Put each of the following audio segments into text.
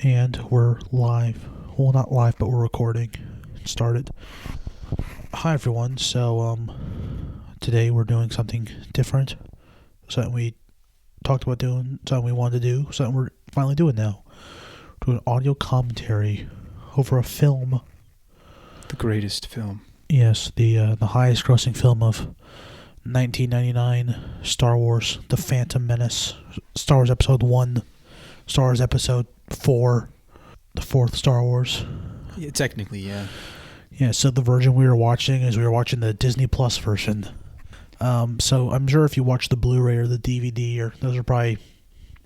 And we're live. Well, not live, but we're recording. Started. Hi, everyone. So, today we're doing something different. Something we talked about doing, something we wanted to do, something we're finally doing now. We're doing audio commentary over a film. The greatest film. Yes, the highest grossing film of 1999, Star Wars, The Phantom Menace, Star Wars Episode 1, Star Wars Episode 4, the fourth Star Wars. Yeah, technically, yeah. Yeah, so the version we were watching is we were watching the Disney Plus version. So I'm sure if you watch the Blu-ray or the DVD, or those are probably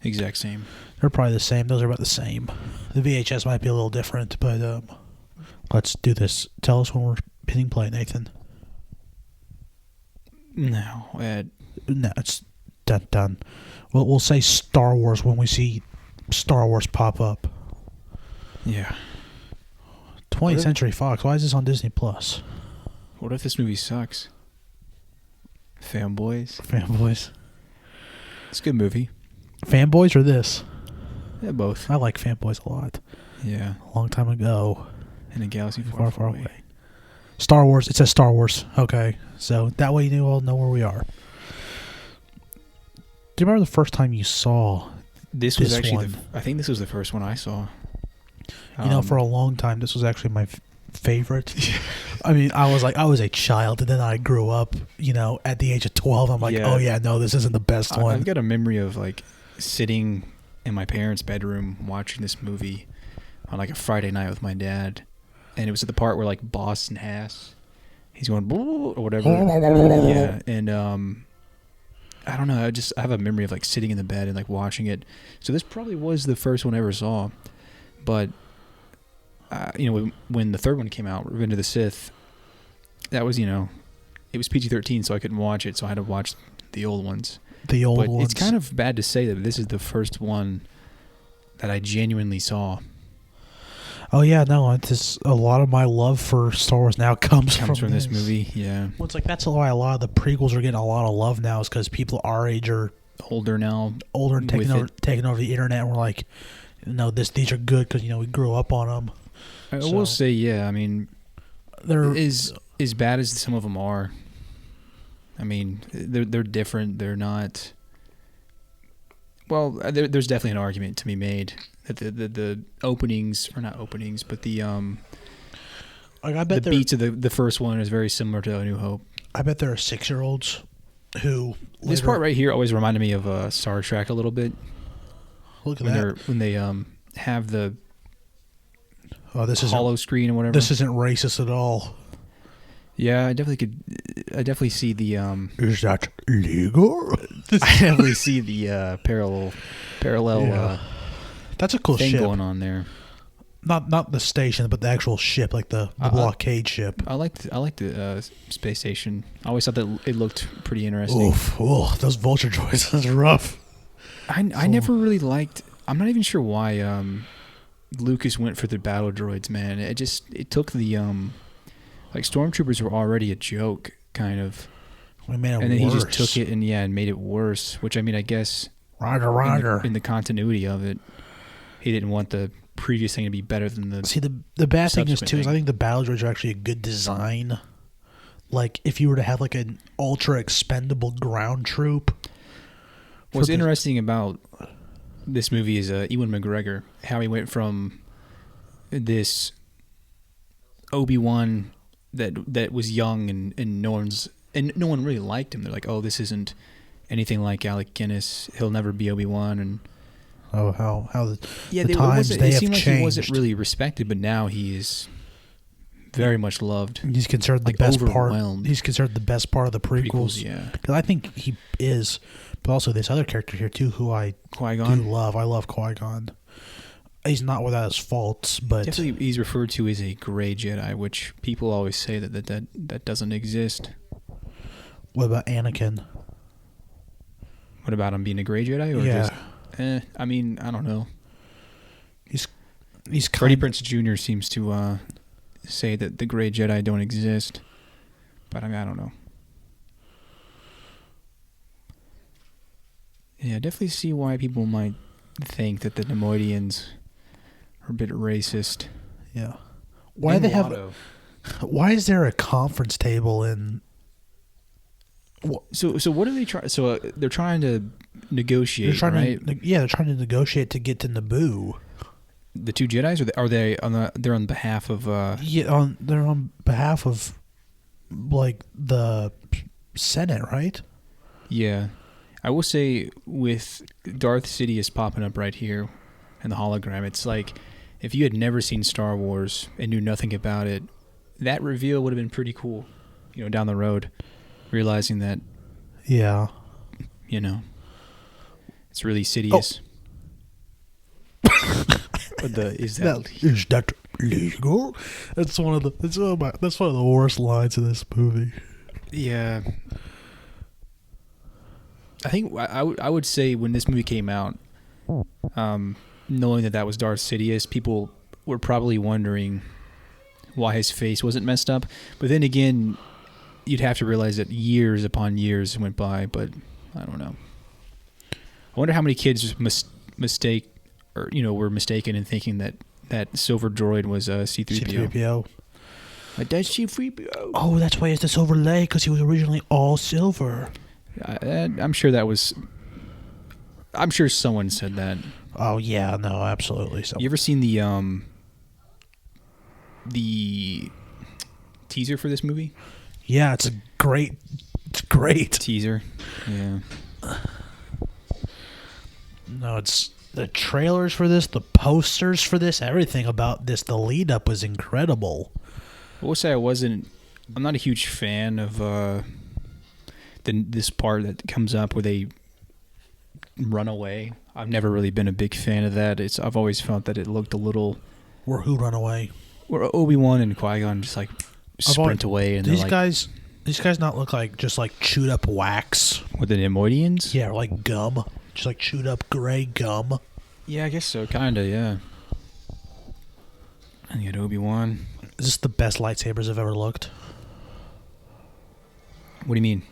Exact same. they're probably the same. Those are about the same. The VHS might be a little different, but let's do this. Tell us when we're hitting play, Nathan. No, No, it's done. We'll say Star Wars when we see Star Wars pop up. yeah. 20th Century Fox. Why is this on Disney Plus? What if this movie sucks? Fanboys. Fanboys. It's a good movie. Fanboys or this? Yeah, both. I like Fanboys a lot. Yeah. A long time ago. In a galaxy far, far away. Star Wars. It says Star Wars. Okay. So that way you all know where we are. Do you remember the first time you saw This was actually one? I think this was the first one I saw. You know, for a long time, this was actually my favorite. I mean, I was a child, and then I grew up. You know, at the age of 12, I'm like, Yeah. oh yeah, no, this isn't the best one. I've got a memory of like sitting in my parents' bedroom watching this movie on like a Friday night with my dad, and it was at the part where like Boss and Hass, he's going or whatever. Yeah, and I don't know. I have a memory of like sitting in the bed and like watching it. So this probably was the first one I ever saw, but you know, when the third one came out, Revenge of the Sith, that was, you know, it was PG-13, so I couldn't watch it, so I had to watch the old ones. The old But ones. it's kind of bad to say that this is the first one that I genuinely saw. Oh yeah, no, it's just a lot of my love for Star Wars now comes from this movie, yeah. Well, it's like that's why a lot of the prequels are getting a lot of love now, is because people our age are Older now. older and taking over the internet. And we're like, no, these are good because, you know, we grew up on them. I will say, yeah, I mean, They're as bad as some of them are, I mean, they're different. They're not. Well, there's definitely an argument to be made that the openings, or not openings, but the like, I bet the beats of the first one is very similar to A New Hope. I bet there are 6-year-olds who This part right here always reminded me of Star Trek a little bit. Look at when they have the this hollow screen or whatever. This isn't racist at all. Yeah, I definitely see the Is that legal? I definitely see the parallel Yeah. That's a cool thing ship going on there. Not the station, but the actual ship, like the blockade ship. I liked the space station. I always thought that it looked pretty interesting. Oof, those vulture droids, that's rough. I never really liked. I'm not even sure why Lucas went for the battle droids, man. It took the like stormtroopers were already a joke, kind of. We made it and then worse. he just took it and made it worse. Which, I mean, I guess Roger. In the continuity of it, he didn't want the previous thing to be better than the. See, the bad thing is too is thing. I think the battle droids are actually a good design. Like, if you were to have like an ultra expendable ground troop. What's interesting about this movie is Ewan McGregor, how he went from this Obi-Wan that was young and no one really liked him. They're like, oh, this isn't anything like Alec Guinness. He'll never be Obi-Wan. And how the it times they have seemed changed. like he wasn't really respected, but now he is very much loved. He's considered the like best part. overwhelmed. He's considered the best part of the prequels. Yeah. Because I think he is, but also this other character here too, who I Qui-Gon. do love. I love Qui-Gon. He's not without his faults, but Definitely he's referred to as a gray Jedi, which people always say that doesn't exist. What about Anakin? What about him being a gray Jedi? Or just, I mean, I don't know. He's Freddie Prinze Jr. seems to say that the gray Jedi don't exist, but I mean, I don't know. Yeah, I definitely see why people might think that the Nemoidians are a bit racist. Yeah. Why they have? Why is there a conference table in? So what are they trying? So they're trying to negotiate, they're trying right? they're trying to negotiate to get to Naboo. The two Jedi's, or are they on the? They're on behalf of. They're on behalf of, like, the Senate, right? Yeah, I will say with Darth Sidious popping up right here, in the hologram, it's like if you had never seen Star Wars and knew nothing about it, that reveal would have been pretty cool. Down the road, realizing that. Yeah. It's really Sidious. Is that legal? That's one of the worst lines in this movie. Yeah. I think I would say when this movie came out, knowing that was Darth Sidious, people were probably wondering why his face wasn't messed up. But then again, you'd have to realize that years upon years went by. But I don't know. I wonder how many kids were mistaken in thinking that silver droid was C-3PO. C-3PO. That's C-3PO. Oh, that's why it's the silver leg, because he was originally all silver. I'm sure that was. I'm sure someone said that. Oh yeah, no, absolutely. So. You ever seen the teaser for this movie? Yeah, it's great teaser. Yeah. No, it's the trailers for this, the posters for this, everything about this. The lead up was incredible. I will say I'm not a huge fan of this part that comes up where they run away. I've never really been a big fan of that. I've always felt that it looked a little. Where who run away? Where Obi-Wan and Qui-Gon just like sprint away, and these guys not look like just like chewed up wax. With the Neimoidians? Yeah, or like gum, just like chewed up gray gum. Yeah, I guess so, kinda. Yeah. And you had Obi-Wan. Is this the best lightsabers I've ever looked? What do you mean?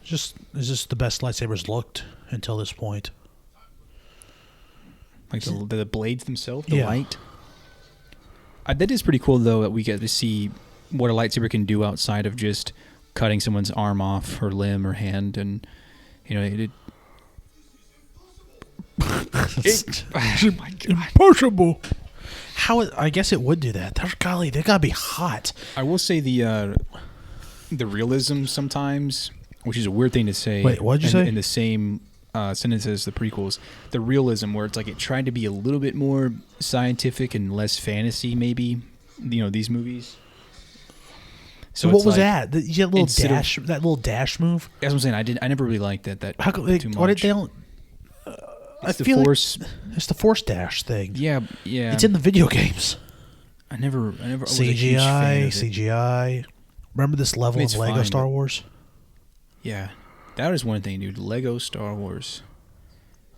Is this the best lightsabers looked until this point? Like the blades themselves, the light. That is pretty cool though, that we get to see what a lightsaber can do outside of just cutting someone's arm off, or limb, or hand, and it. Oh my God. Impossible. I guess it would do that. Golly, they gotta be hot. I will say the realism sometimes, which is a weird thing to say. Wait, what'd you say? In the same sentence as the prequels, the realism where it's like it tried to be a little bit more scientific and less fantasy, maybe. These movies. So what was that? You little dash, that little dash move. That's what I'm saying. I never really liked that. How come? Too much. What did they don't? I feel Force. Like it's the Force dash thing. Yeah. It's in the video games. I never. CGI, was a huge fan of it. CGI. Remember this level of Lego Star Wars? Yeah, that was one thing, dude. Lego Star Wars.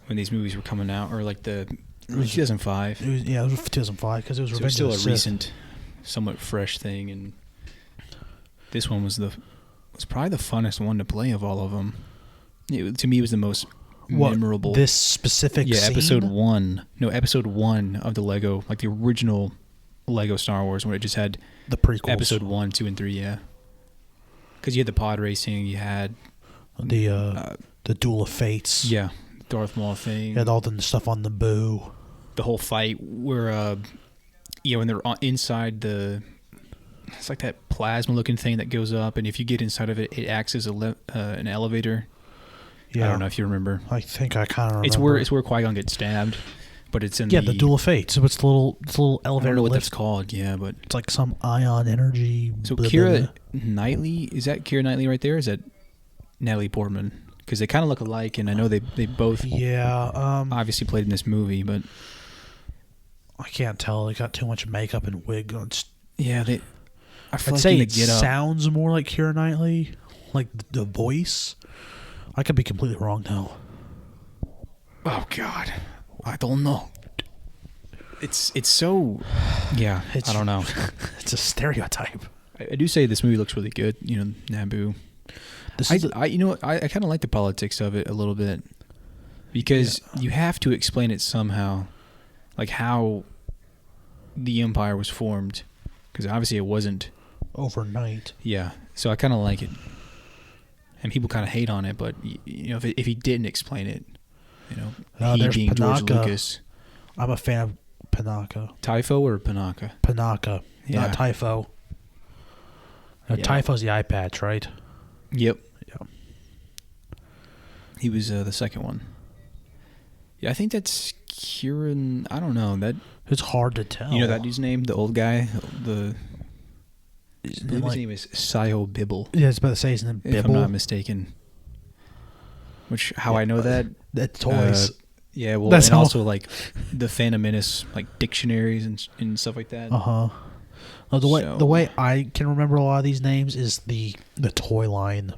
When these movies were coming out, or like it was 2005. It was 2005 because it was Revenge of the Sith. Still a recent, somewhat fresh thing, and this one was probably the funnest one to play of all of them. To me, it was the most memorable. This specific scene? Episode 1. No, episode 1 of the Lego, like the original Lego Star Wars, where it just had the prequels. Episode 1, 2, and 3, yeah. Because you had the pod racing, you had the Duel of Fates. Yeah, Darth Maul thing. You had all the stuff on Naboo. The whole fight where, when they're inside it's like that plasma-looking thing that goes up, and if you get inside of it, it acts as an elevator. Yeah. I don't know if you remember. I think I kind of remember. It's where Qui-Gon gets stabbed, but it's in the Duel of Fate. So it's the little elevator. I don't know what that's called. Yeah, but it's like some ion energy. So Keira Knightley, is that Keira Knightley right there? Or is that Natalie Portman? Because they kind of look alike, and I know they both obviously played in this movie, but I can't tell. They got too much makeup and wig on. Yeah, I'd say it sounds more like Keira Knightley, like the voice. I could be completely wrong though. Oh God, I don't know. It's so. Yeah, I don't know. It's a stereotype. I do say this movie looks really good. Naboo. I kind of like the politics of it a little bit, because you have to explain it somehow, like how the Empire was formed, because obviously it wasn't overnight. Yeah, so I kind of like it, and people kind of hate on it, but if he didn't explain it, he being George Panaka. Lucas. I'm a fan of Panaka. Typho or Panaka? Panaka, not Typho. Typho's the eye patch, right? Yep. Yeah. He was the second one. Yeah, I think that's Kieran. I don't know that. It's hard to tell. You know that dude's name, the old guy, His his name is Sio Bibble. Yeah, I was about to say his name. If I'm not mistaken. I know that. That's toys. Yeah, well, That's and how- also like the Phantom Menace, like dictionaries and stuff like that. No, the way I can remember a lot of these names is the toy line.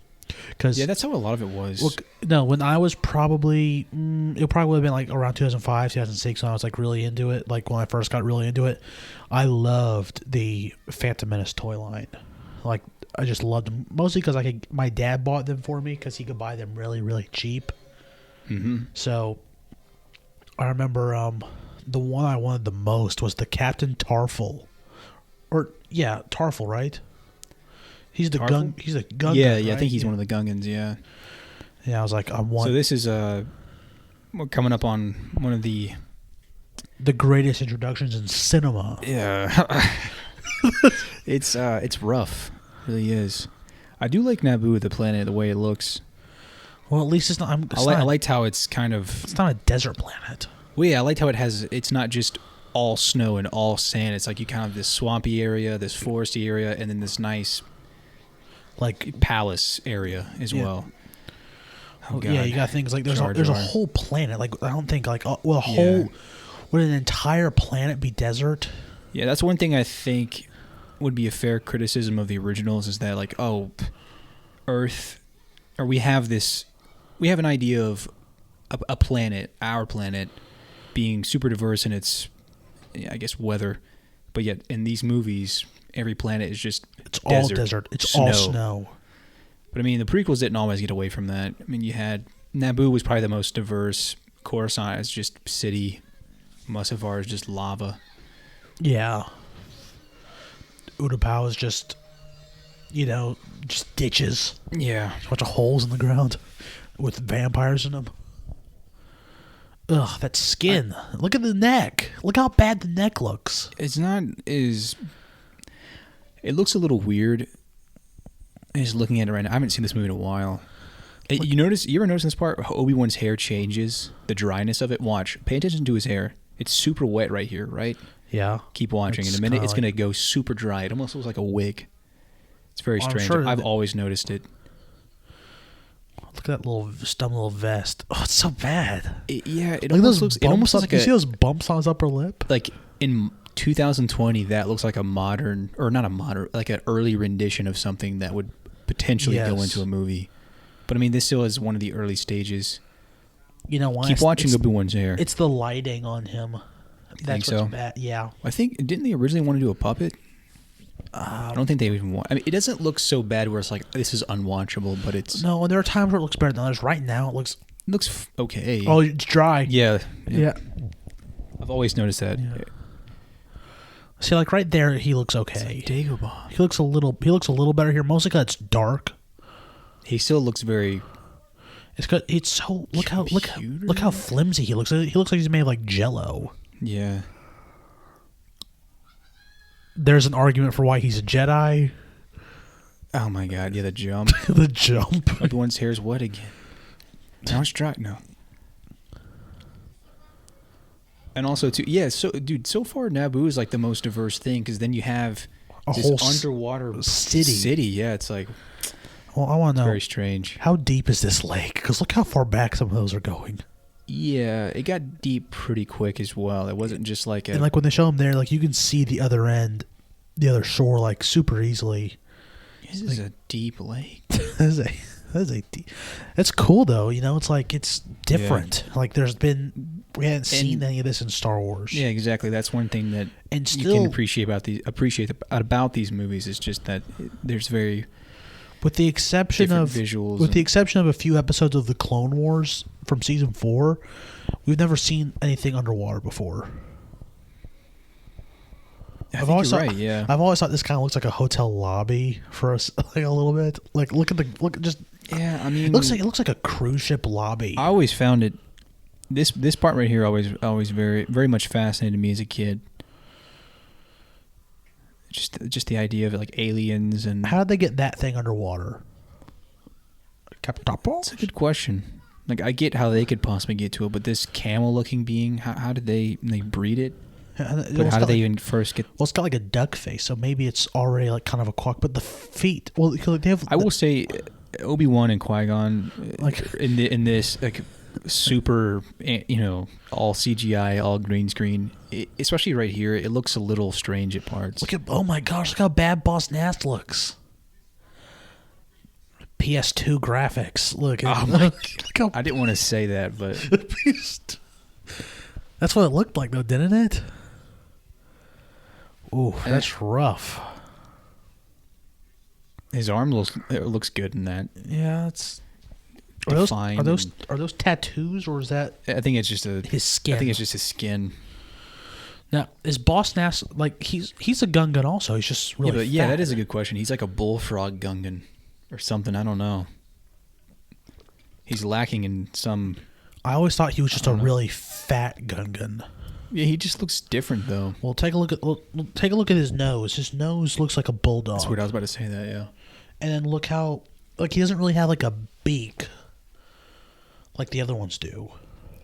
Yeah, that's how a lot of it was. Look, no, when I was probably, it probably would have been like around 2005, 2006 when I was like really into it. Like when I first got really into it, I loved the Phantom Menace toy line. Like I just loved them mostly because my dad bought them for me because he could buy them really, really cheap. Mm-hmm. So I remember the one I wanted the most was the Captain Tarful. Tarful, right? He's the gun. He's a Gungan. Yeah, right? I think he's one of the Gungans. Yeah. Yeah, I was like, I want. So this is we're coming up on one of the greatest introductions in cinema. Yeah. It's rough. It really is. I do like Naboo, the planet, the way it looks. Well, at least it's not. I liked how it's kind of. It's not a desert planet. Well, yeah, I liked how it's not just all snow and all sand. It's like you kind of this swampy area, this foresty area, and then this nice, like palace area as well. Oh, God. Yeah, you got things like there's a whole planet. Like I don't think like would an entire planet be desert? Yeah, that's one thing I think would be a fair criticism of the originals is that like Earth, or we have an idea of a planet, our planet, being super diverse in its, I guess, weather, but yet in these movies, every planet is just all desert. It's all snow. But I mean, the prequels didn't always get away from that. I mean, you had Naboo was probably the most diverse. Coruscant is just city. Mustafar is just lava. Yeah. Utapau is just ditches. Yeah. Just a bunch of holes in the ground with vampires in them. Ugh, that skin. Look at the neck. Look how bad the neck looks. It's not as... It looks a little weird. I'm just looking at it right now. I haven't seen this movie in a while. You ever notice this part? How Obi-Wan's hair changes? The dryness of it? Watch. Pay attention to his hair. It's super wet right here, right? Yeah. Keep watching. In a minute, it's going to go super dry. It almost looks like a wig. It's very strange. Sure I've always noticed it. Look at that little vest. Oh, it's so bad. It almost looks like you see those bumps on his upper lip? Like in 2020, that looks like like an early rendition of something that would potentially go into a movie. But I mean, this still is one of the early stages. You know what? Keep watching Obi-Wan's hair. It's the lighting on him. That's what's bad. Yeah. I think, didn't they originally want to do a puppet? I don't think they even want... I mean, it doesn't look so bad where it's like, this is unwatchable, but it's... No, and there are times where it looks better than others. Right now, it looks okay. Oh, it's dry. Yeah. I've always noticed that. Yeah. See, like right there, he looks okay. It's like Dagobah. He looks a little better here, mostly because it's dark. He still looks very... It's so... Look how flimsy he looks. He looks like he's made of like Jell-O. Yeah. There's an argument for why he's a Jedi. Oh my God! Yeah, the jump. The jump. Obi-Wan's hair is wet again. Now it's dry. No. And also, too, so far Naboo is like the most diverse thing because then you have this whole underwater city. Yeah, it's like. Well, I want to know. Very strange. How deep is this lake? Because look how far back some of those are going. Yeah, it got deep pretty quick as well. It wasn't just like and like when they show them there, like you can see the other end, the other shore, like super easily. This is a deep lake. That's a deep. That's cool though. It's like it's different. Yeah. Like we hadn't seen any of this in Star Wars. Yeah, exactly. That's one thing that you can appreciate about these movies is just that there's very. With the exception of visuals, a few episodes of the Clone Wars from season 4, we've never seen anything underwater before. I've always you're thought, right. Yeah. I've always thought this kind of looks like a hotel lobby for us, like a little bit. Like just. Yeah, I mean, It looks like a cruise ship lobby. I always found it. This part right here always very very much fascinated me as a kid. Just the idea of like aliens and. How did they get that thing underwater? Captain That's a good question. Like I get how they could possibly get to it, but this camel-looking being, how did they breed it? But how did they even first get? Well, it's got like a duck face, so maybe it's already like kind of a quack. But the feet, well, they have. I will say, Obi-Wan and Qui-Gon, Like- in this like super, all CGI, all green screen. Especially right here, it looks a little strange at parts. Oh my gosh! Look how bad Boss Nass looks. PS2 graphics. Look. Oh my! Look how I didn't want to say that, but That's what it looked like, though, didn't it? Ooh, that's rough. his arm looks good in that. Yeah, it's. Are Defined. those tattoos, or is that I think it's just his skin? I think it's just his skin. Now, is Boss Nass like he's a Gungan also? He's just really Yeah, fat. that is a good question. He's like a bullfrog Gungan or something. I don't know. He's lacking in some. I always thought he was just a really fat Gungan. Yeah, he just looks different though. Well, take a look at his nose. His nose looks like a bulldog. That's weird. I was about to say that. Yeah. And then look how he doesn't really have like a beak like the other ones do.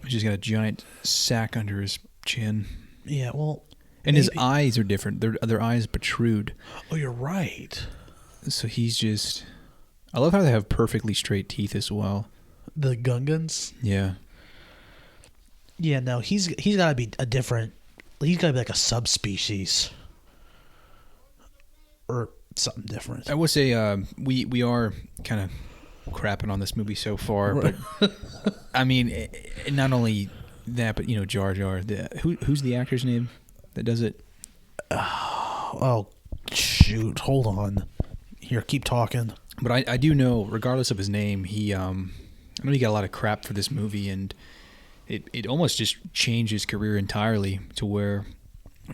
He's just got a giant sack under his chin. Yeah, well, And his eyes are different. Their eyes protrude. Oh, you're right. So he's just. I love how they have perfectly straight teeth as well. The Gungans. Yeah. Yeah, no, he's got to be a different. He's got to be like a subspecies, or something different. I would say we are kind of crapping on this movie so far, but I mean, not only that, but Jar Jar. Who's the actor's name that does it? Oh, shoot! Hold on. Here, keep talking. But I do know, regardless of his name, I know he got a lot of crap for this movie, and it almost just changed his career entirely to where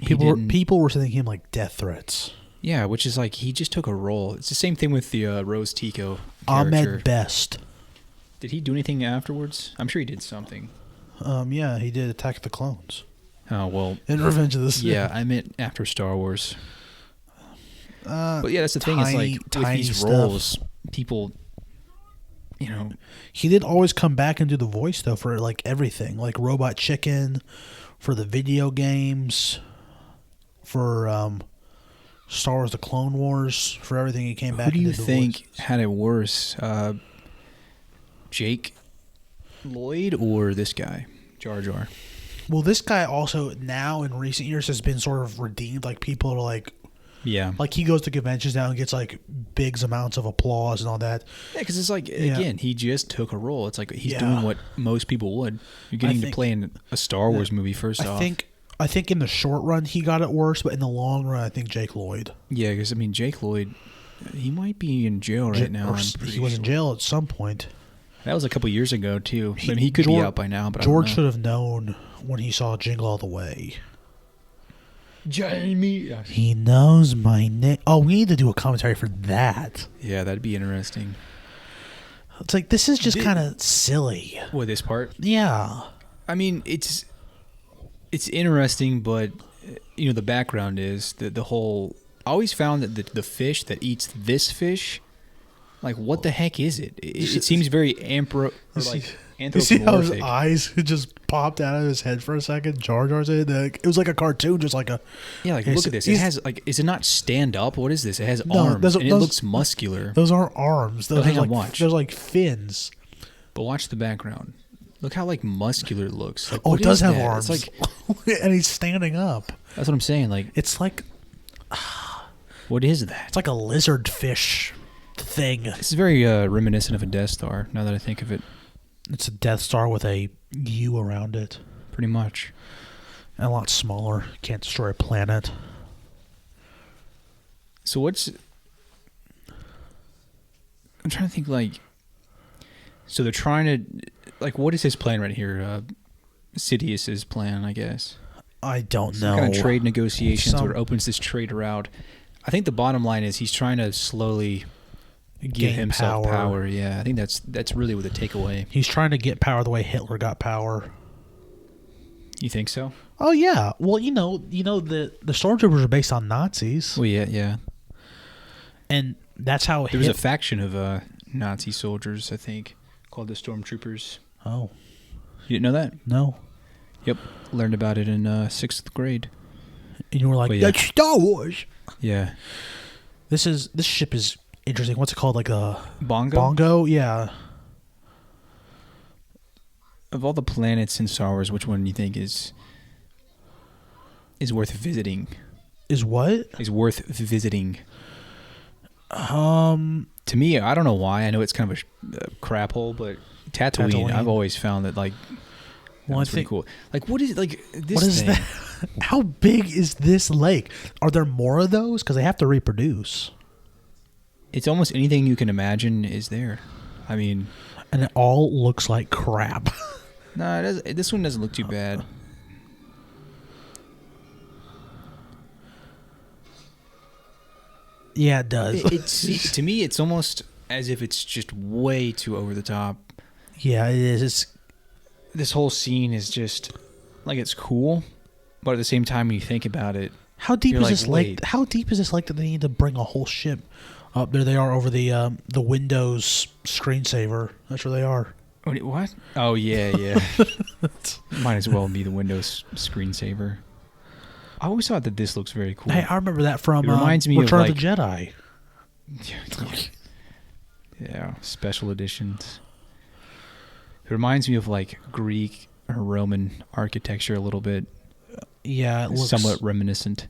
people were sending him like death threats. Yeah, which is like he just took a role. It's the same thing with the Rose Tico character. Ahmed Best. Did he do anything afterwards? I'm sure he did something. Yeah, he did Attack of the Clones. Oh well. And Revenge of the Sith. Yeah, I meant after Star Wars. But yeah, that's the thing. It's like with tiny these stuff. roles, people, He did always come back and do the voice though for like everything, like Robot Chicken, for the video games, for Star Wars: The Clone Wars, for everything he came back. Who do you and did the think voices. had it worse, Jake Lloyd or this guy, Jar Jar? Well, this guy also now in recent years has been sort of redeemed. Like people are like he goes to conventions now and gets like big amounts of applause and all that. Yeah, because it's like again, he just took a role. It's like he's doing what most people would. You're getting to play in a Star Wars movie first off. I think in the short run he got it worse, but in the long run I think Jake Lloyd. Yeah, because I mean Jake Lloyd, he might be in jail right now. He was in jail at some point. That was a couple years ago too. I mean, he could be out by now, but George should have known when he saw Jingle All the Way. Jamie. He knows my name. Oh, we need to do a commentary for that. Yeah, that'd be interesting. It's like this is just kind of silly. What, this part? Yeah. I mean, it's interesting, but the background is the whole. I always found that the fish that eats this fish, like what the heck is it? It seems very anthropomorphic. You see how his eyes just popped out of his head for a second? Jar Jar's head. It was like a cartoon, just like a. Yeah, like look at this. It has like, is it not stand up? What is this? It has arms and it looks muscular. Those aren't arms. Those hang are on, like, watch. There's like fins. But watch the background. Look how like muscular it looks. Like, Oh, it does have that? arms. It's like, and he's standing up. that's what I'm saying. Like, It's like what is that? it's like a lizard fish thing. This is very reminiscent of a Death Star. Now that I think of it, It's a Death Star with a U around it. pretty much. And a lot smaller. Can't destroy a planet. So what's? I'm trying to think. Like, so they're trying to, like, what is his plan right here? Sidious's plan, I guess. I don't some know. kind of trade negotiations or opens this trade route. I think the bottom line is he's trying to slowly give Gain himself power. Yeah, I think that's really what the takeaway. He's trying to get power the way Hitler got power. You think so? Oh yeah. Well, the stormtroopers are based on Nazis. Well, yeah. And that's how there was a faction of Nazi soldiers, I think, called the Stormtroopers. Oh, you didn't know that? No. Yep, learned about it in 6th grade. And you were like, "That's Star Wars." Yeah. This ship is interesting. What's it called? Like a Bongo? Bongo, yeah. Of all the planets in Star Wars, which one do you think is worth visiting? Is what? Is worth visiting. To me, I don't know why. I know it's kind of a crap hole, but Tatooine. I've always found that I think cool. Like, what is this? What is thing? that? How big is this lake? Are there more of those? Because they have to reproduce. It's almost anything you can imagine is there. I mean, and it all looks like crap. No, this one doesn't look too bad. Yeah, it does. To me, it's almost as if it's just way too over the top. Yeah, it is. This whole scene is just like it's cool, but at the same time, when you think about it, how deep is this lake? How deep is this lake that they need to bring a whole ship up? There they are over the Windows screensaver. That's where they are. What? Oh yeah. Might as well be the Windows screensaver. I always thought that this looks very cool. Hey, I remember that from reminds me Return of the Jedi. Yeah, special editions. It reminds me of Greek or Roman architecture a little bit. Yeah, it looks somewhat reminiscent.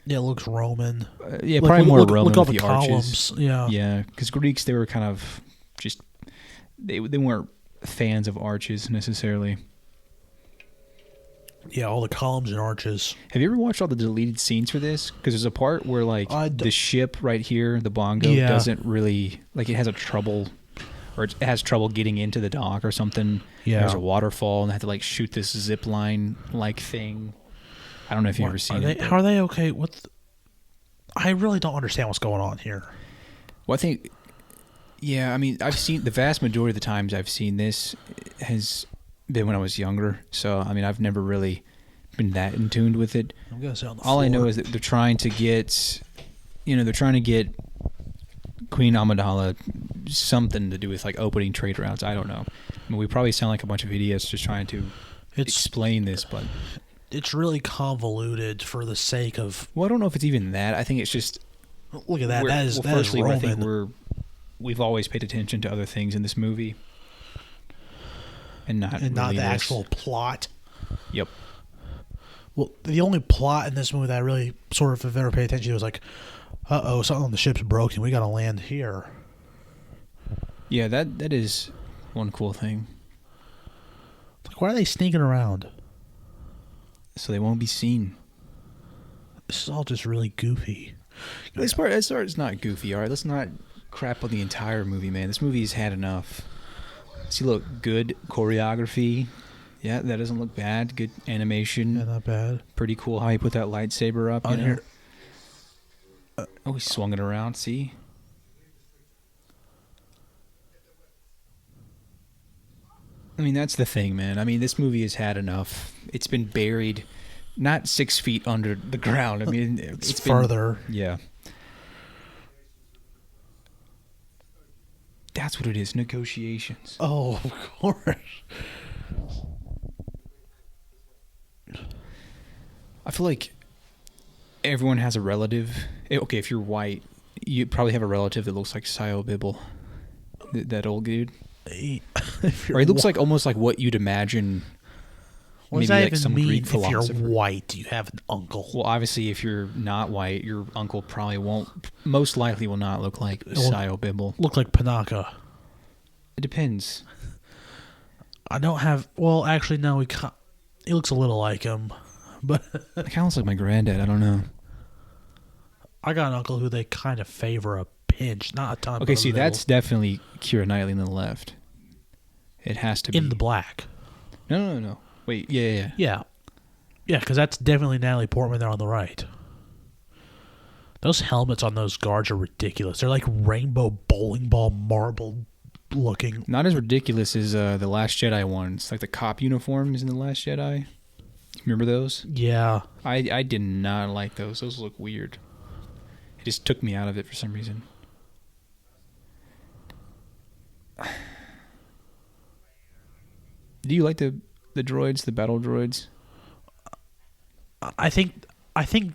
Yeah, it looks Roman. Yeah, probably more Roman look with all the columns. arches. Yeah, because Greeks, they were kind of just they weren't fans of arches necessarily. Yeah, all the columns and arches. Have you ever watched all the deleted scenes for this? Because there's a part where the ship right here, the Bongo, doesn't really it has a trouble, or it has trouble getting into the dock or something. Yeah, there's a waterfall and they have to shoot this zip line thing. I don't know if you've ever seen it. How are they okay? I really don't understand what's going on here. Well, I think, I mean, I've seen the vast majority of the times I've seen this has been when I was younger. So, I mean, I've never really been that in tune with it. I'm gonna say on the All floor. I know is that they're trying to get, Queen Amidala something to do with opening trade routes. I don't know. I mean, we probably sound like a bunch of idiots just trying to explain this, but it's really convoluted for the sake of. Well, I don't know if it's even that. I think it's just. Look at that. That is Roman. I think we've always paid attention to other things in this movie, and not the actual plot. Yep. Well, the only plot in this movie that I really sort of have ever paid attention to was something on the ship's broken. We got to land here. Yeah, that is one cool thing. Why are they sneaking around? So they won't be seen. This is all just really goofy. This part is not goofy, all right? Let's not crap on the entire movie, man. This movie's had enough. See, look, good choreography. Yeah, that doesn't look bad. Good animation. Yeah, not bad. Pretty cool how he put that lightsaber up. Here. He swung it around. See? I mean, that's the thing, man. I mean, this movie has had enough. It's been buried, not 6 feet under the ground. I mean, it's further. Yeah. That's what it is, negotiations. Oh, of course. I feel like everyone has a relative. Okay, if you're white, you probably have a relative that looks like Sio Bibble, that old dude. Or he looks almost like what you'd imagine. What does that even mean? If you're white, you have an uncle. Well, obviously, if you're not white, your uncle probably most likely will not look like Sio Bibble. Look like Panaka. It depends. I don't have. Well, actually, no. He looks a little like him, but it kind of looks like my granddad. I don't know. I got an uncle who they kind of favor a pinch, not a ton. Okay, see, that's definitely Keira Knightley on the left. It has to be in the black. No. Wait, yeah. Yeah. Yeah, because that's definitely Natalie Portman there on the right. Those helmets on those guards are ridiculous. They're like rainbow bowling ball marble looking. Not as ridiculous as the Last Jedi ones. Like the cop uniforms in the Last Jedi. Remember those? Yeah. I did not like those. Those look weird. It just took me out of it for some reason. Do you like the droids, the battle droids? I think I feel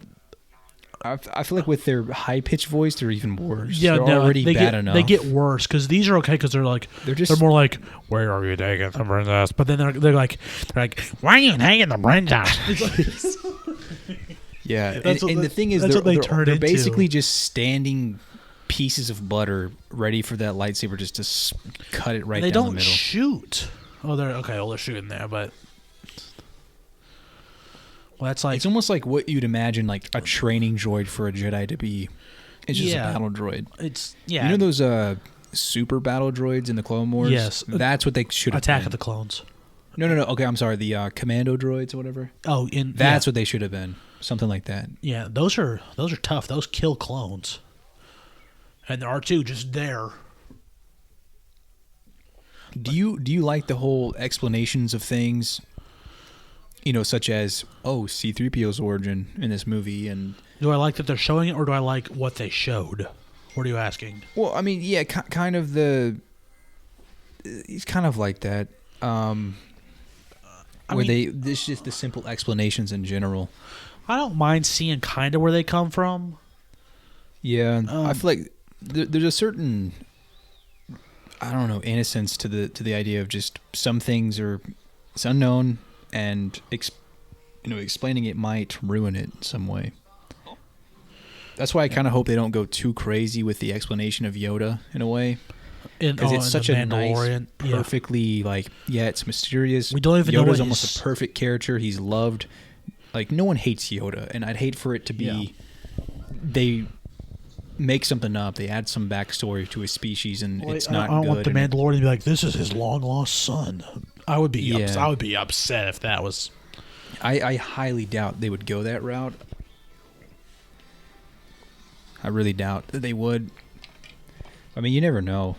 like with their high pitched voice, they're even worse. yeah, they're no, already they bad get, enough. They get worse because these are okay because they're more like, where are you taking the princess? But then they're like, why are you taking the princess? Yeah, and the thing is, they're basically just standing pieces of butter ready for that lightsaber just to cut it right down the middle. They don't shoot. Oh, they're shooting there, but well, that's like it's almost like what you'd imagine like a training droid for a Jedi to be. It's just a battle droid. You know those super battle droids in the Clone Wars? Yes, that's what they should have been. Attack of the Clones. No. Okay, I'm sorry. The commando droids or whatever. Oh, that's what they should have been. Something like that. Yeah, those are tough. Those kill clones. And the R2 just there. Do you like the whole explanations of things? You know, such as C-3PO's origin in this movie, and do I like that they're showing it, or do I like what they showed? What are you asking? Well, I mean, yeah, kind of he's kind of like that. This just the simple explanations in general. I don't mind seeing kind of where they come from. Yeah, I feel like there's a certain, I don't know, innocence to the idea of just some things it's unknown, and explaining it might ruin it in some way. That's why I kind of hope they don't go too crazy with the explanation of Yoda in a way. Because it's such a nice, perfectly it's mysterious. We don't even know Yoda's almost a perfect character. He's loved. Like, no one hates Yoda, and I'd hate for it to be they make something up, they add some backstory to his species, and it's not good. I don't want the Mandalorian to be like, this is his long-lost son. I would be upset if that was... I highly doubt they would go that route. I really doubt that they would. I mean, you never know.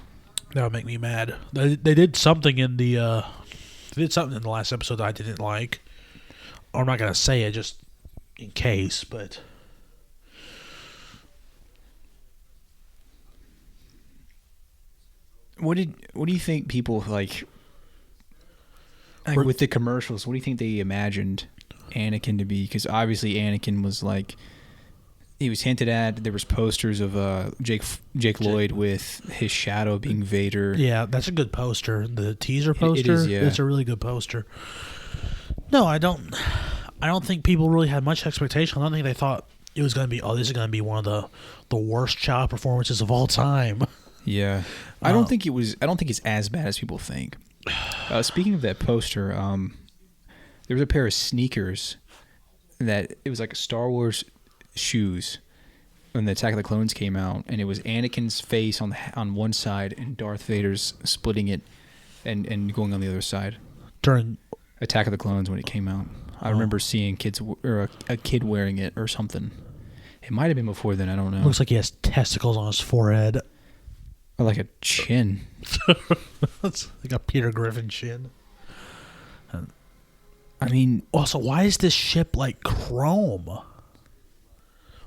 That would make me mad. They did something in the last episode that I didn't like. I'm not gonna say it just in case, but what do you think people like with the commercials? What do you think they imagined Anakin to be? Because obviously Anakin was like, he was hinted at. There was posters of Jake Lloyd with his shadow being Vader. Yeah, that's a good poster. The teaser poster. It is, yeah. It's a really good poster. No, I don't think people really had much expectation. I don't think they thought it was going to be, this is going to be one of the worst child performances of all time. Yeah. I don't think it's as bad as people think. Speaking of that poster, there was a pair of sneakers that it was like a Star Wars shoes when the Attack of the Clones came out, and it was Anakin's face on one side and Darth Vader's splitting it and going on the other side. During Attack of the Clones when it came out. I remember seeing kids or a kid wearing it or something. It might have been before then, I don't know. Looks like he has testicles on his forehead. Or like a chin. That's like a Peter Griffin chin. I mean... Also, why is this ship like chrome?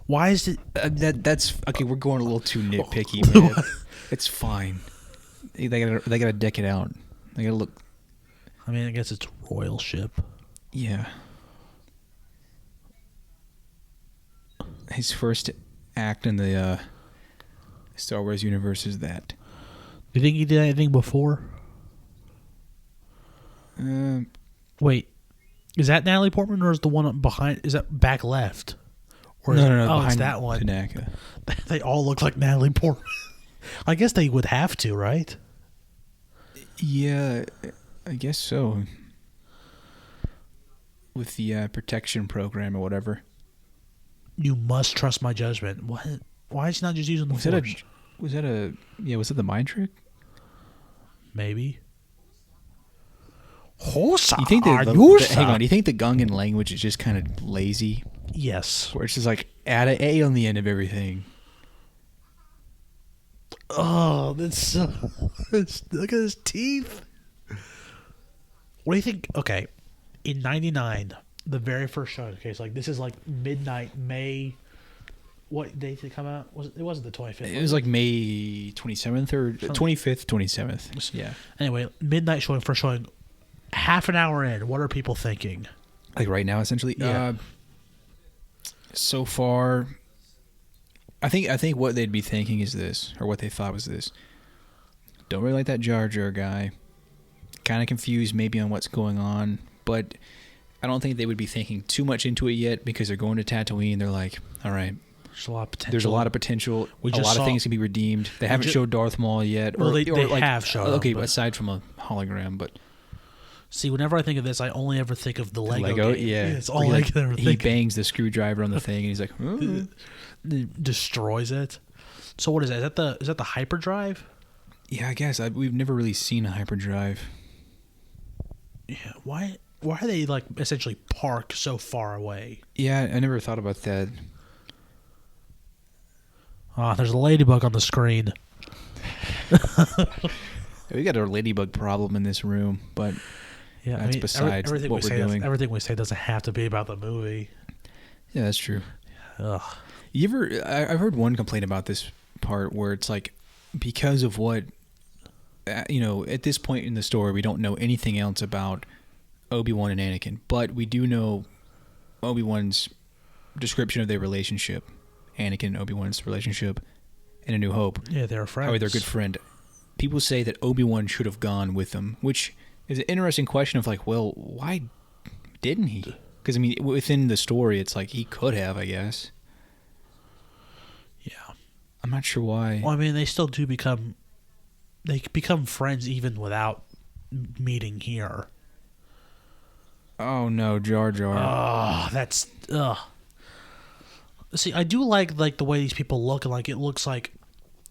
Why is it... that's... Okay, we're going a little too nitpicky, man. It's fine. They gotta deck it out. They gotta look... I mean, I guess it's a royal ship. Yeah. His first act in the Star Wars universe is that. Do you think he did anything before? Wait, is that Natalie Portman, or is the one behind? Is that back left? Or No. Oh, it's that one. Panaka. They all look like Natalie Portman. I guess they would have to, right? Yeah, I guess so. With the protection program or whatever. You must trust my judgment. What? Why is he not just using the Force? Was that the mind trick? Maybe. Hosa, You think that Ayusa. hang on? Do you think the Gungan language is just kind of lazy, Yes. where it's just like add an A on the end of everything? Oh, that's so. Look at his teeth. What do you think? Okay, in '99, the very first show. Okay, so like this is like midnight May. What date did it come out? It wasn't the 25th. It was like May 27th or 25th, 27th. Yeah. Anyway, midnight showing, first showing. Half an hour in, what are people thinking? Like right now, essentially. Yeah. So far, I think what they'd be thinking is this, or what they thought was this. Don't really like that Jar Jar guy. Kind of confused maybe on what's going on, but I don't think they would be thinking too much into it yet because they're going to Tatooine. They're like, all right. There's a lot of potential. There's a lot of potential. A lot of things can be redeemed. They haven't showed Darth Maul yet. Well, they have shown okay, him, aside from a hologram, but see, whenever I think of this, I only ever think of the Lego game. Yeah. It's all I can ever think. He bangs the screwdriver on the thing, and he's like, destroys it. So what is that? Is that the hyperdrive? Yeah, I guess we've never really seen a hyperdrive. Yeah. Why are they like essentially parked so far away? Yeah, I never thought about that. There's a ladybug on the screen. We got a ladybug problem in this room, but yeah, that's besides what we're doing. Everything we say doesn't have to be about the movie. Yeah, that's true. Ugh. I've heard one complaint about this part where it's like, because of what, at this point in the story, we don't know anything else about Obi-Wan and Anakin, but we do know Obi-Wan's description of their relationship. Anakin and Obi-Wan's relationship in A New Hope. Yeah, they're friends. Oh, they're a good friend. People say that Obi-Wan should have gone with them, which is an interesting question of like, well, why didn't he? Because, I mean, within the story, it's like he could have, I guess. Yeah. I'm not sure why. Well, I mean, they still do become friends even without meeting here. Oh, no, Jar Jar. Oh, that's... Ugh. See, I do like the way these people look, and like it looks like,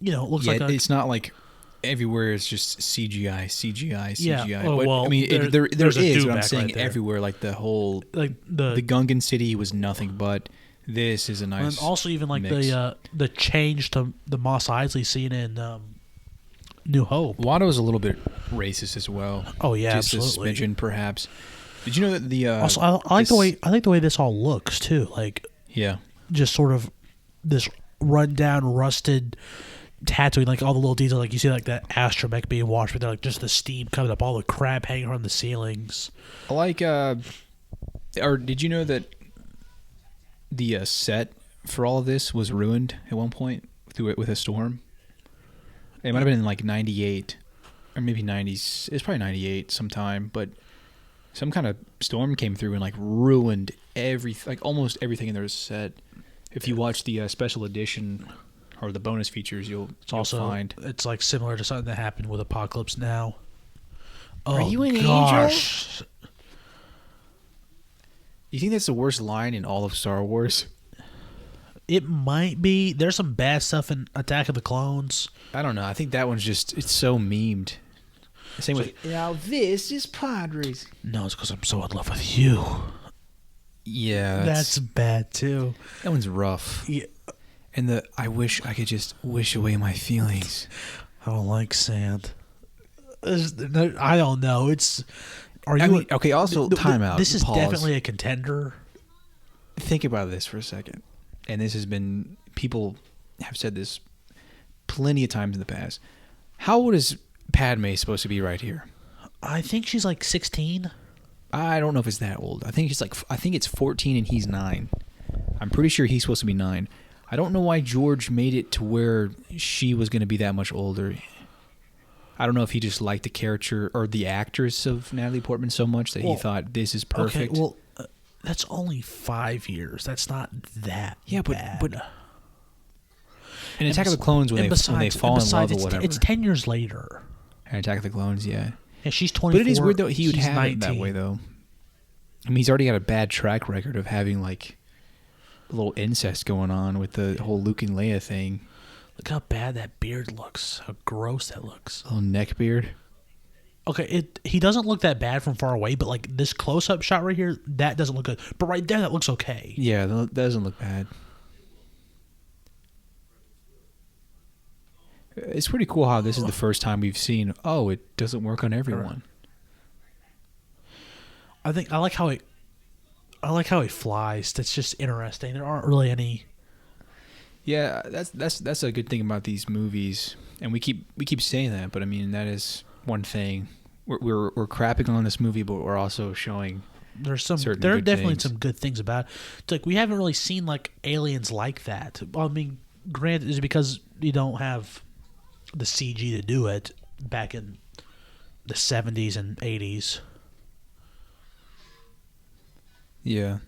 it looks like it's not like everywhere it's just CGI. Yeah. Oh, but, well, I mean, there there's a is, but I'm dewback saying right there. everywhere, like the whole, like the Gungan city was nothing but this is a nice. And also even like mix. the change to the Mos Eisley scene in New Hope. Watto's a little bit racist as well. Oh yeah, just absolutely. a smidgen, perhaps. Did you know that the also I like the way this all looks too. Like yeah, just sort of this rundown, rusted Tatooine, like all the little details, like you see like that astromech being washed, but they're like just the steam coming up, all the crap hanging from the ceilings. I like. Or did you know that the set for all of this was ruined at one point with a storm? It might have been in like '98 or maybe '90s. It's probably '98 sometime, but some kind of storm came through and like ruined almost everything in their set. If you watch the special edition or the bonus features, you'll find it's like similar to something that happened with Apocalypse Now. Oh, are you an gosh. angel? You think that's the worst line in all of Star Wars? It might be. There's some bad stuff in Attack of the Clones. I don't know. I think that one's it's so memed. Same with now. This is Padres. No, it's because I'm so in love with you. Yeah, that's bad too. That one's rough. Yeah. And I wish I could just wish away my feelings. I don't like sand. I don't know. Okay, also, time out. This is Pause. Definitely a contender. Think about this for a second. And this has been, people have said this plenty of times in the past. How old is Padme supposed to be right here? I think she's like 16. I don't know if it's that old. I think it's 14 and he's 9. I'm pretty sure he's supposed to be 9. I don't know why George made it to where she was going to be that much older. I don't know if he just liked the character or the actress of Natalie Portman so much that he thought this is perfect. Okay, well, that's only 5 years. That's not that bad. But in Attack of the Clones, when they fall in love or whatever. It's 10 years later. In Attack of the Clones, yeah. Yeah, she's 24. But it is weird, though, he would have 19. it that way, though. I mean, he's already got a bad track record of having, like, a little incest going on with the whole Luke and Leia thing. Look how bad that beard looks. How gross that looks. A little neck beard. Okay, he doesn't look that bad from far away, but like this close up shot right here, that doesn't look good. But right there, that looks okay. Yeah, that doesn't look bad. It's pretty cool how this is the first time we've seen, oh, it doesn't work on everyone. I like how it flies. That's just interesting. There aren't really any. Yeah, that's a good thing about these movies, and we keep saying that, but I mean that is one thing. We're crapping on this movie, but we're also showing There are definitely things. some good things about it. It's like we haven't really seen like aliens like that. I mean, granted, is because you don't have the CG to do it back in the 70s and 80s. Yeah.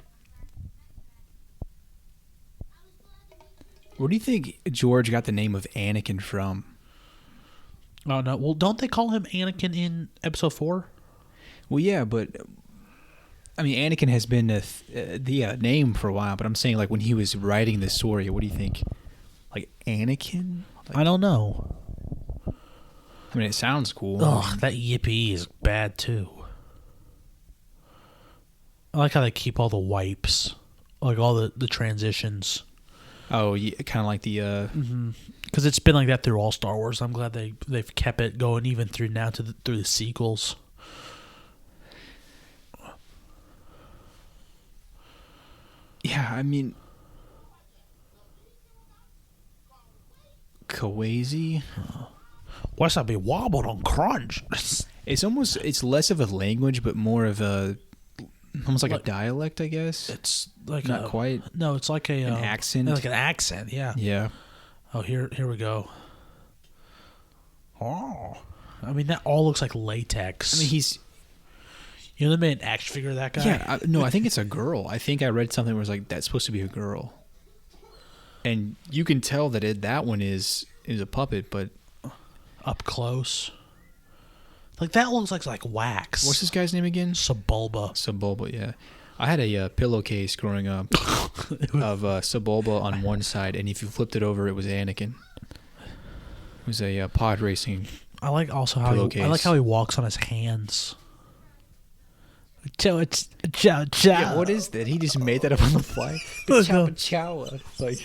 Where do you think George got the name of Anakin from? Oh no! Well, don't they call him Anakin in Episode 4? Well, yeah, but I mean, Anakin has been the name for a while. But I'm saying, like, when he was writing this story, what do you think? Like Anakin? Like, I don't know. I mean, it sounds cool. Ugh, that yippee is bad too. I like how they keep all the wipes, like all the transitions. Oh, yeah, kind of like the. Because it's been like that through all Star Wars. I'm glad they've kept it going even through now through the sequels. Yeah, I mean, Kawaii. What's that be wobbled on crunch? It's less of a language, but more of almost like a dialect, I guess. It's like Not quite. No, it's like an accent. Like an accent, yeah. Yeah. Oh, here we go. Oh, I mean that all looks like latex. I mean, he's. You know, they made an action figure of that guy. Yeah, no, I think it's a girl. I think I read something where it was like that's supposed to be a girl, and you can tell that that one is a puppet, but up close, like that looks like wax. What's this guy's name again? Sebulba. Yeah. I had a pillowcase growing up of Sebulba on one side, and if you flipped it over, it was Anakin. It was a pod racing. I like also how I like how he walks on his hands. Chow. Yeah, what is that? He just made that up on the fly. Chow. Like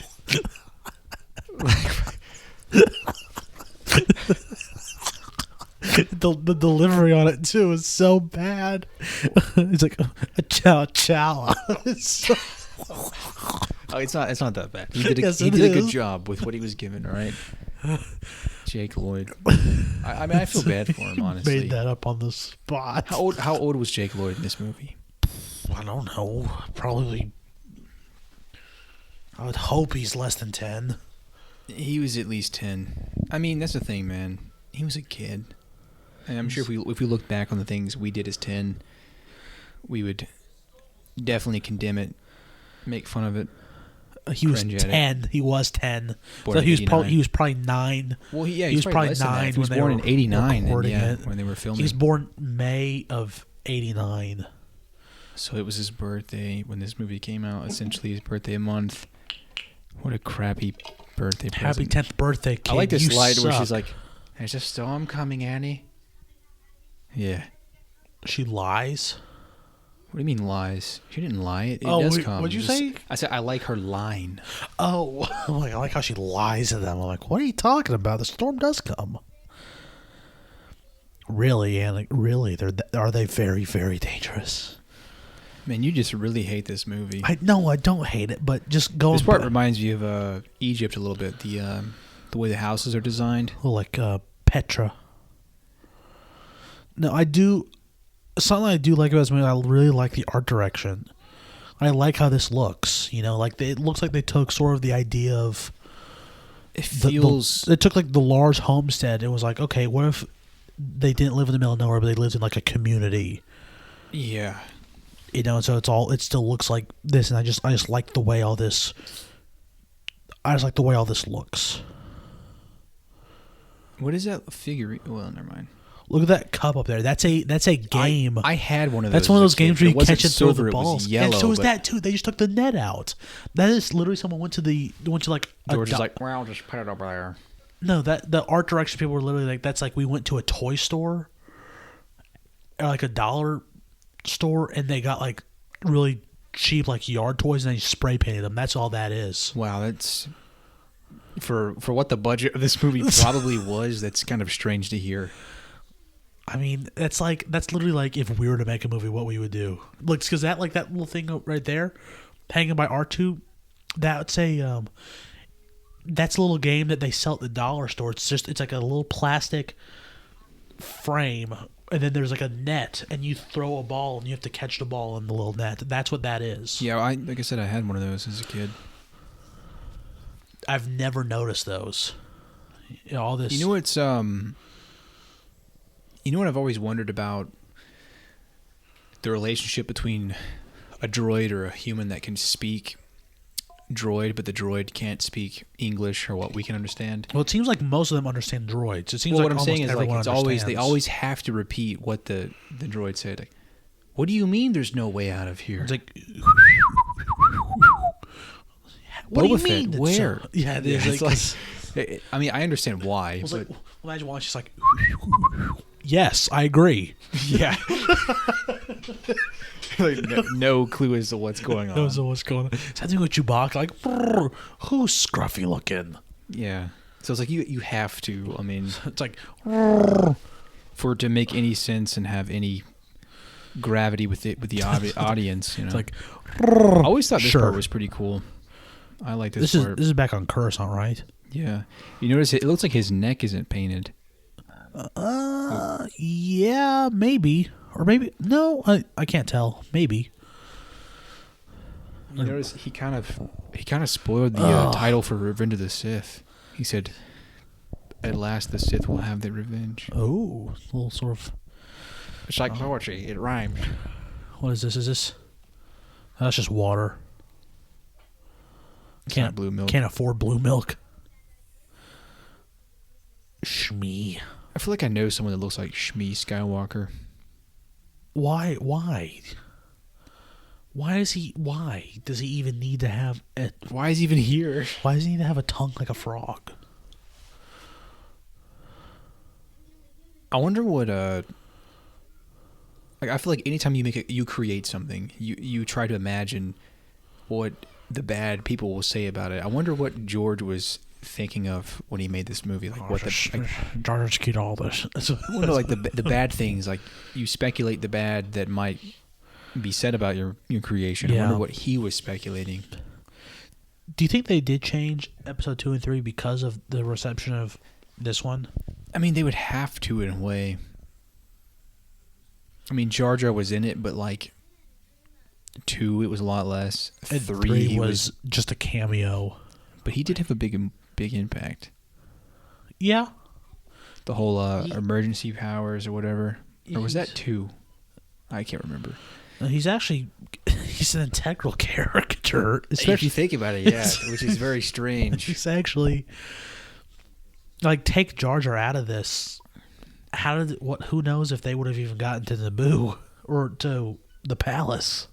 the delivery on it too is so bad. It's like a chow. Oh, it's not that bad. He did a good job with what he was given. All right, Jake Lloyd. I mean, I feel bad for him, honestly. Made that up on the spot. How old was Jake Lloyd in this movie? I don't know. Probably. I would hope he's less than 10. He was at least 10. I mean, that's the thing, man. He was a kid. And I'm sure if we look back on the things we did as 10, we would definitely condemn it, make fun of it. He was 10. He was 10. Born so in he was 89. probably 9. Well, he was probably less than that. 9 If he was when they born were in 89, recording then, it. when they were filming. He was born May of 89. So it was his birthday when this movie came out. Essentially, his birthday month. What a crappy birthday present. Happy 10th birthday, kid. I like this You slide where suck. she's like, "There's a storm coming, Annie." Yeah. She lies. What do you mean lies? She didn't lie. It Oh, does wait, come. what'd you say? I said I like her line. Oh, I like how she lies to them. I'm like, what are you talking about? The storm does come. Really, Anna? Really? Are they very, very dangerous? Man, you just really hate this movie. I don't hate it, but just going. This part reminds me of Egypt a little bit. The way the houses are designed. Like Petra. No, I do. Something I do like about this movie, I really like the art direction. I like how this looks. You know, like it looks like they took sort of the idea of. It feels. They took like the Lars homestead. It was like, okay, what if they didn't live in the middle of nowhere, but they lived in like a community? Yeah. You know, so it still looks like this, and I just like the way all this. I just like the way all this looks. What is that figure? Well, never mind. Look at that cup up there. That's a game. I had one of those. That's one of those games where you catch and throw silver, the balls. It was yellow, and so is that too. They just took the net out. That is literally someone went to like George is like, well, just put it over there. No, that the art direction people were literally like, that's like we went to a toy store like a dollar store and they got like really cheap like yard toys and they spray painted them. That's all that is. Wow, that's for what the budget of this movie probably was. That's kind of strange to hear. I mean, that's literally like if we were to make a movie, what we would do. Look, because that little thing right there, hanging by R2, that's a little game that they sell at the dollar store. It's like a little plastic frame, and then there's like a net, and you throw a ball, and you have to catch the ball in the little net. That's what that is. Yeah, like I said, I had one of those as a kid. I've never noticed those. All this. You know what's You know what I've always wondered about the relationship between a droid or a human that can speak droid, but the droid can't speak English or what we can understand. Well, it seems like most of them understand droids. It seems well, like what I'm saying is like understands. they always have to repeat what the droid said. Like, what do you mean there's no way out of here? It's like, what do you mean? Where? Yeah, it is. It's like, I mean, I understand why. But like, imagine why she's like, yes, I agree. Yeah. Like, no clue as to what's going on. Knows what's going on. Something with Chewbacca, like, who's scruffy looking? Yeah. So it's like you have to. I mean, it's like for it to make any sense and have any gravity with the audience. You know, it's like I always thought this part was pretty cool. I like this part. This is back on Coruscant, right? Yeah. You notice it looks like his neck isn't painted. Yeah, maybe. Or maybe no, I can't tell. Maybe. You notice he kind of spoiled the title for Revenge of the Sith. He said, "At last, the Sith will have their revenge." Oh, a little sort of. It's like poetry. It rhymes. What is this? Is this? Oh, that's just water. Can't blue milk. Can't afford blue milk. Shmee. I feel like I know someone that looks like Shmi Skywalker. Why? Why does he even need to have it? Why is he even here? Why does he need to have a tongue like a frog? I wonder what like I feel like anytime you create something, you try to imagine what the bad people will say about it. I wonder what George was thinking of when he made this movie, like what the Jar Jar's key to all this. Well, no, like the bad things, like you speculate the bad that might be said about your creation. Yeah. I wonder what he was speculating. Do you think they did change episode 2 and 3 because of the reception of this one? I mean, they would have to in a way. I mean, Jar Jar was in it, but like 2, it was a lot less. And 3 was just a cameo. But he did have a big impact. Yeah. The whole emergency powers or whatever. Or was that 2? I can't remember. He's an integral character. If you think about it, yeah, which is very strange. He's actually, like, take Jar Jar out of this. Who knows if they would have even gotten to Naboo or to the palace?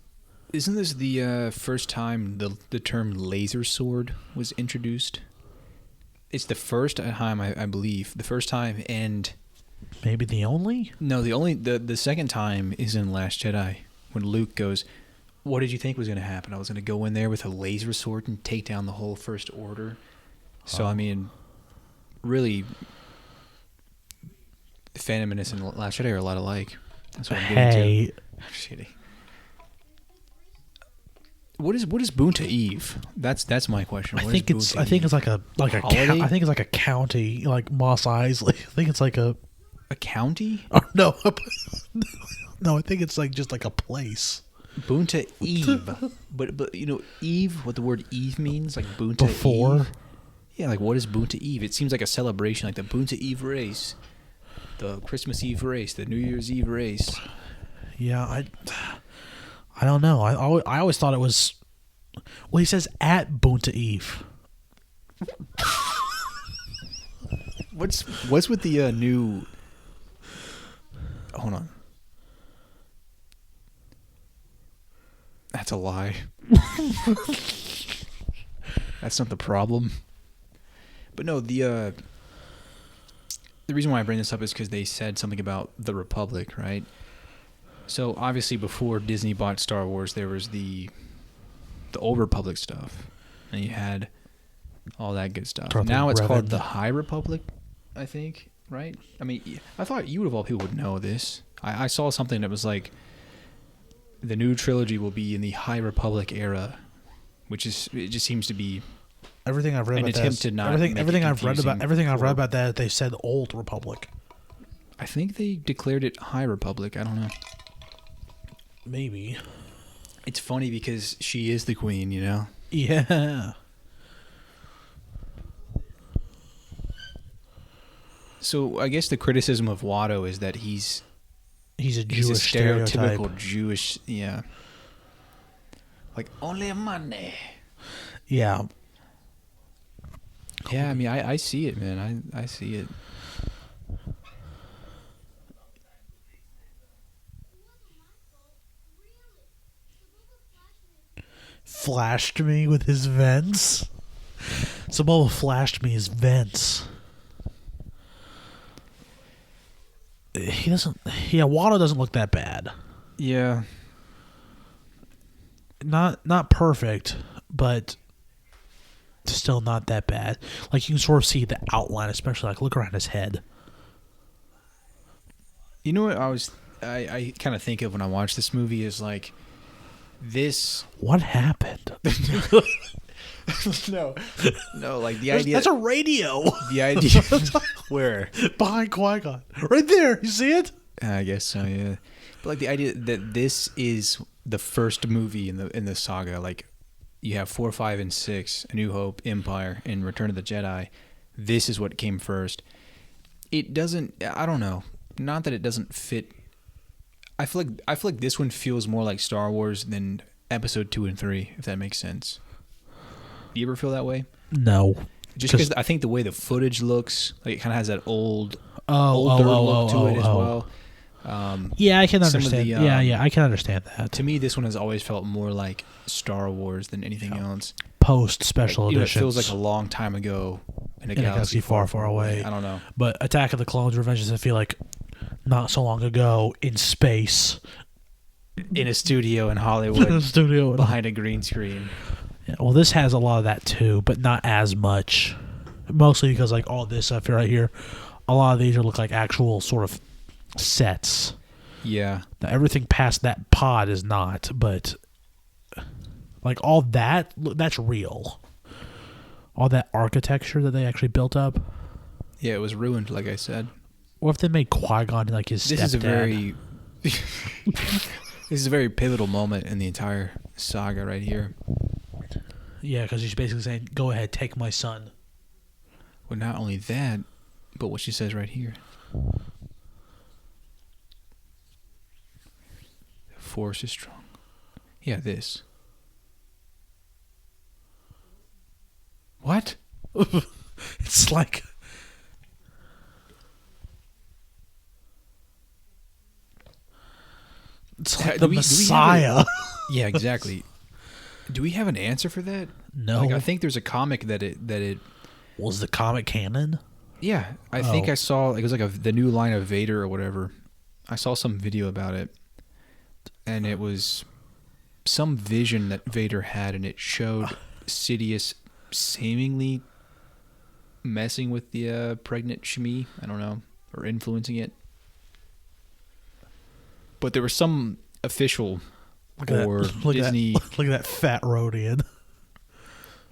Isn't this the first time the term laser sword was introduced? It's the first time, I believe. The first time, and maybe the only? No, the second time is in Last Jedi when Luke goes, "What did you think was going to happen? I was going to go in there with a laser sword and take down the whole First Order." So I mean, really, Phantom Menace and Last Jedi are a lot alike. That's what I'm getting to. I'm just kidding. What is Boonta Eve? That's my question. I think it's like a county, like Mos Eisley. I think it's like a county. Oh, no, no, I think it's like just like a place. Boonta Eve, but you know Eve, what the word Eve means, like Boonta before. Eve. Yeah, like what is Boonta Eve? It seems like a celebration, like the Boonta Eve race, the Christmas Eve race, the New Year's Eve race. Yeah, I don't know. I always thought it was. Well, he says at Boonta Eve. What's with the new? Hold on. That's a lie. That's not the problem. But no, the reason why I bring this up is because they said something about the Republic, right? So obviously, before Disney bought Star Wars, there was the Old Republic stuff, and you had all that good stuff. Start Now it's Revan. called the High Republic, I think. Right? I mean, I thought you of all people would know this. I saw something that was like, the new trilogy will be in the High Republic era, which is, it just seems to be Everything I've read an about attempt that, to not make it everything I've read confusing about that, they said Old Republic. I think they declared it High Republic. I don't know. Maybe. It's funny because she is the queen, you know? Yeah. So I guess the criticism of Watto is that he's a Jewish a stereotypical stereotype. Jewish, yeah. Like, only money. Yeah. Yeah, I mean, I see it, man. I see it. Flashed me with his vents. Samoa flashed me his vents. He doesn't. Yeah, Watto doesn't look that bad. Yeah. Not perfect, but still not that bad. Like, you can sort of see the outline, especially like look around his head. You know what I kind of think of when I watch this movie is like this. What happened? No, like the idea. That's a radio. The idea. Where? Behind Qui-Gon. Right there. You see it? I guess so, yeah. But like the idea that this is the first movie in the saga, like you have 4, 5, and 6, A New Hope, Empire, and Return of the Jedi. This is what came first. It doesn't. I don't know. Not that it doesn't fit. I feel like this one feels more like Star Wars than Episode 2 and 3, if that makes sense. Do you ever feel that way? No. Just because I think the way the footage looks, like it kind of has that older look to it as well. Yeah, I can some of understand. the, Yeah, I can understand that. To me, this one has always felt more like Star Wars than anything else. Post special It editions. feels like a long time ago in a galaxy far, far away. I don't know. But Attack of the Clones, Revenge, I feel like not so long ago in space. In a studio in Hollywood. In a studio. Behind a green screen. Yeah, well, this has a lot of that too, but not as much. Mostly because like all this stuff right here, a lot of these look like actual sort of sets. Yeah. Now, everything past that pod is not, but like all that, that's real. All that architecture that they actually built up. Yeah, it was ruined, like I said. What if they made Qui-Gon like his stepdad? This is a very pivotal moment in the entire saga right here. Yeah, because she's basically saying, "Go ahead, take my son." Well, not only that, but what she says right here. The Force is strong. Yeah, this. What? It's like the Messiah. Yeah, exactly. Do we have an answer for that? No. Like, I think there's a comic that it Was the comic canon? Yeah, I think I saw it was like the new line of Vader or whatever. I saw some video about it, and it was some vision that Vader had, and it showed Sidious seemingly messing with the pregnant Shmi. I don't know, or influencing it. But there was some official or Disney. Look at that fat Rodian.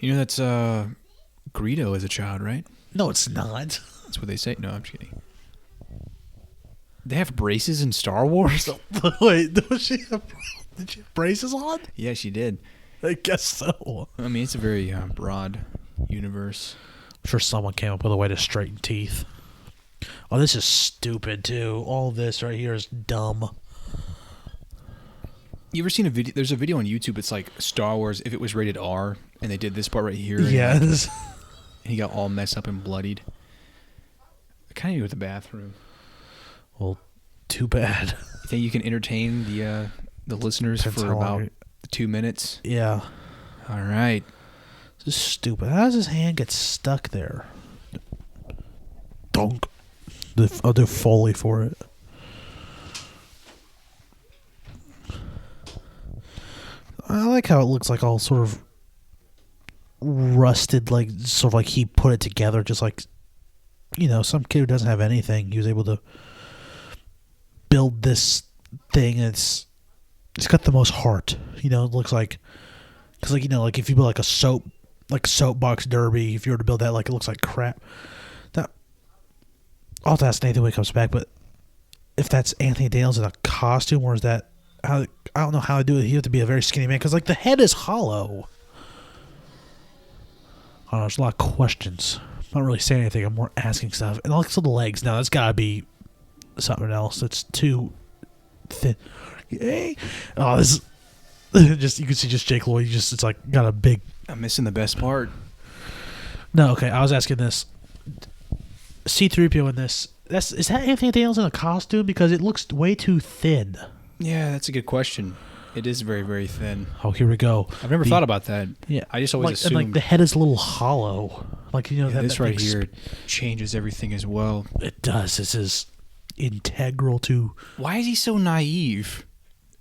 You know that's Greedo as a child, right? No, it's not. That's what they say. No, I'm just kidding. They have braces in Star Wars? Wait, did she have braces on? Yeah, she did. I guess so. I mean, it's a very broad universe. I'm sure someone came up with a way to straighten teeth. Oh, this is stupid, too. All this right here is dumb. You ever seen a video? There's a video on YouTube. It's like Star Wars if it was rated R, and they did this part right here. Yes. And he got all messed up and bloodied. I kind of need to go to the bathroom. Well, too bad. You think you can entertain the listeners for about 2 minutes? Yeah. All right. This is stupid. How does his hand get stuck there? Dunk. I'll do Foley for it. I like how it looks like all sort of rusted, like sort of like he put it together, just like, you know, some kid who doesn't have anything. He was able to build this thing, and it's got the most heart. You know, it looks like, because like, you know, like if you build like a soapbox derby, if you were to build that, like it looks like crap. That I'll have to ask Nathan when he comes back, but if that's Anthony Daniels in a costume, or is that how? I don't know how to do it. He have to be a very skinny man because like the head is hollow. I don't know. There's a lot of questions. I'm not really saying anything. I'm more asking stuff. And also the legs. Now that's got to be something else. It's too thin. Yay! Oh, this just, you can see just Jake Lloyd. It's like got a big. I'm missing the best part. No, okay. I was asking this. C-3PO in this. Is that Anthony Daniels in a costume? Because it looks way too thin. Yeah, that's a good question. It is very, very thin. Oh, here we go. I've never thought about that. Yeah, I just always assumed. And like the head is a little hollow. Like, you know, yeah, this right here changes everything as well. It does. This is integral to. Why is he so naive?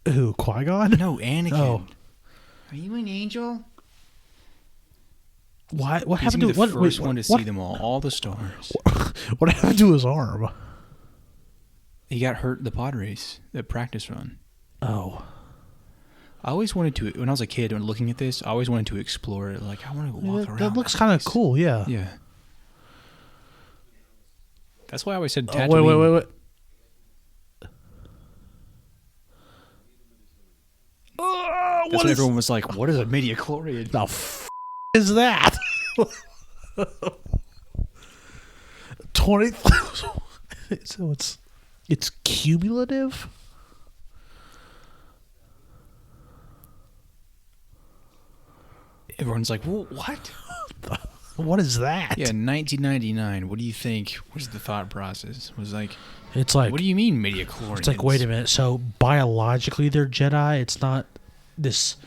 Who, Qui-Gon? No, Anakin. Oh. Are you an angel? What He's happened to the first one to see them all the stars. What happened to his arm? He got hurt in the pod race, the practice run. Oh. I always wanted to, when I was a kid, when looking at this, I always wanted to explore it. Like, I want to walk around. That looks kind of cool, yeah. Yeah. That's why I always said Tatooine. Wait. That's when everyone was like, what is a midichlorian? The is that? 20,000. So it's cumulative? Everyone's like, well, what? What is that? Yeah, 1999. What do you think was the thought process? Was like, it's like, what do you mean midichlorians? It's like, wait a minute. So biologically they're Jedi. It's not this.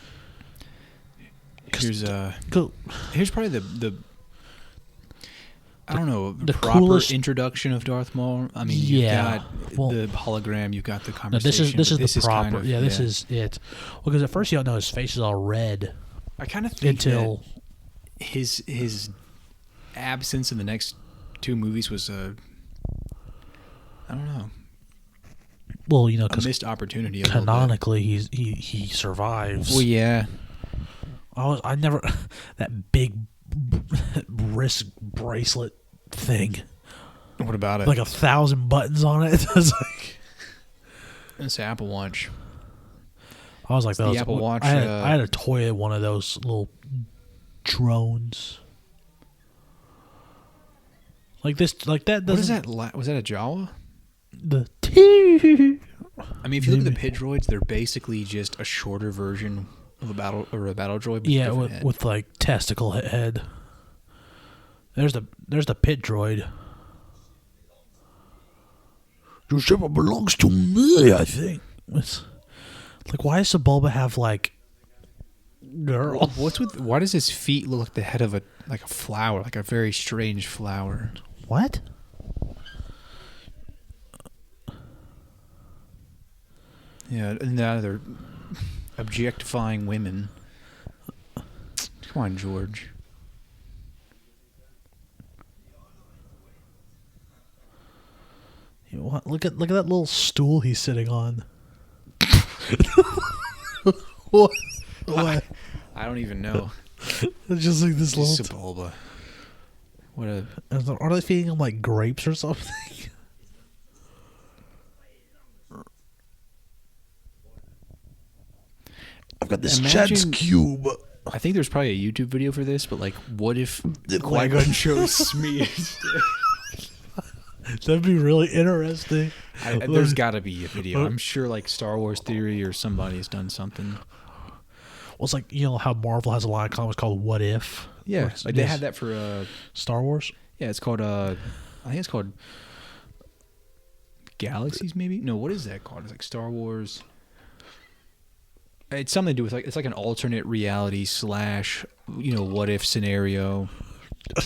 Here's go. Here's probably the I don't know, the proper coolest introduction of Darth Maul. I mean, yeah, you've got the hologram, you've got the No, conversation. this is the proper. kind of, yeah, this is it. Well, because at first you don't know his face is all red. I kind of think until that his absence in the next two movies was I don't know. Well, you know, a because missed opportunity. Canonically, he survives. Well, yeah. I never that big wrist bracelet thing. What about it? Like 1,000 buttons on it. It's like it's an Apple Watch. I was like, the Apple Watch. I had a toy, one of those little drones. Like this, like that. What is that? Was that a Jawa? The I mean, if you look at the pit droids, they're basically just a shorter version of a battle droid. Yeah, with like testicle head. There's the pit droid. Your ship belongs to me, I think. It's like, why does Sebulba have like girl? Why does his feet look like the head of a flower, like a very strange flower? What? Yeah, and now they're objectifying women. Come on, George. You know what? Look at that little stool he's sitting on. What? I don't even know. It's just like this little. Sebulba. Are they feeding him like grapes or something? I've got this Chad's cube. I think there's probably a YouTube video for this, but like, what if Qui-Gon chose Smee instead? That'd be really interesting. There's got to be a video. I'm sure like Star Wars Theory or somebody's done something. Well, it's like, you know how Marvel has a line of comics called What If? Yeah, like they had that for Star Wars? Yeah, it's called I think it's called Galaxies maybe? No, what is that called? It's like Star Wars. It's something to do with it's like an alternate reality / what if scenario.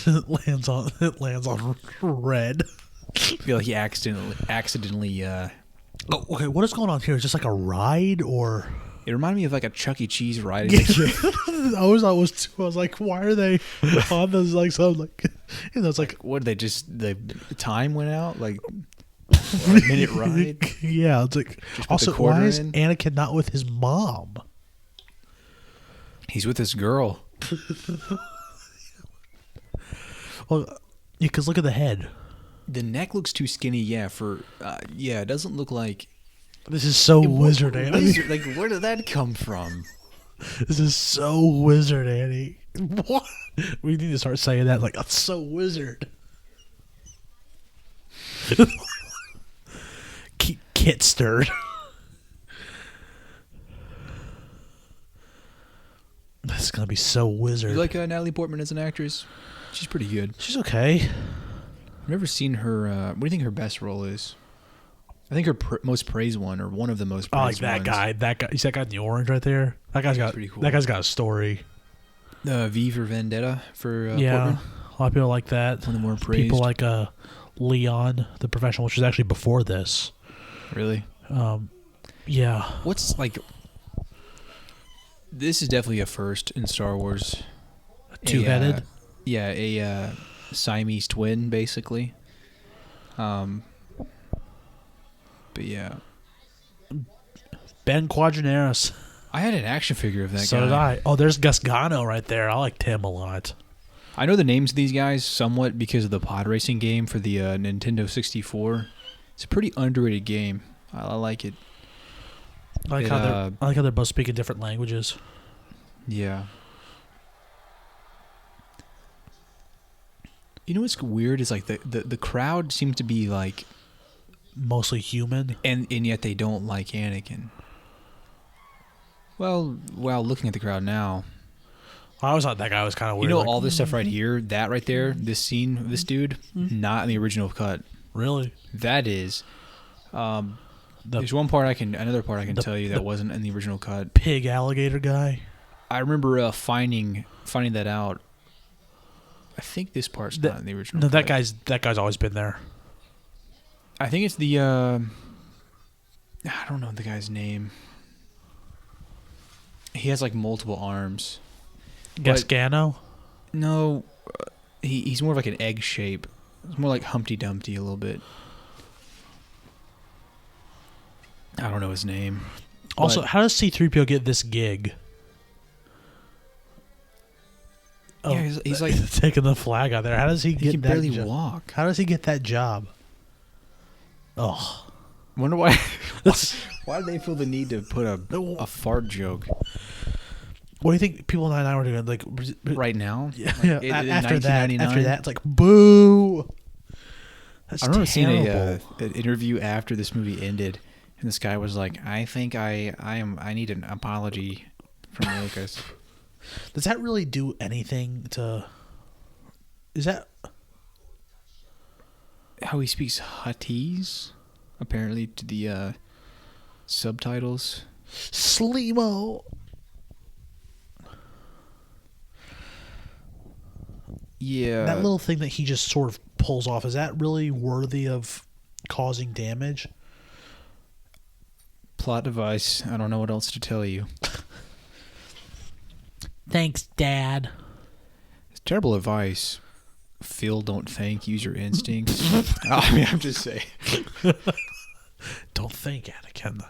It lands on red. I feel like he accidentally Oh, okay, what is going on here? Is this like a ride or It reminded me of like a Chuck E. Cheese ride. Like, I always thought it was too. I was like, why are they on those like so like? You know, it's like what they just the time went out like a minute ride. Yeah, it's like Just put also the quarter why is in. Anakin not with his mom? He's with this girl. Well, yeah, because look at the head. The neck looks too skinny. Yeah, it doesn't look like. This is so wizard, Annie. Wizard, like where did that come from? This is so wizard, Annie. What? We need to start saying that. Like, that's so wizard. Kit stirred. This is gonna be so wizard. You like Natalie Portman as an actress? She's pretty good. She's okay. I've never seen her. What do you think her best role is? I think her most praised one, or one of the most praised that ones. guy. That guy. You see that guy in the orange right there? That guy's got. pretty cool. That guy's got a story. V for Vendetta for Yeah, Portman. a lot of people like that. One of the more praised. People like Leon, the Professional, which is actually before this. Really? Yeah. What's like? This is definitely a first in Star Wars. Two-headed. A Siamese twin, basically. But yeah. Ben Quadraneros. I had an action figure of that guy. So did I. Oh, there's Gasgano right there. I liked him a lot. I know the names of these guys somewhat because of the pod racing game for the Nintendo 64. It's a pretty underrated game. I like it. I like how they're both speaking different languages. Yeah. You know what's weird is like the crowd seems to be like Mostly human. and yet they don't like Anakin. Well, looking at the crowd now, I always thought that guy was kind of weird. you know like, all this stuff right here, that right there, this scene, this dude, not in the original cut. Really? That is. There's another part I can tell you that wasn't in the original cut. Pig alligator guy. I remember finding that out. I think this part's not in the original. No, cut. that guy's always been there. I think it's the. I don't know the guy's name. He has like multiple arms. Gasgano. No, he's more of like an egg shape. It's more like Humpty Dumpty a little bit. I don't know his name. Also, how does C-3PO get this gig? Yeah, he's like taking the flag out there. How does he get can that barely job? walk. How does he get that job? Oh, Wonder why. Why did they feel the need to put a fart joke what do you think people in 99 were doing? Like right now? Yeah, Like, yeah. in After 1999? that, it's like boo. That's I remember seeing terrible. an interview after this movie ended, and this guy was like, "I think I need an apology from Lucas." Does that really do anything to? Is that How he speaks Huttese, apparently to the subtitles. Sleemo? Yeah, That little thing that he just sort of pulls off, is that really worthy of causing damage? plot device. I don't know what else to tell you. Thanks, Dad. It's terrible advice. Feel, don't think. Use your instincts. I mean, I'm just saying. Don't think, Anakin.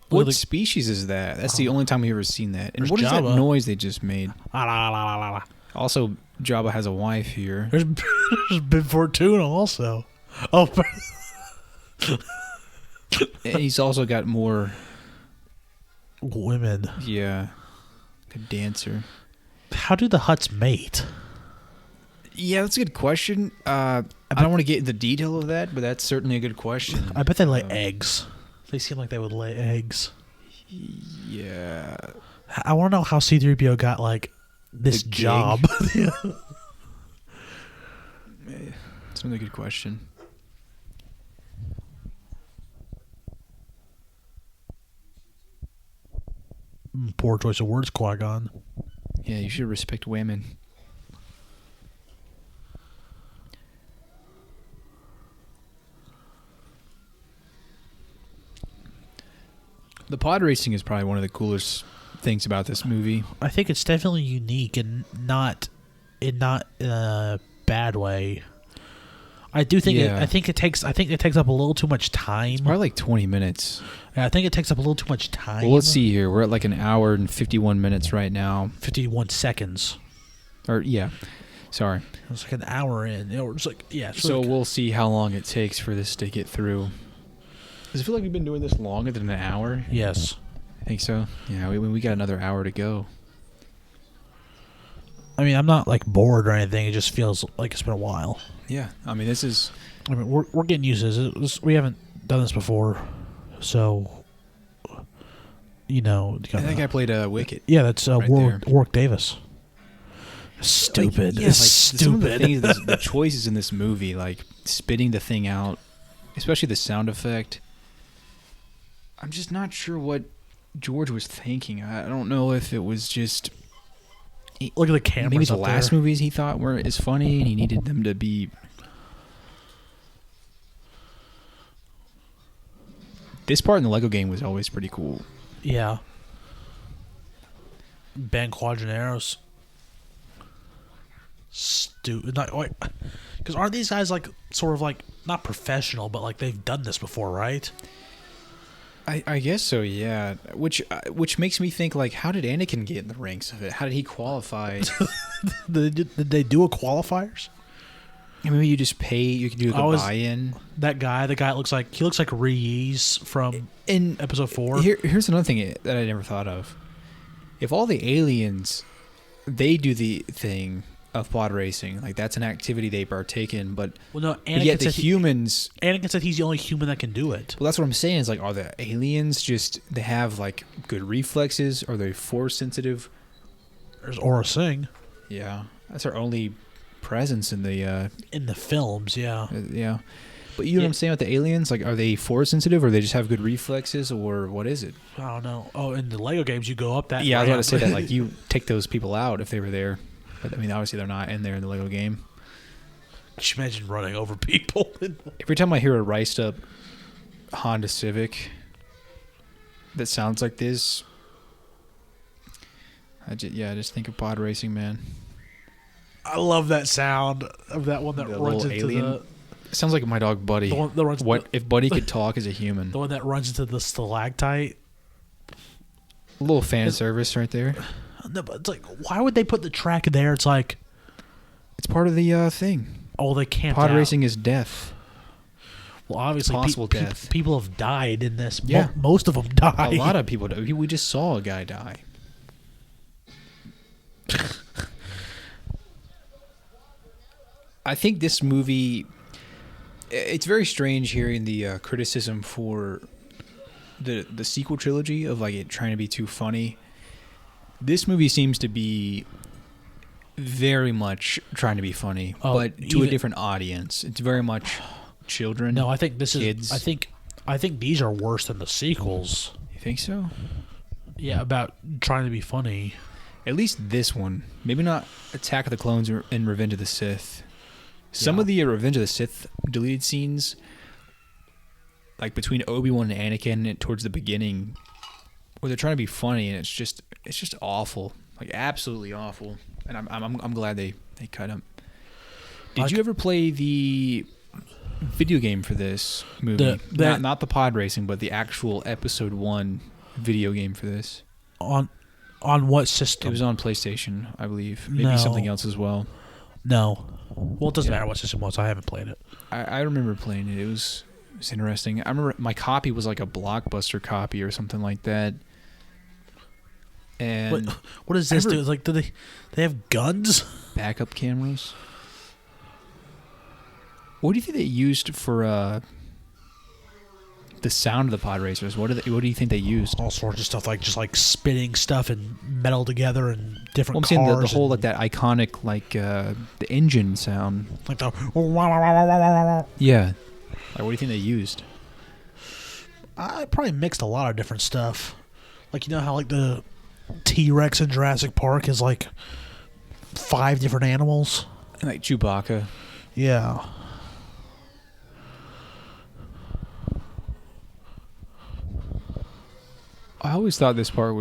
What species is that? That's the only time we've ever seen that. And There's what is that Jabba. noise they just made? La, la, la, la, la. Also, Jabba has a wife here. There's Bib Fortuna also. Oh, And he's also got more, women. yeah, a dancer. How do the Hutts mate? Yeah, that's a good question. I don't want to get into the detail of that, but that's certainly a good question. I bet they lay eggs. They seem like they would lay eggs. Yeah. I want to know how C-3PO got like this The gig? job. It's another good question. Poor choice of words, Qui-Gon. Yeah, you should respect women. The pod racing is probably one of the coolest things about this movie. I think it's definitely unique and not in a bad way. I do think I think it takes up a little too much time. It's probably like 20 minutes. I think it takes up a little too much time. Well, let's see here. We're at like an hour and 51 minutes right now. 51 seconds. Or yeah. Sorry. It's like an hour in. It's like So we'll see how long it takes for this to get through. Does it feel like we've been doing this longer than an hour? Yes. I think so. Yeah, we got another hour to go. I mean, I'm not like bored or anything. It just feels like it's been a while. Yeah, I mean, this is. I mean, we're getting used to this. We haven't done this before, so you know. I think I played Wicket. Yeah, that's right Warwick Davis. Stupid. Like, stupid. Some of the things, the choices in this movie, like spitting the thing out, especially the sound effect. I'm just not sure what George was thinking. I don't know if it was just. Look at the cameras. Maybe the last movies he thought were as funny, and he needed them to be. This part in the Lego game was always pretty cool. Yeah. Ben Quadraneros. Stupid. Because aren't these guys like sort of like not professional, but like they've done this before, right? I guess so, yeah. Which makes me think, like, how did Anakin get in the ranks of it? How did he qualify? Did they do a qualifiers? Maybe you just pay. You can do the buy-in. That guy, the guy looks like Reese from Episode 4. Here's another thing that I never thought of. If all the aliens, they do the thing of pod racing, like that's an activity they partake in, but yet the humans. Anakin said he's the only human that can do it. Well, that's what I'm saying. Is like, are the aliens just they have like good reflexes? Are they force sensitive? There's Aura Singh. Yeah, that's our only presence in the films. Yeah, yeah. But you know what I'm saying with the aliens? Like, are they force sensitive, or they just have good reflexes, or what is it? I don't know. Oh, in the Lego games, you go up that. Yeah, I was about to say that. Like, you take those people out if they were there. But, I mean, obviously they're not in there in the Lego game. Just imagine running over people. Every time I hear a riced up Honda Civic that sounds like this, I just think of pod racing, man. I love that sound of that one that runs into alien. It sounds like my dog Buddy. The one that runs if Buddy could talk as a human? The one that runs into the stalactite. A little fan service right there. No, but it's like, why would they put the track there? It's like, it's part of the thing. Oh, they can't. Pod racing is death. Well, obviously, possible death. People have died in this. Yeah, most of them died. A lot of people died. We just saw a guy die. I think this movie. It's very strange hearing the criticism for the sequel trilogy of like it trying to be too funny. This movie seems to be very much trying to be funny, but to a different audience. It's very much children. No, I think this kids. is. I think these are worse than the sequels. You think so? Yeah, about trying to be funny. At least this one. Maybe not Attack of the Clones and Revenge of the Sith. Some of the Revenge of the Sith deleted scenes, like between Obi-Wan and Anakin towards the beginning, where they're trying to be funny, and it's just awful, like absolutely awful. And I'm glad they cut them. Did you ever play the video game for this movie? Not the pod racing, but the actual Episode 1 video game for this. On what system? It was on PlayStation, I believe. Maybe something else as well. No. Well, it doesn't matter what system it was. I haven't played it. I remember playing it. It was interesting. I remember my copy was like a Blockbuster copy or something like that. And what does this do? Like, do they have guns? Backup cameras. What do you think they used for the sound of the pod racers? What do you think they used? All sorts of stuff, like just like spinning stuff and metal together and different cars. I'm saying the whole like that iconic like the engine sound, like the yeah. Like, what do you think they used? I probably mixed a lot of different stuff. Like, you know how like the T-Rex in Jurassic Park is like 5 different animals, like Chewbacca. Yeah. I always thought this part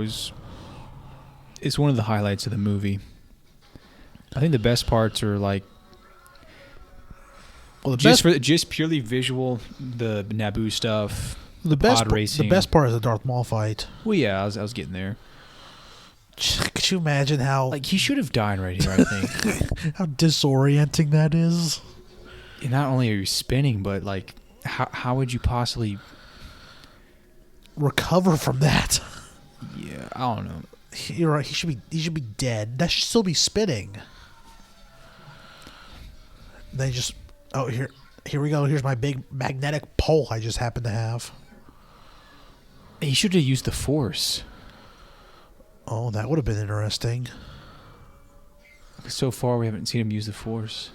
is one of the highlights of the movie. I think the best parts are like, well, just purely visual, the Naboo stuff, pod racing. The best part is the Darth Maul fight. Well, yeah, I was getting there. Could you imagine how like he should have died right here? I think how disorienting that is. And not only are you spinning, but like how would you possibly recover from that? Yeah, I don't know. You're right. He should be dead. That should still be spinning. They just here we go. Here's my big magnetic pole I just happen to have. He should have used the Force. Oh, that would have been interesting. So far, we haven't seen him use the Force.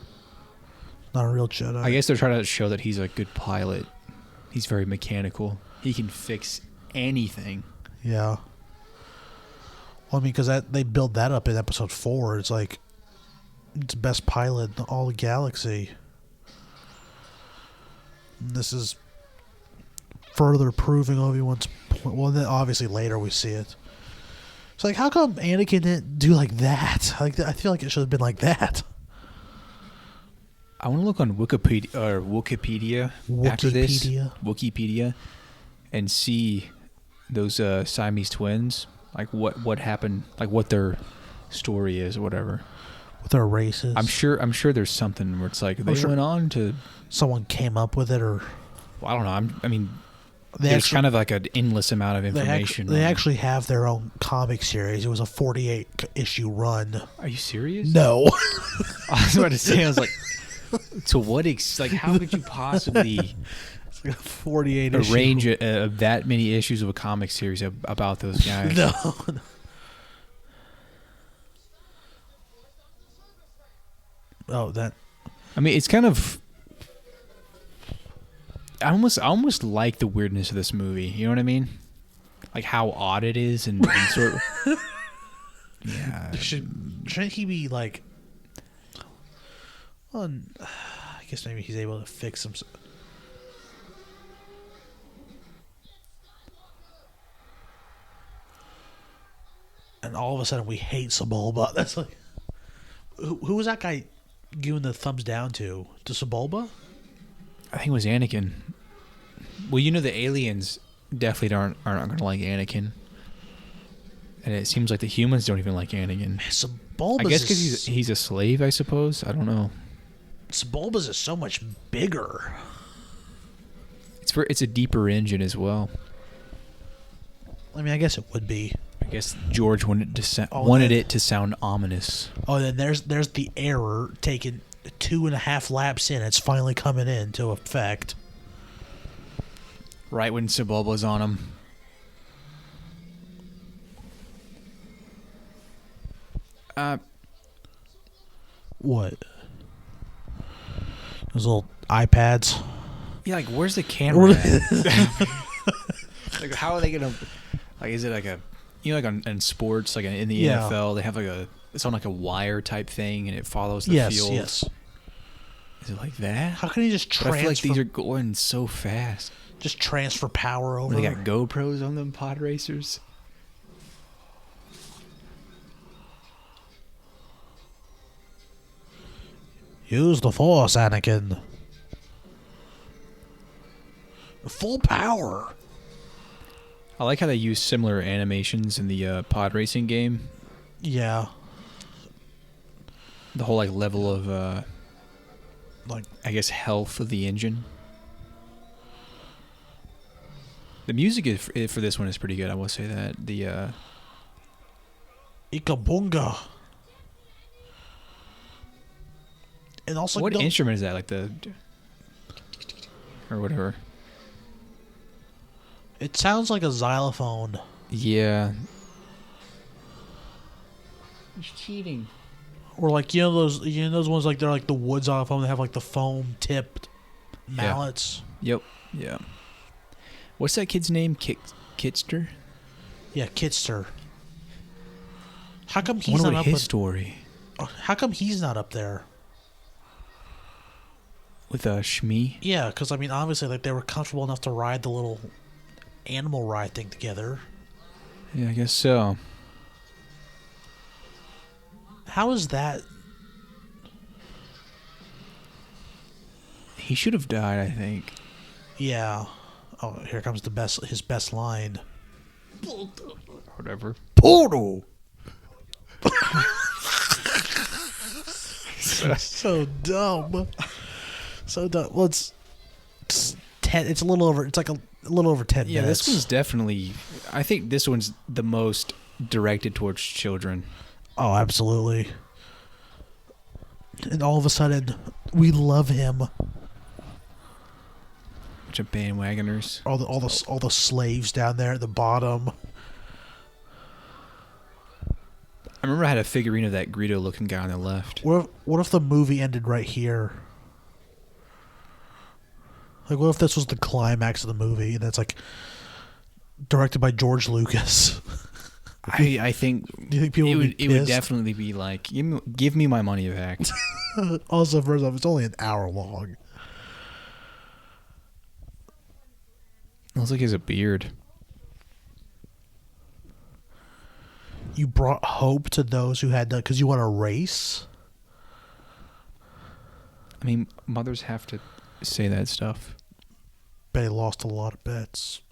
Not a real Jedi. I guess they're trying to show that he's a good pilot. He's very mechanical. He can fix anything. Yeah. Well, I mean, because they build that up in episode 4. It's like, it's the best pilot in all the galaxy. And this is further proving Obi-Wan's point. Well, then obviously later we see it. It's like, how come Anakin didn't do like that? Like, I feel like it should have been like that. I want to look on Wikipedia after this. Wikipedia. And see those Siamese twins. Like what happened, like what their story is or whatever. What their races. I'm sure there's something where it's like they went on to... Someone came up with it or... Well, I don't know. There's kind of like an endless amount of information. They actually have their own comic series. It was a 48-issue run. Are you serious? No. I was about to say, I was like, to what like how could you possibly 48 arrange that many issues of a comic series about those guys? No. Oh, that. I mean, it's kind of. I almost like the weirdness of this movie. You know what I mean? Like how odd it is and sort of. Yeah. Shouldn't he be like? Well, I guess maybe he's able to fix him. And all of a sudden we hate Sebulba. That's like, who was that guy giving the thumbs down to? To Sebulba? I think it was Anakin. Well, you know the aliens definitely aren't going to like Anakin, and it seems like the humans don't even like Anakin. Sebulba. I guess because he's a slave, I suppose. I don't know. Sebulba's is so much bigger. It's a deeper engine as well. I mean, I guess it would be. I guess George wanted it to sound ominous. Oh, then there's the error taken 2.5 laps in. It's finally coming into effect. Right when Sebulba's on him. What? Those little iPads. Yeah, like where's the camera at? Like how are they gonna? Like, is it like a, you know, like in sports, like in the NFL, they have like it's on like a wire type thing, and it follows the field. Yes. Is it like that? How can you just transfer? I feel like these are going so fast. Just transfer power over. They got GoPros on them pod racers. Use the Force, Anakin. Full power. I like how they use similar animations in the pod racing game. Yeah. The whole like level of like, I guess, health of the engine. The music for this one is pretty good. I will say that. The Ikabunga. And also, what instrument is that? Like the or whatever. It sounds like a xylophone. Yeah. It's cheating. Or like those ones like they're like the wood xylophone. They have like the foam tipped mallets. Yep. Yeah. What's that kid's name? Kitster? Yeah, Kitster. How come he's not up? His story. How come he's not up there? With Shmi? Yeah, because I mean, obviously, like they were comfortable enough to ride the little animal ride thing together. Yeah, I guess so. How is that? He should have died, I think. Yeah. Oh, here comes his best line. Whatever. Portal. So dumb. So dumb. Well, it's 10. It's a little over. It's like a little over 10 Yeah, minutes. this one's definitely. I think this one's the most directed towards children. Oh, absolutely. And all of a sudden, we love him. Bunch of bandwagoners. All the slaves down there at the bottom. I remember I had a figurine of that Greedo-looking guy on the left. What if the movie ended right here? Like, what if this was the climax of the movie, and it's like directed by George Lucas? I think. Do you think people would be it would pissed? definitely be like, give me my money back. Also, first off, it's only an hour long. Looks like he has a beard. You brought hope to those who had done because you want to race. I mean, mothers have to say that stuff. Bet he lost a lot of bets.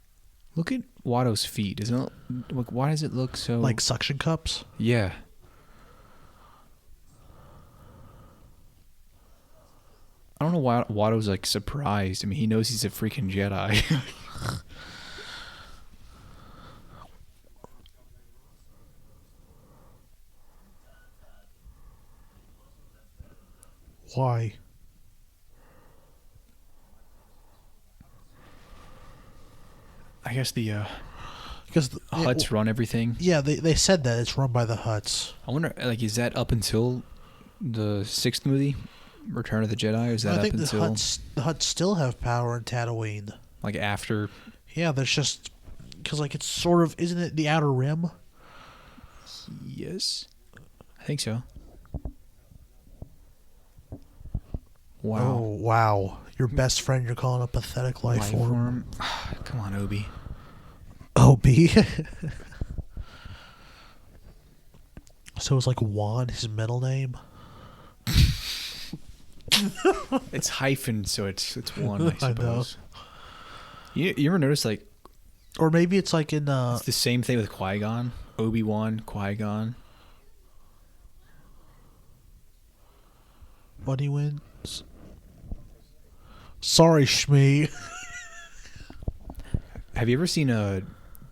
Look at Watto's feet. Isn't it? Look, why does it look so Like suction cups? Yeah. I don't know why Watto's like surprised. I mean, he knows he's a freaking Jedi. Why? I guess the Because Hutts run everything. Yeah, they said that it's run by the Hutts. I wonder, like, is that up until the 6th movie, Return of the Jedi? Or is that I up think until the Hutts still have power in Tatooine. like after? Yeah, there's just because like it's sort of isn't it the Outer Rim? Yes, I think so. Oh Wow. wow! Your best friend you're calling a pathetic life form. Come on, Obi. Obi. So it's like Juan, his middle name. It's hyphen, so it's one. I I know. suppose. You ever notice like Or maybe it's like in it's the same thing with Qui-Gon, Obi-Wan, Qui-Gon. Bunny wins. Sorry, Shmee. Have you ever seen a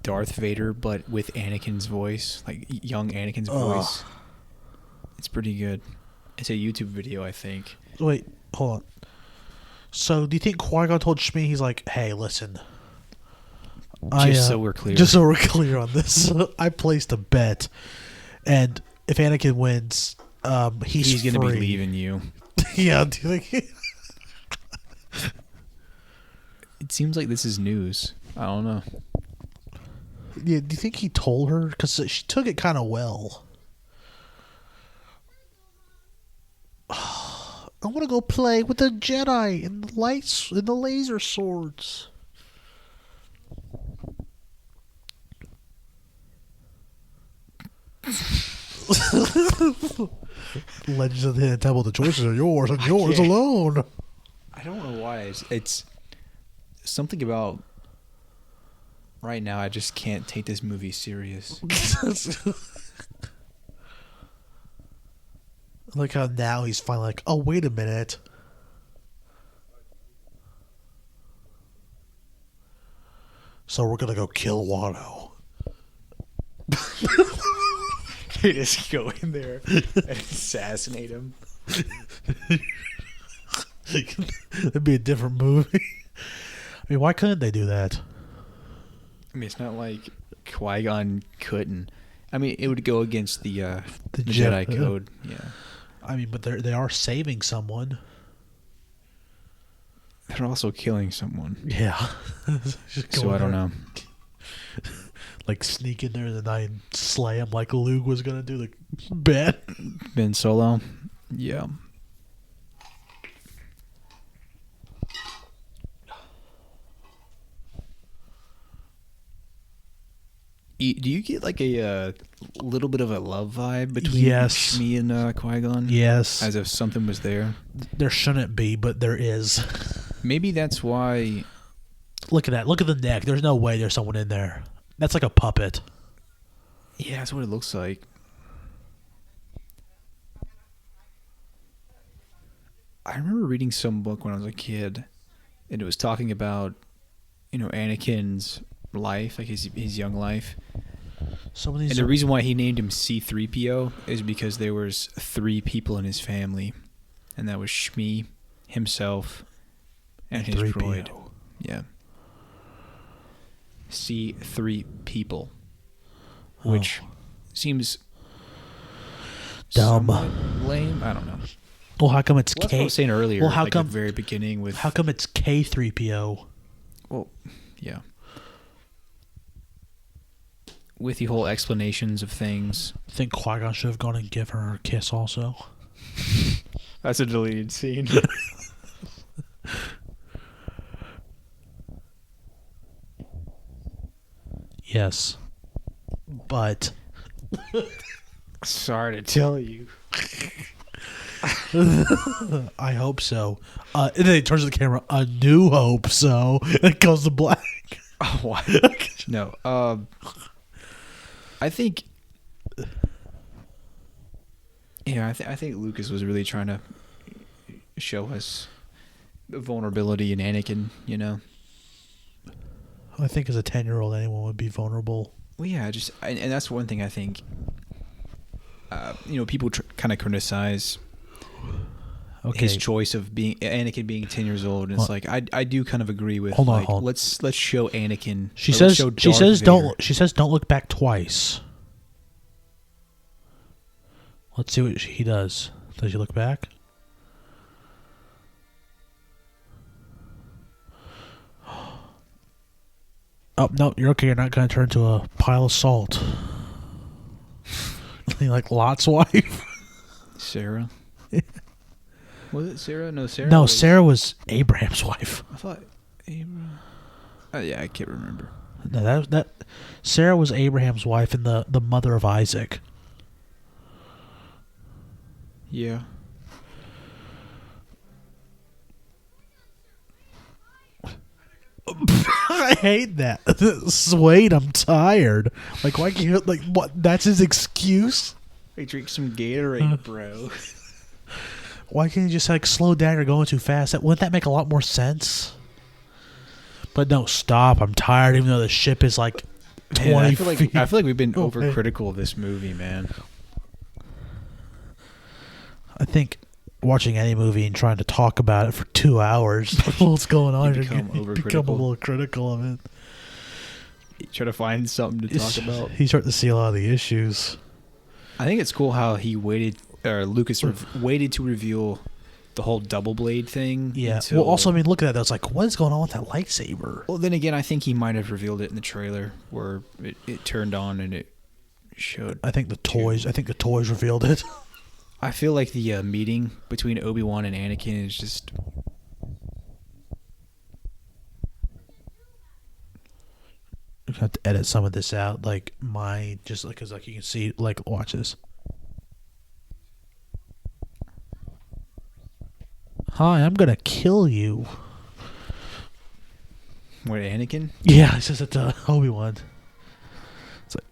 Darth Vader but with Anakin's voice, like young Anakin's voice? It's pretty good. It's a YouTube video, I think. Wait, hold on. So, do you think Qui-Gon told Shmi, he's like, hey, listen. So we're clear. Just so we're clear on this. I placed a bet. And if Anakin wins, he's going to be free. leaving you. Yeah, do you think... It seems like this is news. I don't know. Yeah, do you think he told her? Because she took it kind of well. I want to go play with the Jedi and the lights and the laser swords. Legends of the Hidden Temple. The choices are yours and yours alone. I don't know why. It's something about right now. I just can't take this movie serious. Like how now he's finally like, oh, wait a minute. So we're going to go kill Watto. You just go in there and assassinate him. It'd be a different movie. I mean, why couldn't they do that? I mean, it's not like Qui-Gon couldn't. I mean, it would go against the Jedi Jedi code. Yeah. I mean, but they are saving someone. They're also killing someone. Yeah. So I don't know. Like sneak in there and then slay him like Luke was gonna do the bet. Ben Solo. Yeah. Do you get like a little bit of a love vibe between Yes. Shmi and Qui-Gon? Yes. As if something was there. There shouldn't be, but there is. Maybe that's why. Look at that. Look at the neck. There's no way there's someone in there. That's like a puppet. Yeah, that's what it looks like. I remember reading some book when I was a kid, and it was talking about, Anakin's life, like his young life. And the reason why he named him C-3PO is because there was 3 people in his family, and that was Shmi, himself, and his 3PO. droid. Yeah. C3 people, which seems dumb, somewhat lame. I don't know. Well, how come it's Well, that's what I was saying earlier. Well, how like come at the very beginning with? How come it's K3PO? Well, yeah. With the whole explanations of things. I think Qui-Gon should have gone and given her a kiss also. That's a deleted scene. Yes. But sorry to tell you. I hope so. And then he turns to the camera. I do hope so. It goes to black. Oh, what? No. I think. Yeah, I think Lucas was really trying to show us the vulnerability in Anakin. I think as a 10-year-old, anyone would be vulnerable. Well, yeah, and that's one thing I think. People kind of criticize. Okay. His choice of Anakin being 10 years old, and it's like I do kind of agree with. Hold on. Let's show Anakin. She says don't look back twice. Let's see what he does. Does he look back? Oh no, you're okay. You're not going to turn into a pile of salt. Like Lot's wife. Sarah. Was it Sarah? No, Sarah. No, Sarah was Abraham's wife. I thought Abraham. Oh yeah, I can't remember. No, that Sarah was Abraham's wife and the mother of Isaac. Yeah. I hate that. Wait, I'm tired. Like, why can't you, like, what? That's his excuse? Hey, drink some Gatorade, bro. Why can't you just, like, slow down? You're going too fast. Wouldn't that make a lot more sense? But no, stop. I'm tired, even though the ship is, like, 20 feet. I feel like we've been overcritical of this movie, man. I think watching any movie and trying to talk about it for 2 hours, what's going on? You become a little critical of it. You try to find something to talk about. You start to see a lot of the issues. I think it's cool how he Lucas waited to reveal the whole double blade thing. Yeah. Well, also, I mean, look at that. That's like, what is going on with that lightsaber? Well, then again, I think he might have revealed it in the trailer where it turned on and it showed. I think the toys revealed it. I feel like the meeting between Obi-Wan and Anakin is just. I'm gonna have to edit some of this out, like just like because like you can see, like watch this. Hi, I'm gonna kill you. What, Anakin? Yeah, he says it to Obi-Wan. It's like.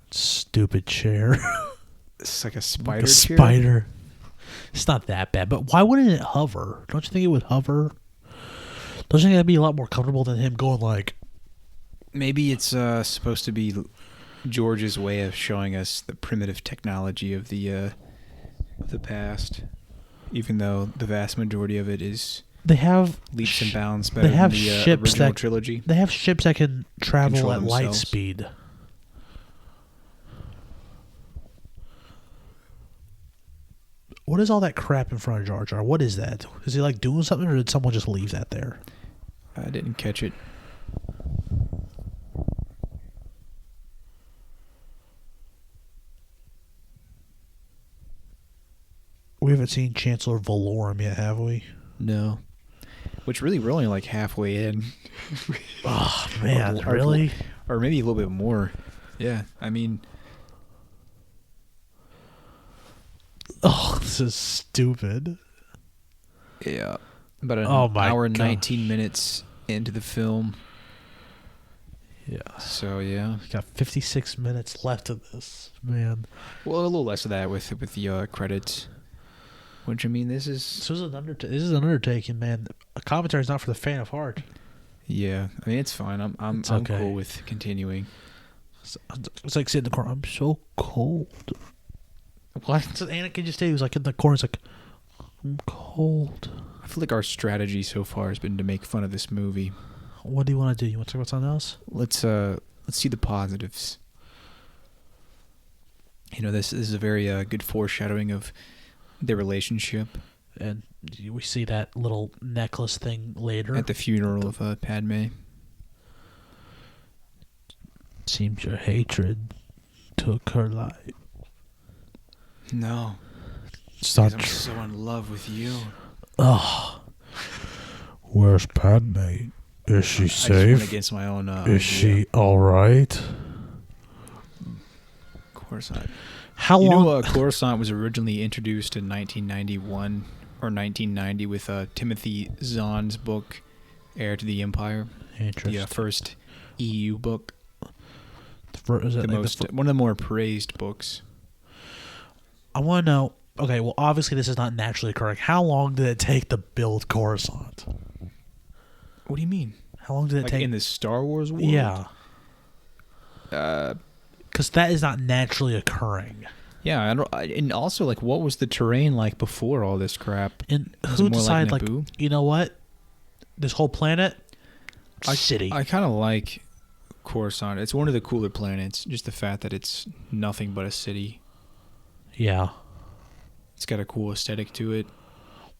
Stupid chair. It's like a spider. Like a spider. It's not that bad, but why wouldn't it hover? Don't you think it would hover? Don't you think that'd be a lot more comfortable than him going like? Maybe it's supposed to be George's way of showing us the primitive technology of the past, even though the vast majority of it is. They have leaps and bounds better than the ships original trilogy. They have ships that can travel at light speed. What is all that crap in front of Jar Jar? What is that? Is he like doing something, or did someone just leave that there? I didn't catch it. We haven't seen Chancellor Valorum yet, have we? No. Which really, we're only like halfway in. Oh man, Or- really? Or maybe a little bit more. Yeah, I mean, Oh, this is stupid. yeah. About an Oh my hour and gosh. 19 minutes into the film. Yeah. So, yeah. Got 56 minutes left of this, man. Well, a little less of that with the credits. Which, I mean, this is... This is an undertaking, man. A commentary is not for the faint of heart. Yeah, I mean, it's fine. I'm It's okay. cool with continuing. It's like sitting in the corner. I'm so cold. What? So Anakin just did. He was like in the corner. He's like, I'm cold. I feel like our strategy so far has been to make fun of this movie. What do you want to do? You want to talk about something else? Let's see the positives. You know, this is a very good foreshadowing of their relationship And we see that little necklace thing later. at the funeral of Padme. Seems your hatred took her life. No, It's not I'm true. so in love with you. Oh. Where's Padme? Is she I just went against my own. Is she all right? Coruscant? How You long? know, Coruscant was originally introduced in 1991 or 1990 with Timothy Zahn's book, Heir to the Empire, Interesting. the first EU book, Is it the like most one of the more praised books. I want to know. Okay, well, obviously this is not naturally occurring. How long did it take to build Coruscant? What do you mean? How long did it Like take? in the Star Wars world? Yeah, Uh, because that is not naturally occurring. yeah. And also, like, what was the terrain like before all this crap? And Was who it more decided, like, Naboo? you know what? This whole planet, city. I kind of like Coruscant. It's one of the cooler planets. Just the fact that it's nothing but a city. Yeah, It's got a cool aesthetic to it.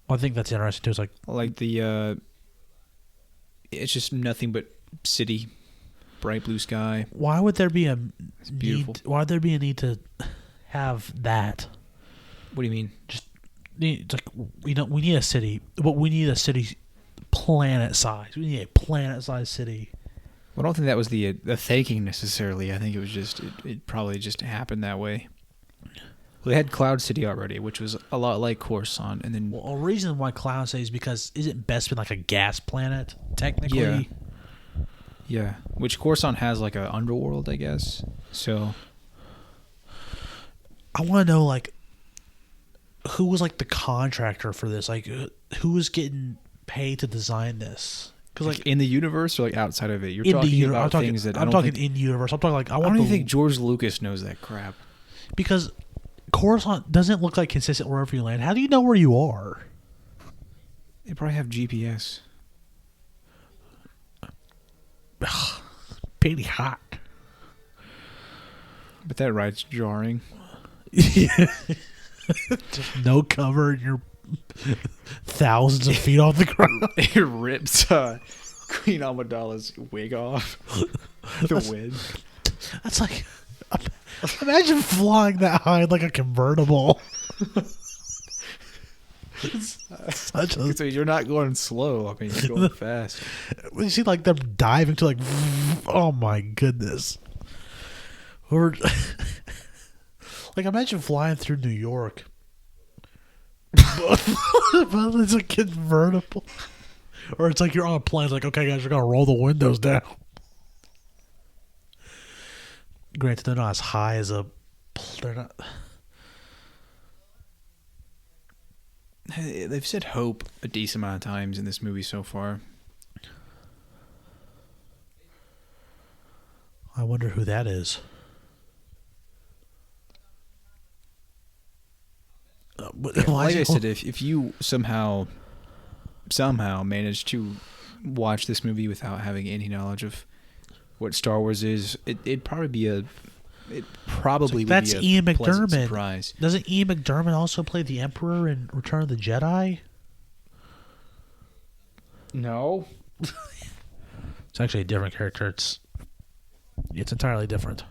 I think that's interesting too. It's like, Like the it's just nothing but city, bright blue sky. why would there be a beautiful. need? Why would there be a need to have that? What do you mean? It's like, we need a city, but we need a city planet size. We need a planet size city. Well, I don't think that was the thinking necessarily. I think it was just it probably just happened that way. Well, they had Cloud City already, which was a lot like Coruscant, and then Well, a reason why Cloud City is because isn't Bespin like a gas planet technically? Yeah. yeah, which Coruscant has like a underworld, I guess. So I want to know, like, who was like the contractor for this? Like, who was getting paid to design this? Because like in the universe or like outside of it, you're in the talking universe, about things that I'm I don't talking think, in universe. I'm talking like I don't even think George Lucas knows that crap. because Coruscant doesn't look like consistent wherever you land. How do you know where you are? They probably have GPS. Pretty hot. But that ride's jarring. Just no cover, and you're thousands of feet off the ground. It rips Queen Amidala's wig off. The wind. That's like, imagine flying that high in like a convertible. Such a, So you're not going slow. I mean, you're going fast. you see like them diving to like, oh my goodness. Or like imagine flying through New York. But it's a convertible. Or it's like you're on a plane. It's like, okay, guys, we're gonna roll the windows down. Granted, they're not as high as a. They're not. They've said hope a decent amount of times in this movie so far. I wonder who that is. Like I said, if you somehow manage to watch this movie without having any knowledge of what Star Wars is, it'd probably be a that's Ian pleasant McDermott. surprise. Doesn't Ian McDermott also play the Emperor in Return of the Jedi? No. It's actually a different character. It's entirely different.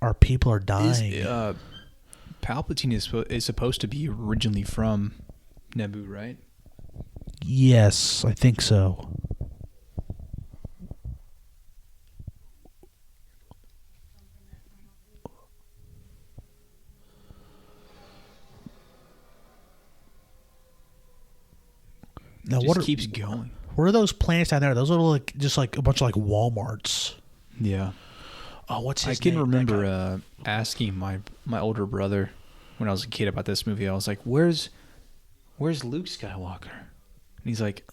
Our people are dying. Palpatine is supposed to be originally from Naboo, right? Yes, I think so. Now, Just keeps going. What are those plants down there? Those are like just like a bunch of like Walmarts. Yeah. Oh, what's his I can name? remember asking my older brother when I was a kid about this movie. I was like, "Where's Luke Skywalker?" And he's like,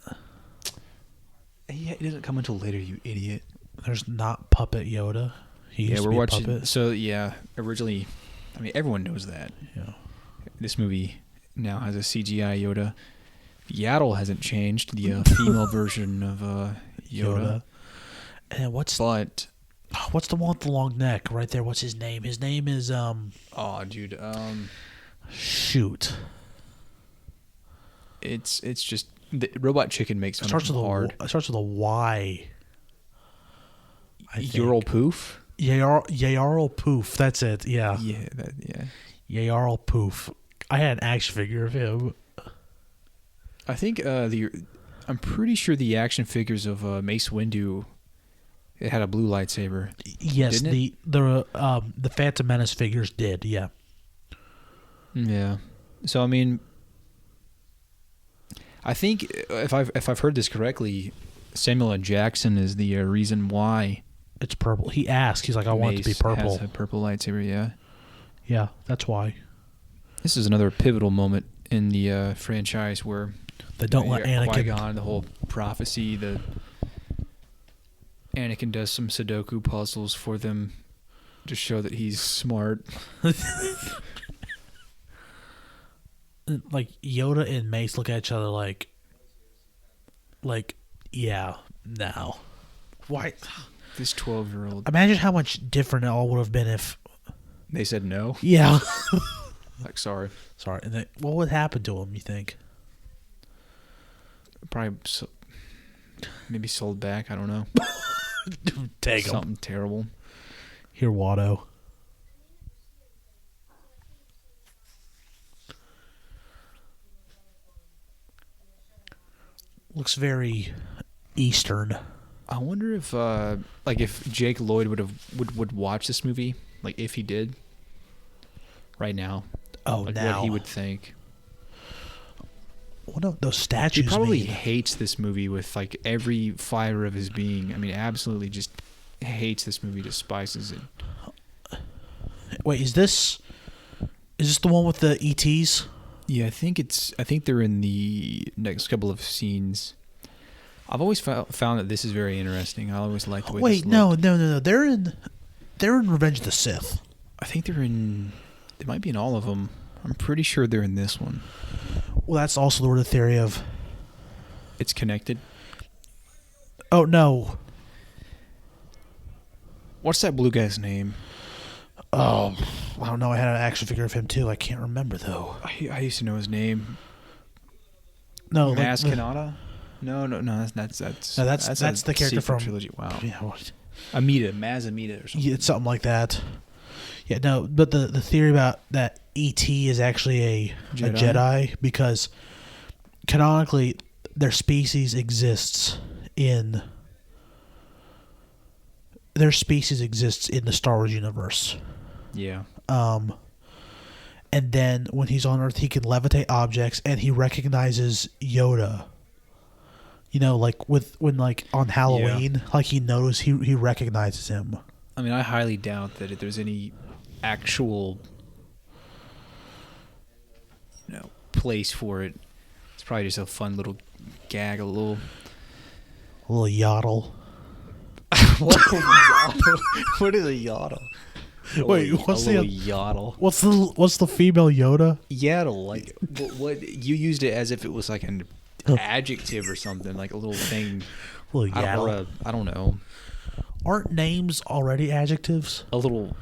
"He doesn't come until later, you idiot." There's not Puppet Yoda. He used to be watching. Puppet. So yeah, originally, I mean, everyone knows that. Yeah. This movie now has a CGI Yoda. Yaddle hasn't changed, the female version of Yoda. And what's the one with the long neck right there? What's his name? His name is Oh, dude. Shoot. It's just the Robot Chicken makes fun of him hard. It starts with a Y. Yarl Poof. Yarl Poof. That's it. Yeah. Yeah. Yarl Poof. I had an action figure of him. I think I'm pretty sure the action figures of Mace Windu, it had a blue lightsaber. Yes, didn't the Phantom Menace figures did. Yeah. Yeah. So I mean, I think if I've heard this correctly, Samuel L. Jackson is the reason why it's purple. He asked. He's like, I want it to be purple. Has a purple lightsaber. Yeah. Yeah, that's why. This is another pivotal moment in the franchise where they don't let Anakin. Qui-Gon, the whole prophecy. Anakin does some Sudoku puzzles for them to show that he's smart. Like Yoda and Mace look at each other like, yeah, no. Why? This 12-year-old. Imagine how much different it all would have been if they said no. Yeah. Like, sorry. And then, what would happen to him, you think? Probably maybe sold back. I don't know. Take him. Something terrible. Here, Watto. Looks very Eastern. I wonder if if Jake Lloyd would watch this movie, like if he did right now. Oh, like now what he would think. What do those statues He probably mean? hates this movie with like every fiber of his being. I mean, absolutely just hates this movie, despises it. Wait, is this the one with the ETs? Yeah, I think they're in the next couple of scenes. I've always found that this is very interesting. I always liked the way Wait, this no. looked. They're in Revenge of the Sith. I think they might be in all of them. I'm pretty sure they're in this one. Well, that's also the theory of it's connected. Oh no. What's that blue guy's name? Oh, I don't know. I had an action figure of him too. I can't remember though. I used to know his name. No, Maz Kanata? No. That's the character from trilogy. Wow. Yeah, what? Maz Amita or something. Yeah, it's something like that. Yeah, no, but the theory about that ET is actually a Jedi because canonically their species exists in the Star Wars universe. Yeah. And then when he's on Earth, he can levitate objects, and he recognizes Yoda. You know, like when on Halloween, like he knows he recognizes him. I mean, I highly doubt that if there's any actual, place for it. It's probably just a fun little gag, a little yodel. What is a yodel? Wait, what's the yodel? What's the female Yoda? Yaddle, like what you used it as if it was like an adjective or something, like a little thing. Yaddle. I don't know. Aren't names already adjectives? A little.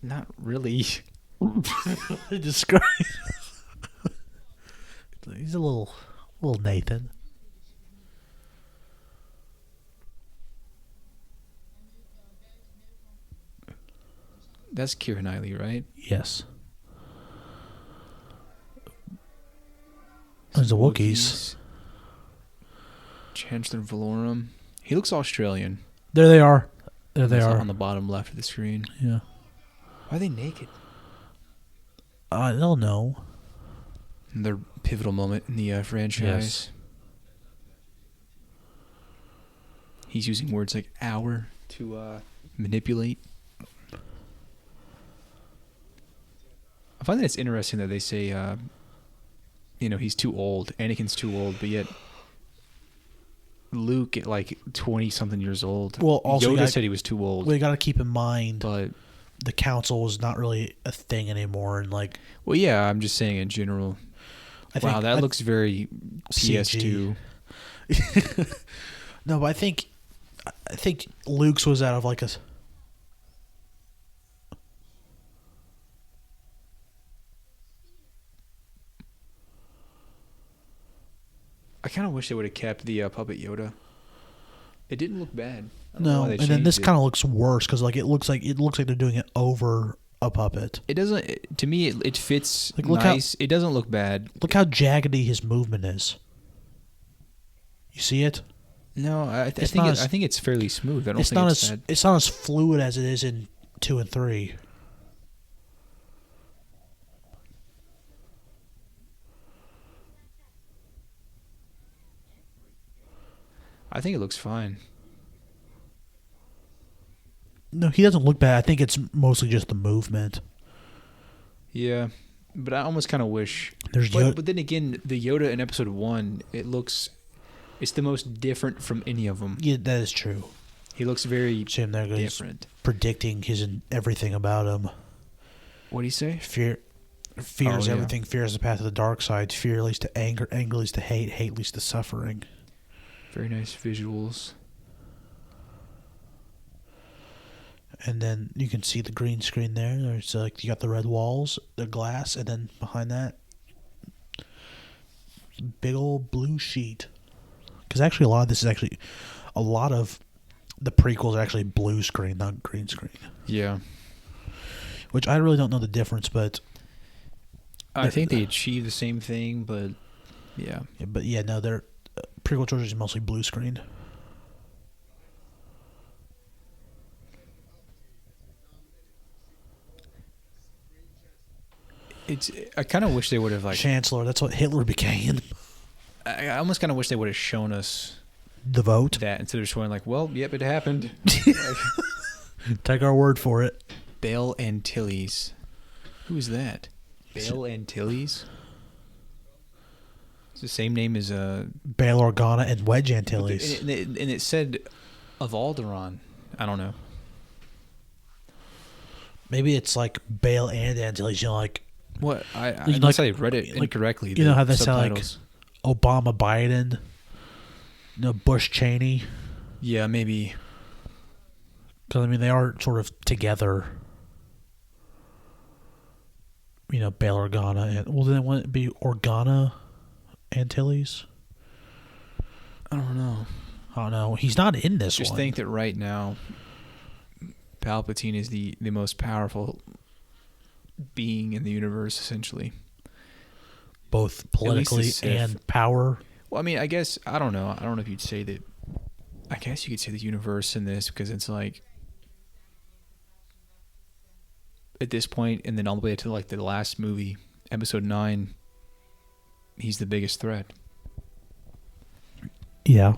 Not really. Describe. He's a little Nathan. That's Keira Knightley, right? Yes. There's the Wookiees. Chancellor Valorum. He looks Australian. There they are. There they are. On the bottom left of the screen. Yeah. Why are they naked? I don't know. Their pivotal moment in the franchise. Yes. He's using words like "hour" to manipulate. I find that it's interesting that they say, he's too old. Anakin's too old, but yet Luke at like 20-something years old. Well, also Yoda said he was too old. We got to keep in mind, but the council is not really a thing anymore, and like. Well, yeah, I'm just saying in general. Wow, that looks very PS2. No, but I think Luke's was out of like a. I kind of wish they would have kept the puppet Yoda. It didn't look bad. No, and then this kind of looks worse because like it looks like they're doing it over a puppet. It doesn't. To me, it fits like, look nice. It doesn't look bad. Look how jaggedy his movement is. You see it? No, I think it's fairly smooth. I don't think it's bad. It's not as fluid as it is in 2 and 3. I think it looks fine. No, he doesn't look bad. I think it's mostly just the movement. Yeah, but I almost kind of wish. But then again, the Yoda in Episode 1, it's the most different from any of them. Yeah, that is true. He looks very different. Predicting everything about him. What do you say? Fear is everything. Fear is the path of the dark side. Fear leads to anger. Anger leads to hate. Hate leads to suffering. Very nice visuals. And then you can see the green screen there. There's like you got the red walls, the glass, and then behind that, big old blue sheet. Because actually, a lot of the prequels are actually blue screen, not green screen. Yeah. Which I really don't know the difference, but I think they achieve the same thing, but yeah. But yeah, no, their prequel trilogy is mostly blue screen. I kind of wish they would have like Chancellor. That's what Hitler became. I almost kind of wish they would have shown us the vote that instead of showing like, well, yep, it happened. Take our word for it. Bail Antilles. Who is that? Bail Antilles. It's the same name as Bail Organa and Wedge Antilles. And it said of Alderaan. I don't know. Maybe it's like Bail and Antilles. You know, like what? Unless I read it incorrectly. You know how they sound like Obama Biden, Bush Cheney. Yeah, maybe. Because I mean, they are sort of together. Bail Organa and then wouldn't it be Organa Antilles? I don't know. He's not in this one. Just think that right now, Palpatine is the most powerful being in the universe, essentially. Both politically and power. Well, I mean, I guess, I don't know. I don't know if you'd say that. I guess you could say the universe in this because it's like, at this point, and then all the way to like the last movie, Episode 9, he's the biggest threat. Yeah.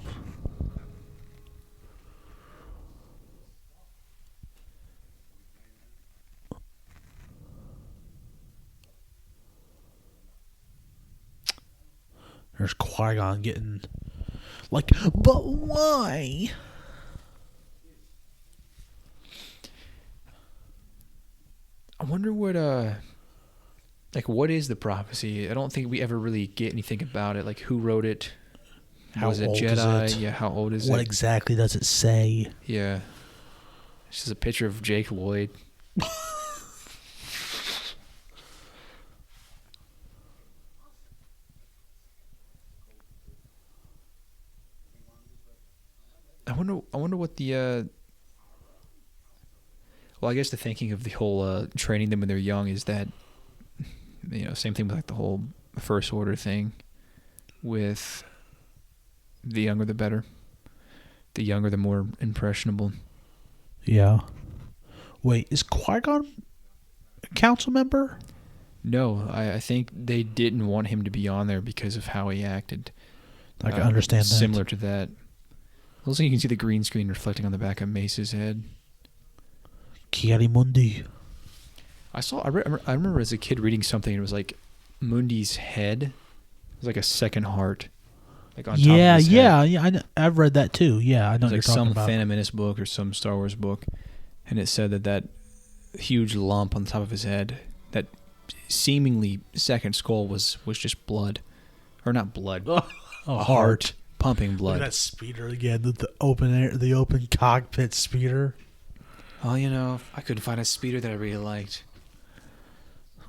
There's Qui-Gon getting like, but why? I wonder what what is the prophecy? I don't think we ever really get anything about it. Like, who wrote it? Was it Jedi? Is it? Yeah, how old is it? What exactly does it say? Yeah. It's just a picture of Jake Lloyd. I wonder what the Well, I guess the thinking of the whole training them when they're young is that, same thing with like the whole first order thing with the younger the better. The younger the more impressionable. Yeah. Wait, is Qui-Gon a council member? No, I think they didn't want him to be on there because of how he acted. I can understand that. Similar to that. Also, you can see the green screen reflecting on the back of Mace's head. Kiari-Mundi. I remember as a kid reading something, and it was like Mundi's head. It was like a second heart. Like on top of his head. I've read that too. Yeah, I know what you're talking about. Some Phantom Menace book or some Star Wars book, and it said that huge lump on the top of his head, that seemingly second skull was just blood, or not blood, a heart pumping blood. Look at that speeder again, the open cockpit speeder. Well, I couldn't find a speeder that I really liked.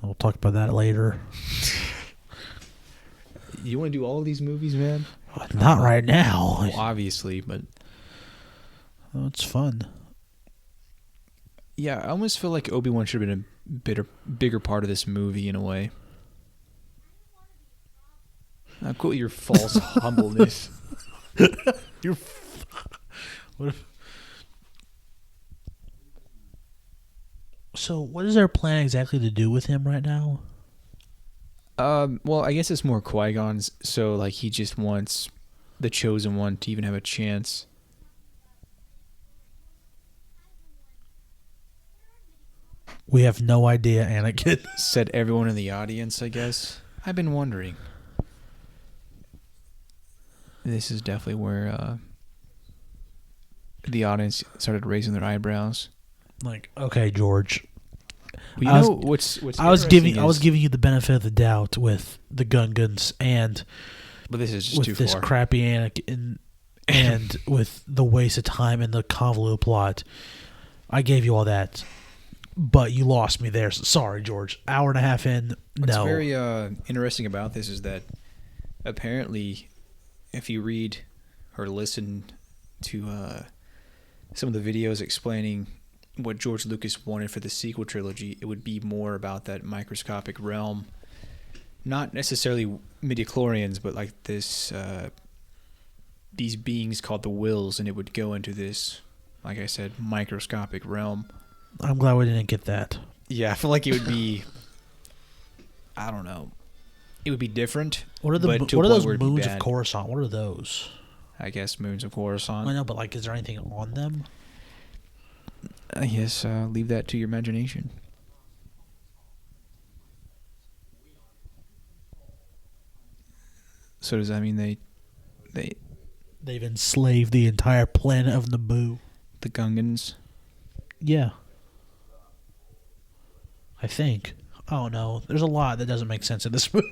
We'll talk about that later. You want to do all of these movies, man? Not right now. Well, obviously, but it's fun. Yeah, I almost feel like Obi-Wan should have been a bigger part of this movie in a way. Now, quote your false humbleness. What if? So, what is their plan exactly to do with him right now? Well, I guess it's more Qui-Gon's. So, like, he just wants the Chosen One to even have a chance. We have no idea, Anakin. Said everyone in the audience, I guess. I've been wondering. This is definitely where the audience started raising their eyebrows. Like, okay, George. Well, what's I was giving you the benefit of the doubt with the Gungans and but this is just with too this far. Crappy Anakin and with the waste of time and the convoluted plot. I gave you all that, but you lost me there. So sorry, George. Hour and a half in, What's no. very interesting about this is that apparently, if you read or listen to some of the videos explaining what George Lucas wanted for the sequel trilogy, it would be more about that microscopic realm. Not necessarily midichlorians, but like this, these beings called the Wills, and it would go into this, like I said, microscopic realm. I'm glad we didn't get that. Yeah, I feel like it would be, I don't know, it would be different. What are those moons of Coruscant? What are those? I guess moons of Coruscant. I know, but like, is there anything on them? I guess leave that to your imagination. So does that mean they've enslaved the entire planet of Naboo? The Gungans? Yeah. I think. Oh no, there's a lot that doesn't make sense in this movie.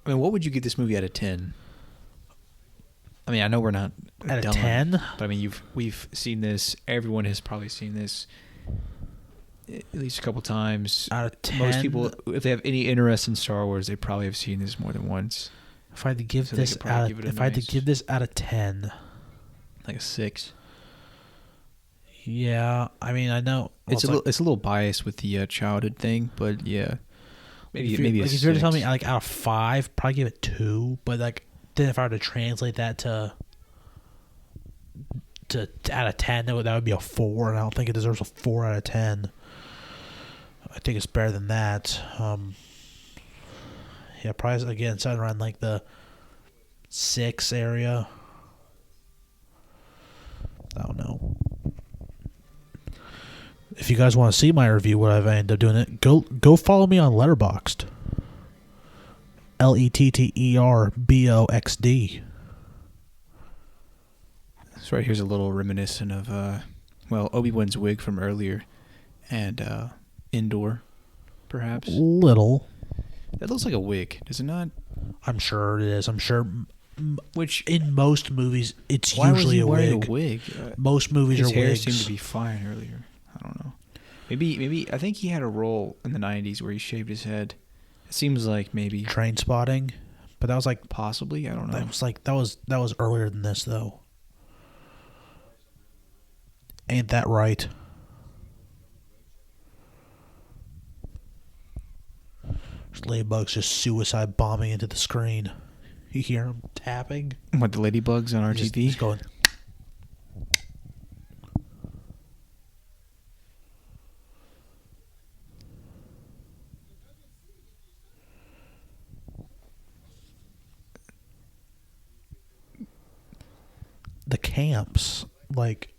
I mean, what would you give this movie out of 10? I mean, I know we're not at a 10, but I mean, we've seen this. Everyone has probably seen this at least a couple times. Out of 10, most people, if they have any interest in Star Wars, they probably have seen this more than once. If I had to give this out of 10, like a 6. Yeah, I mean, I know it's a little biased with the childhood thing, but yeah, maybe if you were to tell me like out of 5, probably give it 2. But like, then if I were to translate that to out of 10, that would be a 4, and I don't think it deserves a 4 out of 10. I think it's better than that. Yeah, probably again something around like the 6 area. I don't know. If you guys want to see my review, what I've ended up doing it, go follow me on Letterboxd. LETTERBOXD. So right here's a little reminiscent of Obi-Wan's wig from earlier, and Indoor, perhaps. Little. That looks like a wig, does it not? I'm sure it is. I'm sure. Which in most movies, it's usually Why was he wearing a wig. Most movies his are wigs. His hair seemed to be fine earlier. I don't know. Maybe I think he had a role in the 90s where he shaved his head. It seems like maybe Train Spotting, but that was like possibly. I don't know. That was earlier than this though. Ain't that right? Ladybugs just suicide bombing into the screen. You hear him tapping? What, the ladybugs on our He's TV? just going. The camps, like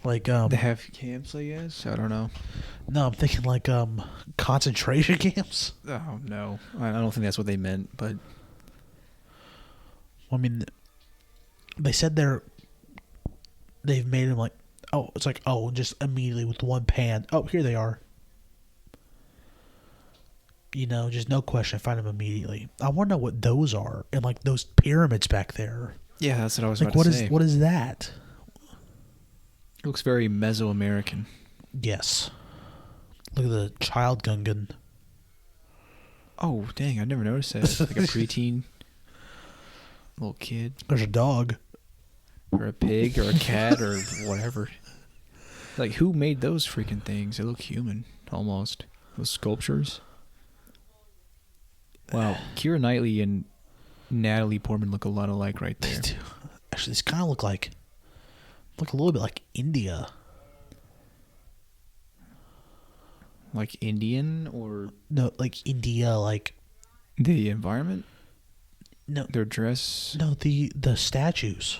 They have camps, I guess. I don't know. no, I'm thinking like concentration camps. Oh no, I don't think that's what they meant. But I mean, they said they've made them like, oh, it's like, oh, just immediately with one pan, oh, here they are. You know, just no question, find them immediately. I want to know what those are, and like those pyramids back there. yeah, that's what I was Like, about to say. what is that? It looks very Mesoamerican. Yes. Look at the child Gungan. Oh dang, I never noticed that. Like a preteen little kid, There's a dog. or a pig, or a cat, or whatever. Like, who made those freaking things? They look human, almost. Those sculptures. Wow, Keira Knightley and Natalie Portman look a lot alike right there. Actually, these kind of look a little bit like India. Like Indian, or No, like India, like the environment? no, Their dress? no, the statues.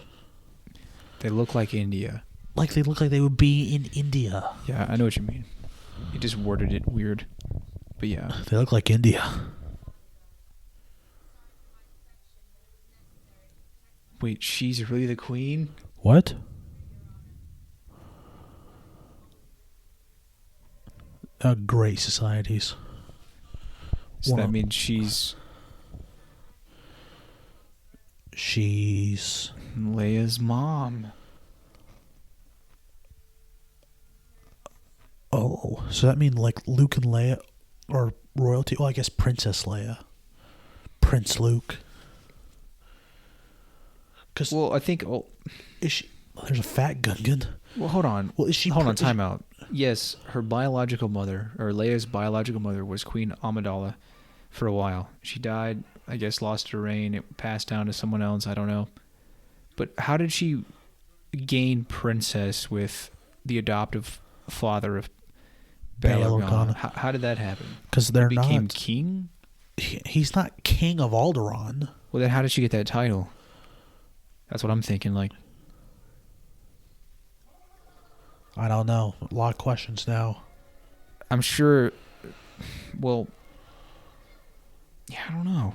They look like India. Like they look like they would be in India. Yeah, I know what you mean. You just worded it weird. But yeah. They look like India. Wait, she's really the queen? What? Great societies. So that means she's Leia's mom. Oh, so that means like Luke and Leia are royalty? Well, I guess Princess Leia. Prince Luke. Well, I think... Oh, Is she... There's a fat Gungan. well, hold on. Well, is she... Hold on, time out. Yes, her biological mother, or Leia's biological mother, was Queen Amidala for a while. She died, I guess, lost her reign. It passed down to someone else, I don't know. But how did she gain princess with the adoptive father of Bail Organa? How did that happen? Because they're He became not... king? He's not king of Alderaan. Well, then how did she get that title? That's what I'm thinking, like... I don't know. A lot of questions now. I'm sure... Well... Yeah, I don't know.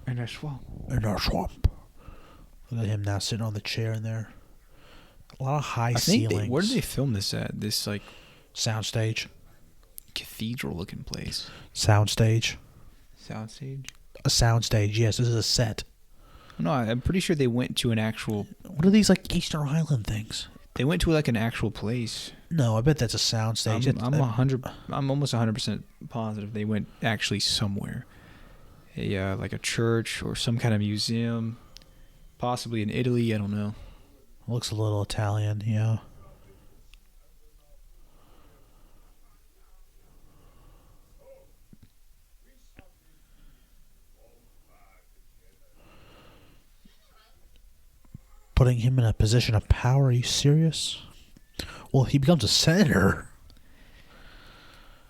In a swamp. In our swamp. Look at him now sitting on the chair in there. A lot of high ceilings. Where did they film this at? This, like... Soundstage. Cathedral-looking place. Soundstage. Soundstage? A soundstage, yes. This is a set. No, I'm pretty sure they went to an actual... What are these, like, Easter Island things? They went to, like, an actual place. No, I bet that's a soundstage. I'm almost 100% positive they went actually somewhere. Like a church or some kind of museum. Possibly in Italy, I don't know. Looks a little Italian, yeah. Putting him in a position of power, are you serious? Well, he becomes a senator.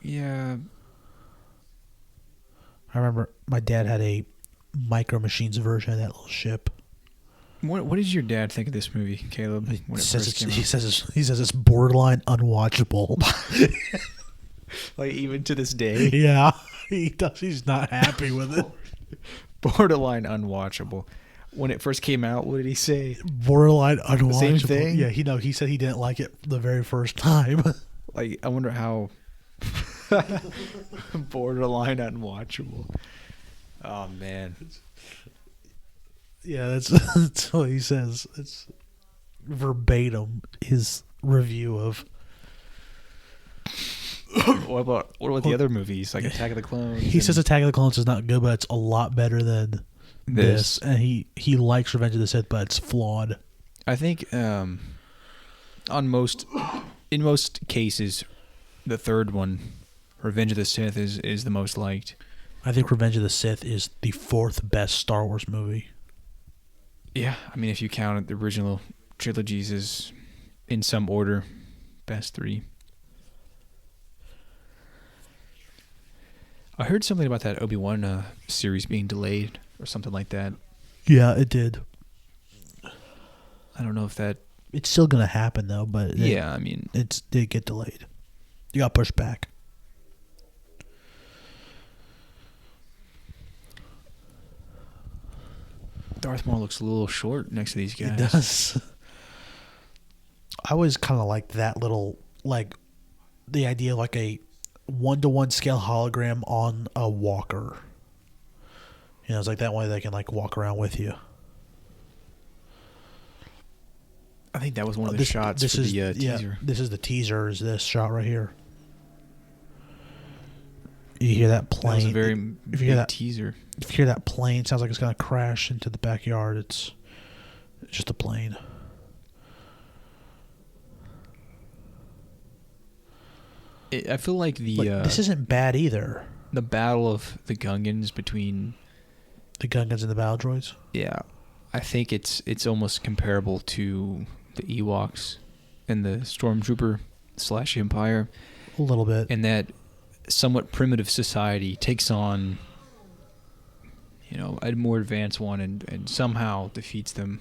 Yeah. I remember my dad had a Micro Machines version of that little ship. What did your dad think of this movie, Caleb? When it first came out? He says it's borderline unwatchable. Like, even to this day? Yeah, he does. He's not happy with it. Borderline unwatchable. When it first came out, what did he say? Borderline unwatchable. Same thing? Yeah, he said he didn't like it the very first time. Like, I wonder how... Borderline unwatchable. Oh, man. Yeah, that's what he says. It's verbatim his review of what about the other movies like Attack of the Clones? He says Attack of the Clones is not good, but it's a lot better than this. And he likes Revenge of the Sith, but it's flawed. I think in most cases, the third one, Revenge of the Sith, is the most liked. I think Revenge of the Sith is the fourth best Star Wars movie. Yeah, I mean, if you count the original trilogies as in some order, best three. I heard something about that Obi-Wan series being delayed or something like that. Yeah, it did. I don't know if that... It's still going to happen, though, but... Yeah, I mean... It did get delayed. You got pushed back. Darth Maul looks a little short next to these guys. It does. I always kind of like that little... Like, the idea of like a 1-to-1 scale hologram on a walker. You know, it's like that way they can like walk around with you. I think that was one of the shots for the teaser. Yeah, this is the teaser, is this shot right here. You hear that plane. That was a very big teaser. If you hear that plane, it sounds like it's going to crash into the backyard. It's just a plane. I feel like this isn't bad either. The battle of the Gungans between... The Gungans and the battle droids? Yeah. I think it's almost comparable to the Ewoks and the Stormtrooper / Empire. A little bit. And that somewhat primitive society takes on, a more advanced one and somehow defeats them.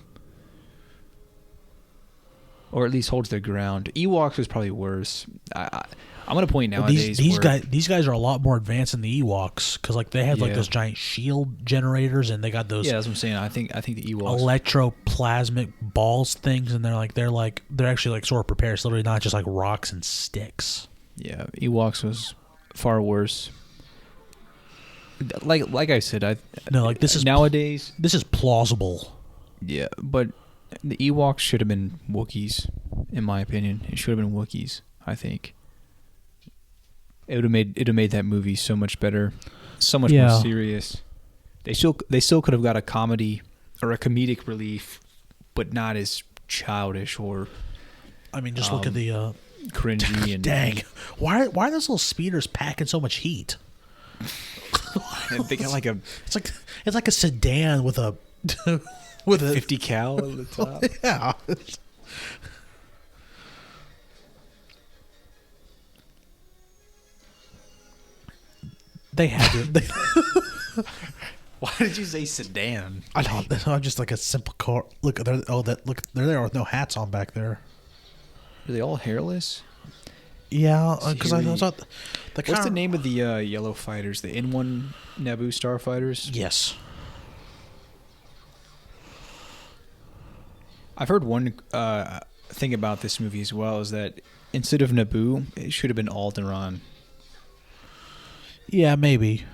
Or at least holds their ground. Ewoks was probably worse. I'm gonna point nowadays. These guys are a lot more advanced than the Ewoks because like they have like those giant shield generators and they got those. Yeah, that's what I'm saying. I think the Ewoks electroplasmic balls things and they're actually like sort of prepared. It's literally not just like rocks and sticks. Yeah, Ewoks was far worse. Like I said, this is nowadays. This is plausible. Yeah, but the Ewoks should have been Wookiees, in my opinion. It should have been Wookiees. I think it would have made that movie so much better, so much more serious. They still could have got a comedy or a comedic relief, but not as childish or. I mean, just look at the cringy and dang. Why are those little speeders packing so much heat? They got like a. It's like a sedan with a. With a 50 cal at the top. Yeah. They had to. Why did you say sedan? I don't. I'm just like a simple car. Look, they're there with no hats on back there. Are they all hairless? Yeah, because I thought what's the name of the yellow fighters? The N1 Naboo starfighters? Yes. I've heard one thing about this movie as well is that instead of Naboo, it should have been Alderaan. Yeah, maybe.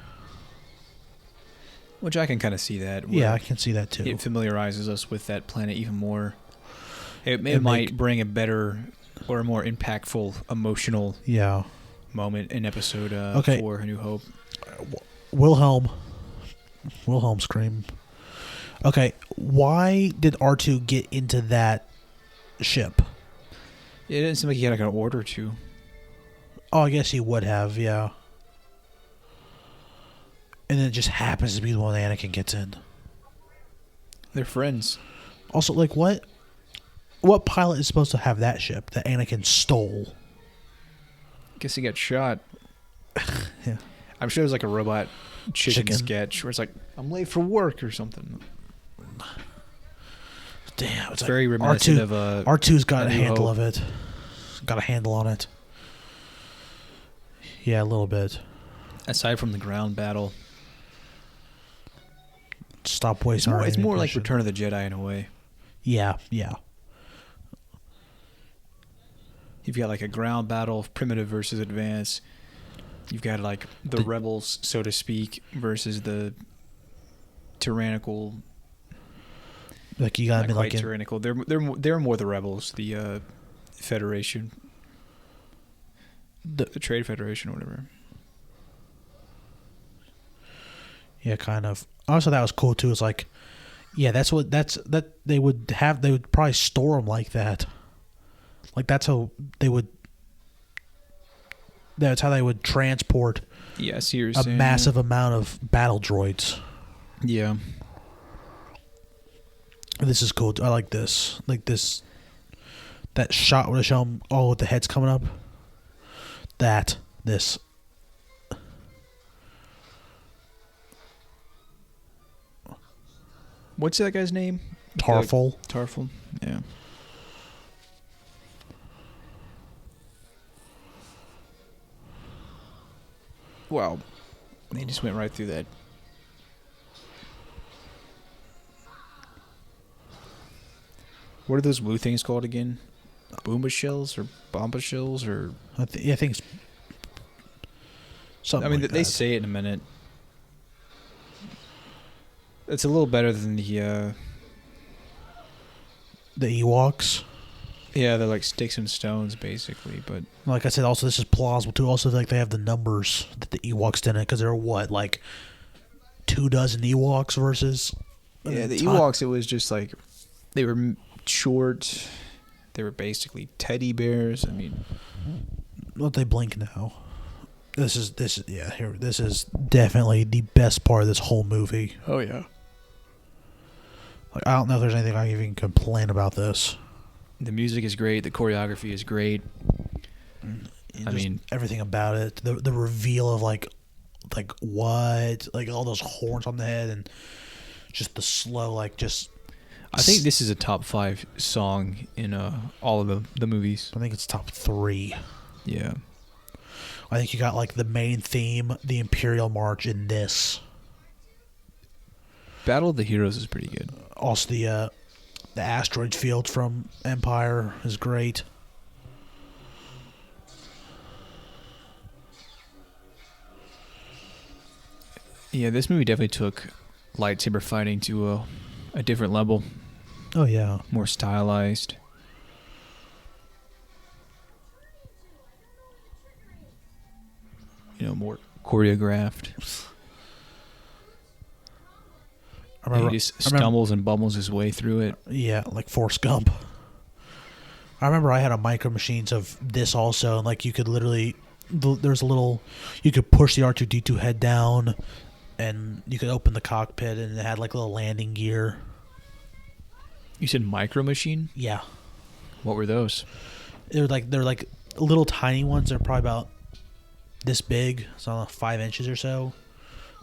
Which I can kind of see that. Yeah, I can see that too. It familiarizes us with that planet even more. It might bring a better or a more impactful emotional moment in episode 4, A New Hope. Wilhelm scream. Okay, why did R2 get into that ship? It didn't seem like he had like an order to. Oh, I guess he would have, yeah. And then it just happens to be the one Anakin gets in. They're friends. Also, like, what pilot is supposed to have that ship that Anakin stole? Guess he got shot. Yeah. I'm sure it was like a robot chicken sketch where it's like, I'm late for work or something. Damn, it's very reminiscent of R2's got a handle of it. Got a handle on it. Yeah, a little bit. Aside from the ground battle, stop wasting. It's more like Return of the Jedi in a way. Yeah. You've got like a ground battle of primitive versus advanced. You've got like the rebels, so to speak, versus the tyrannical. Like you gotta be like tyrannical. They're more the rebels, the Federation. the Trade Federation or whatever. Yeah, kind of. Also, that was cool too. It's like, yeah, that they would have. They would probably store them like that. Like that's how they would. That's how they would transport Yeah, I see what you're a saying, massive amount of battle droids. Yeah. This is cool. I like this. Like this. That shot where they show them all with the heads coming up. This. What's that guy's name? Tarful. Tarful. Yeah. Wow. They just went right through that. What are those blue things called again? Boomba shells or bomba shells or? I think it's something. I mean, like they that. say it in a minute. It's a little better than the. The Ewoks. Yeah, they're like sticks and stones, basically. But Like I said, also this is plausible too. Also, like they have the numbers that the Ewoks didn't, because there are what, like 24 Ewoks versus. yeah, the Ewoks. It was just like they were short. They were basically teddy bears. I mean, Let they blink now. This is here. This is definitely the best part of this whole movie. oh yeah. Like I don't know if there's anything I can even complain about this. The music is great. The choreography is great. I mean, everything about it. The reveal of like what, like all those horns on the head, and just the slow just. I think this is a top 5 song in all of the movies. I think it's top 3. Yeah. I think you got like the main theme, the Imperial March, in this. Battle of the Heroes is pretty good. Also, the asteroid field from Empire is great. Yeah, this movie definitely took lightsaber fighting to a different level. Oh yeah, More stylized. More choreographed. He just stumbles and bumbles his way through it. Yeah, like Forrest Gump. I remember I had a Micro Machines of this also, and like you could literally, there's a little, you could push the R2D2 head down, and you could open the cockpit, and it had like a little landing gear. You said Micro Machine? Yeah, What were those? they're like little tiny ones. They're probably about this big, so 5 inches or so.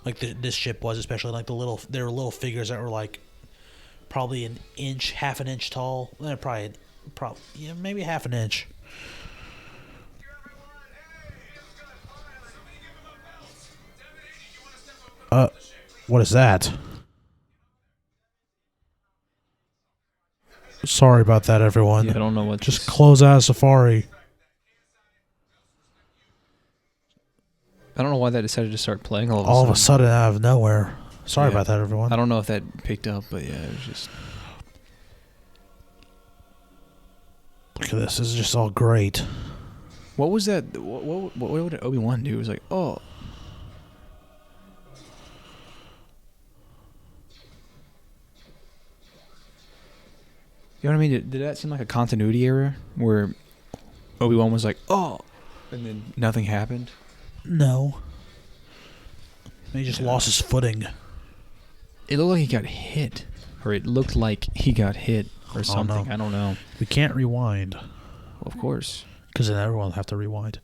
Like this ship was, especially like there were little figures that were like probably an inch, half an inch tall. Probably yeah, maybe half an inch. What is that? Sorry about that, everyone. Yeah, I don't know what. Just close out of Safari. I don't know why that decided to start playing all All of a sudden, out of nowhere. Sorry about that, everyone. I don't know if that picked up, but yeah, it was just. Look at this. This is just all great. What was that? What did Obi-Wan do? It was like, oh. You know what I mean? Did that seem like a continuity error where Obi-Wan was like, oh, and then nothing happened? No. He just lost his footing. It looked like he got hit. Or it looked like he got hit or something. I don't know. We can't rewind. Well, of course. Because then everyone will have to rewind.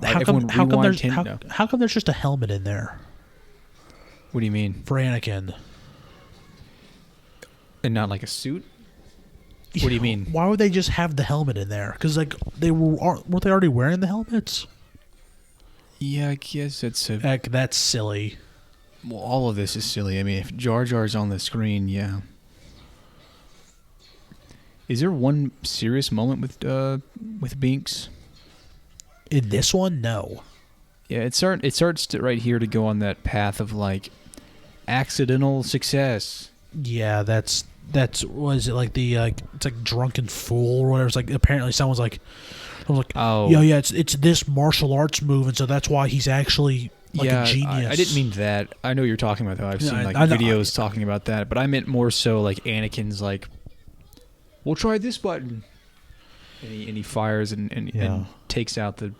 How come there's just a helmet in there? What do you mean? For Anakin. And not like a suit? What do you mean? Why would they just have the helmet in there? Because like weren't they already wearing the helmets? Yeah, I guess that's a... Heck, that's silly. Well, all of this is silly. I mean, if Jar Jar's on the screen, yeah. Is there one serious moment with Binks? In this one, no. Yeah, it starts to right here to go on that path of like accidental success. Yeah, that's was it like the it's like drunken fool or whatever. It's like apparently someone's like I was like, Oh. yeah, it's this martial arts move, and so that's why he's actually like a genius. I didn't mean that. I know what you're talking about, though. I've seen like videos talking about that, but I meant more so like Anakin's like, we'll try this button. And he fires and takes out the...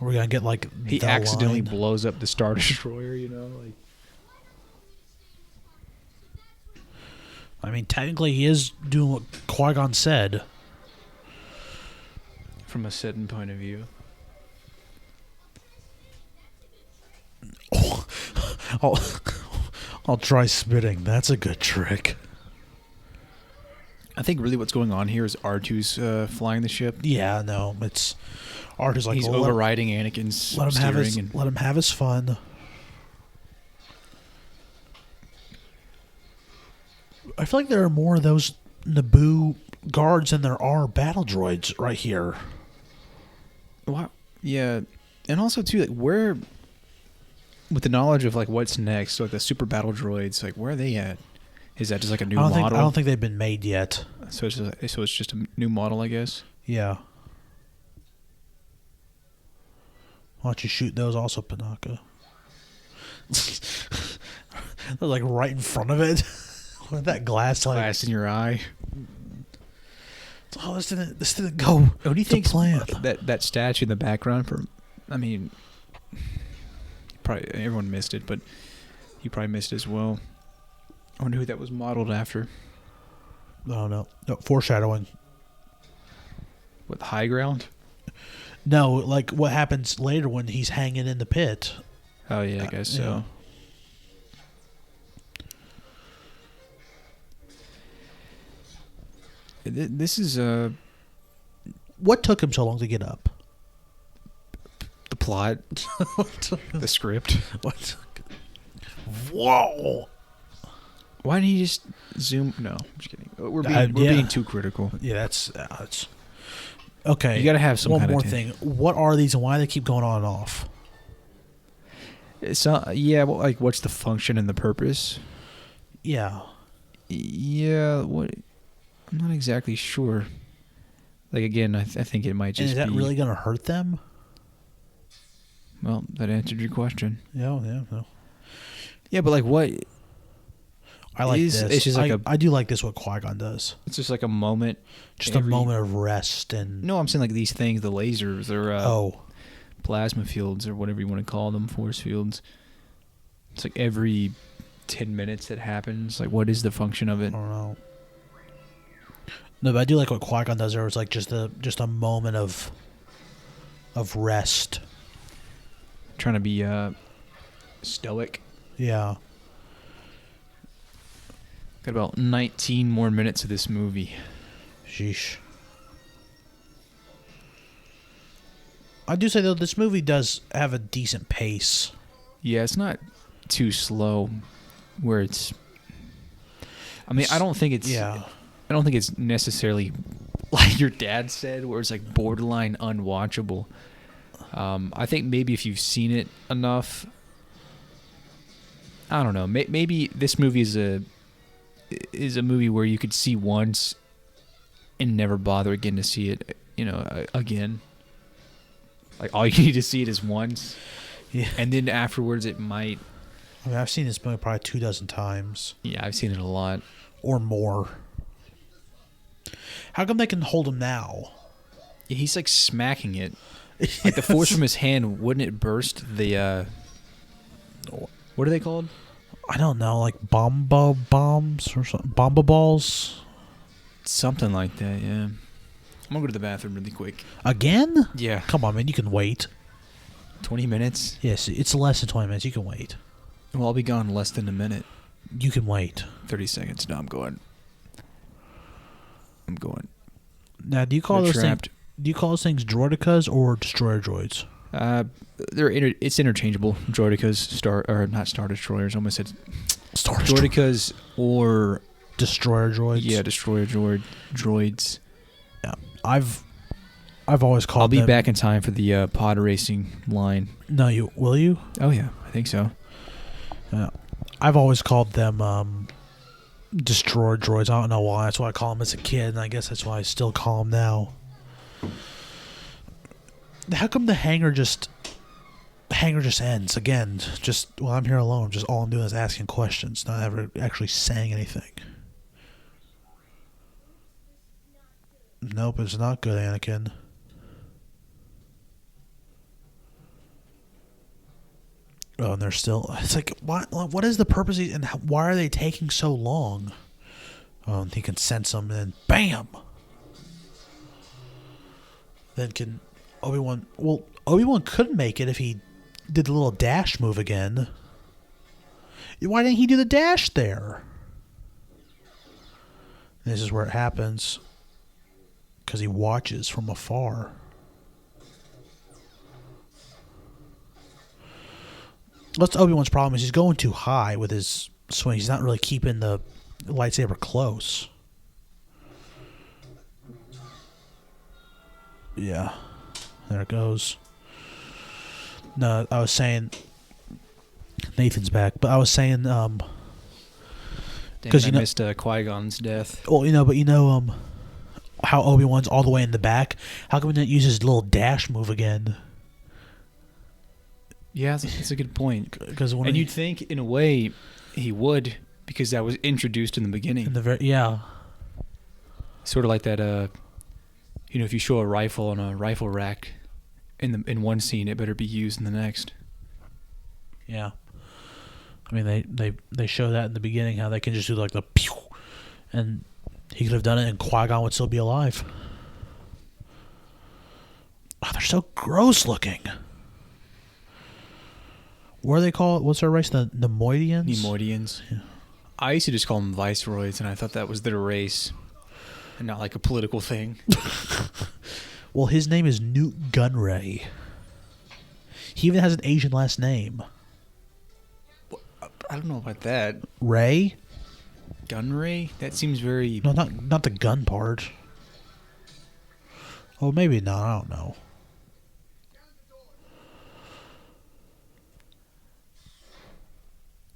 We're going to get like he accidentally blows up the Star Destroyer, like... I mean, technically he is doing what Qui-Gon said. From a certain point of view. I'll try spitting. That's a good trick. I think really what's going on here is R2's flying the ship. Yeah, no, it's R2's like he's overriding Anakin's steering. Let him have his fun. I feel like there are more of those Naboo guards than there are battle droids right here. Wow. Yeah, and also too, like where, with the knowledge of like what's next, so like the super battle droids, like where are they at? Is that just like a new model? I don't think they've been made yet. So it's just a new model, I guess. Yeah. Why don't you shoot those also, Panaka? They're like right in front of it. With that glass in your eye. Oh, this didn't go. What do you think? Plan. That statue in the background? I mean, probably everyone missed it, but you probably missed it as well. I wonder who that was modeled after. Oh, no, foreshadowing. What, the high ground? No, like what happens later when he's hanging in the pit. Oh yeah, I guess so. This is what took him so long to get up? The plot, the script. What? Whoa! Why didn't he just zoom? No, I'm just kidding. We're being too critical. Yeah, that's okay. You got to have some. One more thing. What are these and why do they keep going on and off? So well, like what's the function and the purpose? Yeah. Yeah. What? I'm not exactly sure. Like again, I think it might just. And is that really going to hurt them? Well, that answered your question. Yeah. Yeah, but like what? I like this. It's just like I do like this. What Qui-Gon does. It's just like a moment. Just a moment of rest and. No, I'm saying like these things, the lasers or plasma fields or whatever you want to call them, force fields. It's like every 10 minutes it happens. Like, what is the function of it? I don't know. No, but I do like what Qui-Gon does. There was like just a moment of rest. Trying to be stoic. Yeah. Got about 19 more minutes of this movie. Sheesh. I do say though, this movie does have a decent pace. Yeah, it's not too slow. Where it's. I mean, I don't think it's. Yeah. I don't think it's necessarily like your dad said, where it's like borderline unwatchable. I think maybe if you've seen it enough, I don't know. Maybe this movie is a movie where you could see once and never bother again to see it, again. Like all you need to see it is once, and then afterwards it might. I mean, I've seen this movie probably 24 times. Yeah, I've seen it a lot or more. How come they can hold him now? Yeah, he's like smacking it. Like the force from his hand, wouldn't it burst the what are they called? I don't know, like bomba bombs or something. Bomba balls? Something like that, yeah. I'm gonna go to the bathroom really quick. Again? Yeah. Come on, man, you can wait. 20 minutes? Yes, it's less than 20 minutes. You can wait. Well, I'll be gone less than a minute. You can wait. 30 seconds. No, I'm going. Now, do you call those things droidicas or destroyer droids? It's interchangeable. Droidicas, not Star Destroyers. I almost said Star droidicas or destroyer droids. Yeah, destroyer droids. Yeah, I've always called. I'll be back in time for the pod racing line. No, will you? Oh yeah, I think so. Yeah, I've always called them destroy droids. I don't know why. That's what I call them as a kid, and I guess that's why I still call them now. How come the hangar just ends again? Just while I'm here alone, just all I'm doing is asking questions, not ever actually saying anything. Nope, it's not good, Anakin. Oh, and they're still. It's like, what is the purpose, and why are they taking so long? Oh, and he can sense them, and then bam! Then can Obi-Wan... Well, Obi-Wan could make it if he did the little dash move again. Why didn't he do the dash there? This is where it happens. Because he watches from afar. That's Obi-Wan's problem, is he's going too high with his swing. He's not really keeping the lightsaber close. Yeah. There it goes. No, I was saying... Nathan's back, but I was saying... Because I missed Qui-Gon's death. Well, how Obi-Wan's all the way in the back? How come he didn't use his little dash move again? Yeah, that's a good point. And you'd think, in a way, he would, because that was introduced in the beginning. Yeah. Sort of like that, if you show a rifle on a rifle rack in one scene, it better be used in the next. Yeah. I mean, they show that in the beginning, how they can just do like the pew, and he could have done it and Qui-Gon would still be alive. Oh, they're so gross looking. What do they call it? What's their race? The Nemoidians? Nemoidians. Yeah. I used to just call them Viceroys, and I thought that was their race, and not like a political thing. Well, his name is Newt Gunray. He even has an Asian last name. I don't know about that. Ray? Gunray? That seems very... No, not the gun part. Oh, maybe not. I don't know.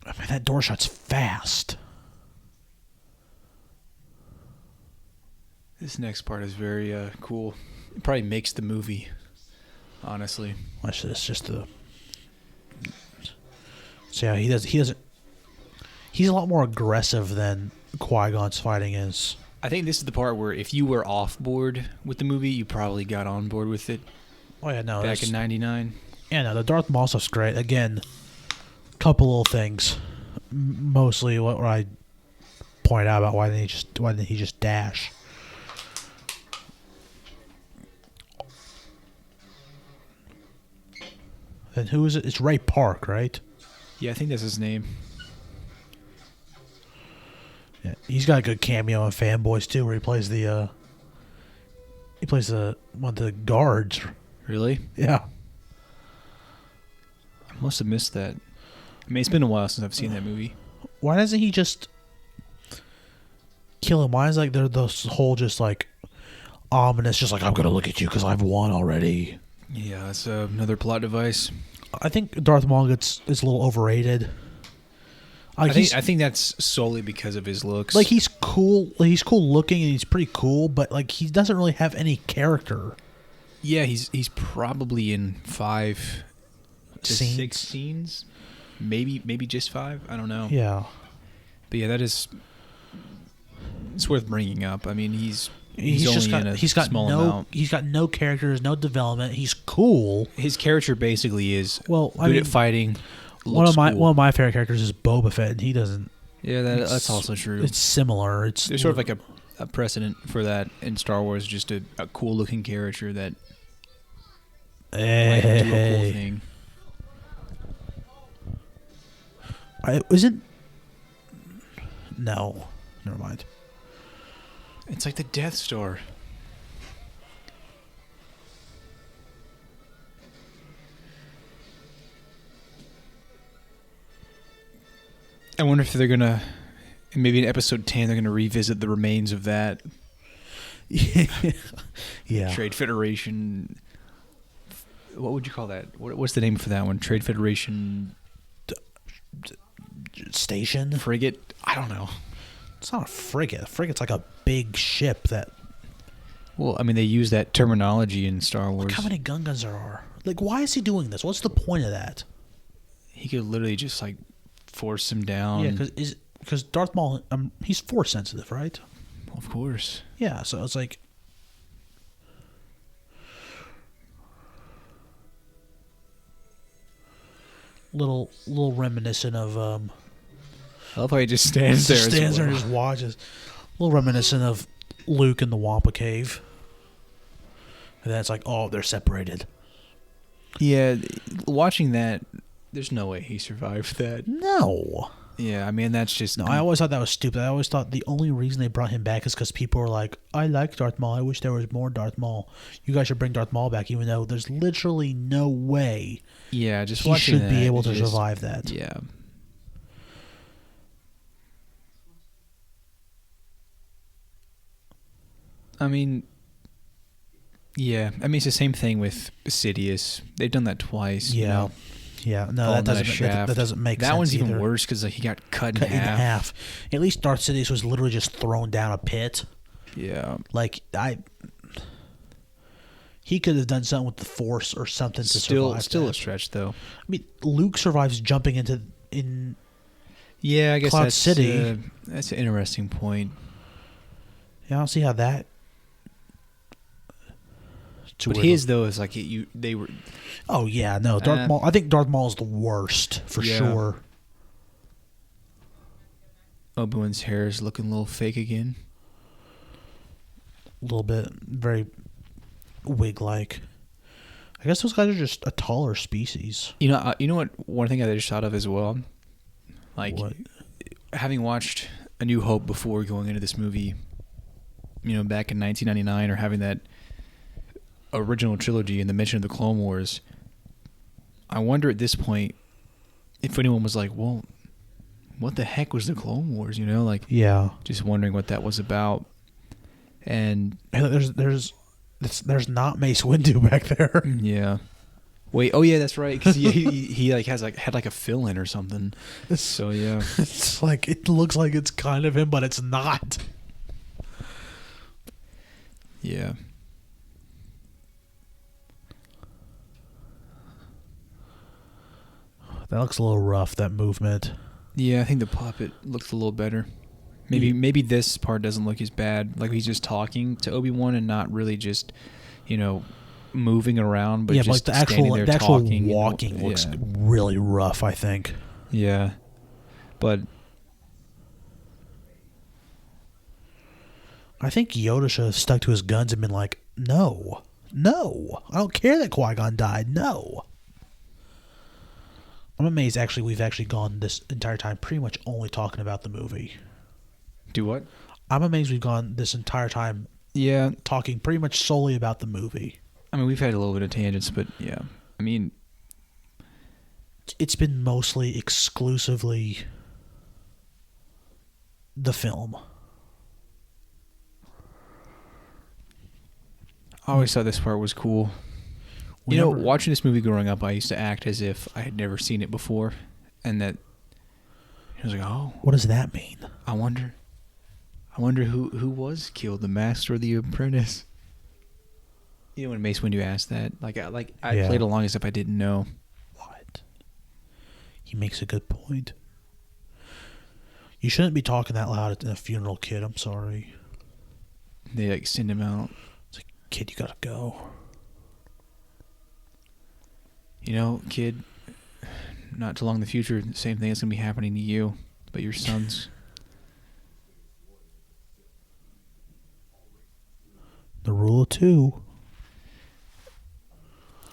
I mean, that door shot's fast. This next part is very cool. It probably makes the movie, honestly. It's just the... So yeah, he doesn't... He's a lot more aggressive than Qui-Gon's fighting is. I think this is the part where if you were off board with the movie, you probably got on board with it. Oh yeah, no. Back in '99. Yeah, no, the Darth Maul stuff's great. Again, couple little things. Mostly what I point out about why didn't he just dash? Then who is it? It's Ray Park, right? Yeah, I think that's his name. Yeah, he's got a good cameo in Fanboys too, where he plays one of the guards. Really? Yeah. I must have missed that. I mean, it's been a while since I've seen that movie. Why doesn't he just kill him? Why is like there this whole just like ominous, just like I'm gonna look at you because I've won already? Yeah, that's another plot device. I think Darth Maul is a little overrated. I think that's solely because of his looks. Like he's cool. He's cool looking and he's pretty cool, but like he doesn't really have any character. Yeah, he's probably in 5 to 6 scenes, maybe just 5. I don't know. Yeah, but yeah, it's worth bringing up. I mean, he's got no characters, no development. He's cool. His character basically is good at fighting. One of my favorite characters is Boba Fett, and he doesn't. Yeah, that's also true. It's similar. There's sort of like a precedent for that in Star Wars. Just a cool looking character that might do a cool thing. No, never mind. It's like the Death Star. I wonder if they're gonna, maybe in episode 10, they're gonna revisit the remains of that. Yeah. Trade Federation. What would you call that? What's the name for that one? Trade Federation Station? Frigate? I don't know. It's not a frigate. A frigate's like a big ship that. Well, I mean, they use that terminology in Star Wars. Look how many guns there are. Like, why is he doing this? What's the point of that? He could literally just like force him down. Yeah, because Darth Maul, he's force sensitive, right? Of course. Yeah, so it's like. Little reminiscent of I love how he just stands there. stands there and just watches. A little reminiscent of Luke in the Wampa Cave. And then it's like, oh, they're separated. Yeah, watching that, there's no way he survived that. No. Yeah, I mean, that's just... No, I always thought that was stupid. I always thought the only reason they brought him back is because people were like, I like Darth Maul. I wish there was more Darth Maul. You guys should bring Darth Maul back, even though there's literally no way yeah, just he watching should be that, able to survive that. Yeah. I mean... Yeah, I mean, it's the same thing with Sidious. They've done that twice. Yeah. You know? Yeah, no, that doesn't make sense. That one's either. even worse because he got cut in In half. half. At least Darth Sidious was literally just thrown down a pit. Yeah. Like, he could have done something with the Force or something to survive. Still that. a stretch, though. I mean, Luke survives jumping in Yeah, I guess Cloud City. That's an interesting point. Yeah, I don't see how that. But his though is like they were. Oh yeah, no, Darth Maul. I think Darth Maul is the worst for sure. Obi-Wan's hair is looking a little fake again. A little bit, very wig-like. I guess those guys are just a taller species. You know what? One thing I just thought of as well, like what? Having watched A New Hope before going into this movie, back in 1999, or having that original trilogy and the mention of the Clone Wars, I wonder at this point if anyone was like, well, what the heck was the Clone Wars? Yeah, just wondering what that was about. And there's not Mace Windu back there. Yeah. Wait. Oh yeah, that's right. Because he like had like a fill in or something. So yeah, it's like it looks like it's kind of him, but it's not. Yeah. That looks a little rough, that movement. Yeah, I think the puppet looks a little better. Maybe this part doesn't look as bad. Like he's just talking to Obi-Wan and not really just, moving around, but just like the actual walking looks really rough, I think. Yeah. But I think Yoda should have stuck to his guns and been like, no, I don't care that Qui-Gon died, no. I'm amazed, actually, we've actually gone this entire time pretty much only talking about the movie. Do what? I'm amazed we've gone this entire time talking pretty much solely about the movie. I mean, we've had a little bit of tangents, but yeah. I mean, it's been mostly exclusively the film. I always thought this part was cool. Watching this movie growing up, I used to act as if I had never seen it before, and that I was like, "Oh, what does that mean?" I wonder who was killed, the master or the apprentice. When Mace Windu asked that, I played along as if I didn't know. What? He makes a good point. You shouldn't be talking that loud at a funeral, kid. I'm sorry. They send him out. It's like, kid, you gotta go. Kid, not too long in the future, the same thing is going to be happening to you, but your sons. The rule of two.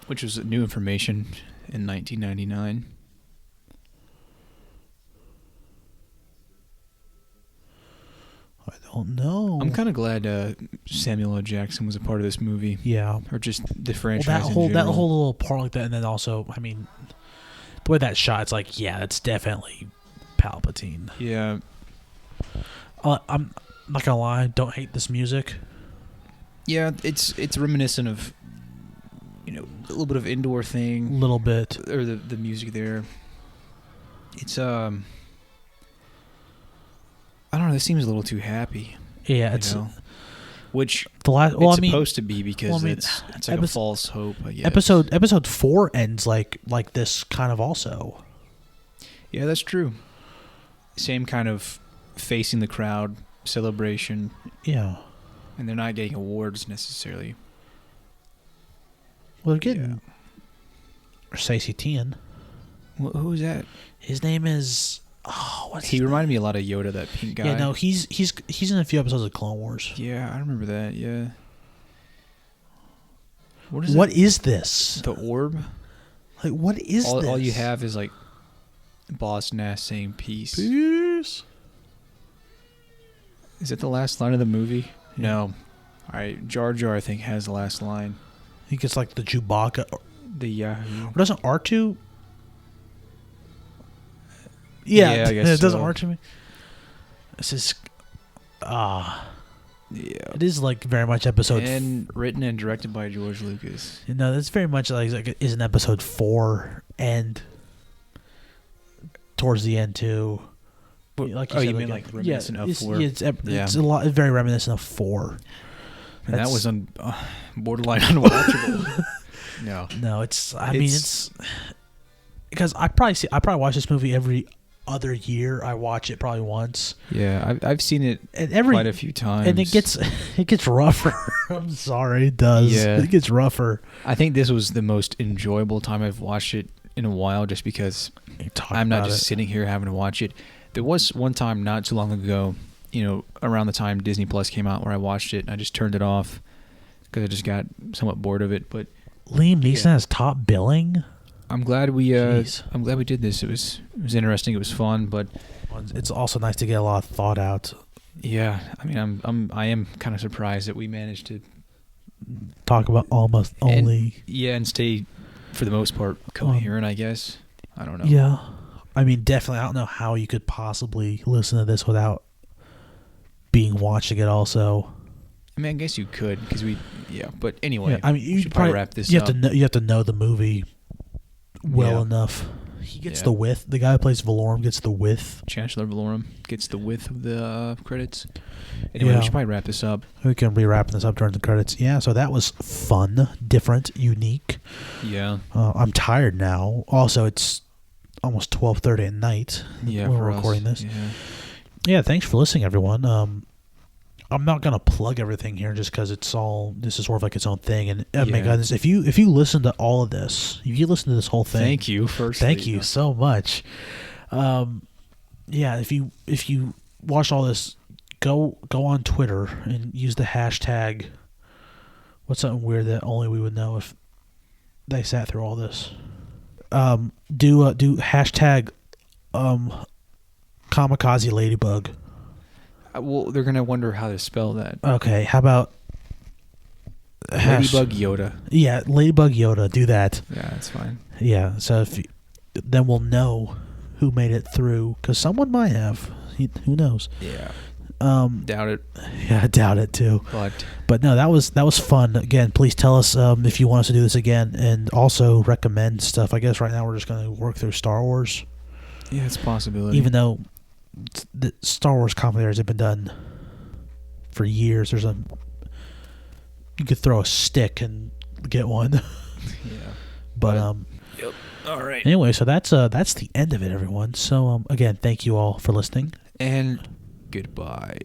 Which was new information in 1999. I don't know. I'm kind of glad Samuel L. Jackson was a part of this movie. Yeah. Or just the franchise that whole little part like that, and then also, I mean, the way that shot, it's like, yeah, that's definitely Palpatine. Yeah. I'm not gonna lie, don't hate this music. Yeah, it's reminiscent of, a little bit of indoor thing. A little bit. Or the music there. It's I don't know. This seems a little too happy. Yeah, it's which the last. Well, it's supposed to be because it's like a false hope. I guess. Episode 4 ends like this kind of also. Yeah, that's true. Same kind of facing the crowd celebration. Yeah. And they're not getting awards necessarily. Well, they're getting Stacey Tien. Who's that? His name is. He reminded me a lot of Yoda, that pink guy. Yeah, no, he's in a few episodes of Clone Wars. Yeah, I remember that. Yeah. What is this? The orb? Like, what is this? All you have is like Boss Nass saying peace. Peace. Is that the last line of the movie? No. All right, Jar Jar I think has the last line. He gets like the Chewbacca. The Yahoo. Or doesn't R2? Yeah, I guess it doesn't so. R2. This is Yeah. It is like very much episode. And written and directed by George Lucas. No, that's very much like is an episode 4 and towards the end too. Like you mean like reminiscent of 4? It's a lot, very reminiscent of 4. And that was borderline unwatchable. No, it's. I mean, it's because I probably watch this movie every other year. I watch it probably once. Yeah, I've seen it quite a few times, and it gets rougher. I'm sorry, it does. Yeah, it gets rougher. I think this was the most enjoyable time I've watched it in a while, just because I'm not just sitting here having to watch it. There was one time not too long ago, around the time Disney Plus came out, where I watched it and I just turned it off because I just got somewhat bored of it. But Liam Neeson has top billing. I'm glad we did this. It was interesting. It was fun, but it's also nice to get a lot of thought out. Yeah, I mean, I am kind of surprised that we managed to talk about almost only. And stay for the most part coherent. I guess I don't know. Yeah, I mean, definitely. I don't know how you could possibly listen to this without being watching it. Also, I mean, I guess you could because but anyway. Yeah, I mean, you should probably wrap this up. You have to know the movie well enough. He gets the width. The guy who plays Valorum gets the width. Chancellor Valorum gets the width of the credits. Anyway, we should probably wrap this up. We can be wrapping this up during the credits. Yeah, so that was fun, different, unique. Yeah. I'm tired now. Also, it's almost 12:30 at night when we're recording this. Yeah, thanks for listening, everyone. I'm not gonna plug everything here just because this is sort of like its own thing. And oh my goodness, if you listen to all of this, if you listen to this whole thing, thank you first. Thank you so much. If you watch all this, go on Twitter and use the hashtag. What's something weird that only we would know if they sat through all this? Do hashtag kamikaze ladybug. Well, they're gonna wonder how to spell that. Okay, how about Ladybug Yoda? Yeah, Ladybug Yoda. Do that. Yeah, that's fine. Yeah, so then we'll know who made it through, because someone might have. Who knows? Yeah. Doubt it. Yeah, I doubt it too. But no, that was fun. Again, please tell us if you want us to do this again, and also recommend stuff. I guess right now we're just going to work through Star Wars. Yeah, it's a possibility. Even though the Star Wars commentaries have been done for years. You could throw a stick and get one. Yeah. But Yep. All right. Anyway, so that's the end of it, everyone. So again, thank you all for listening. And goodbye.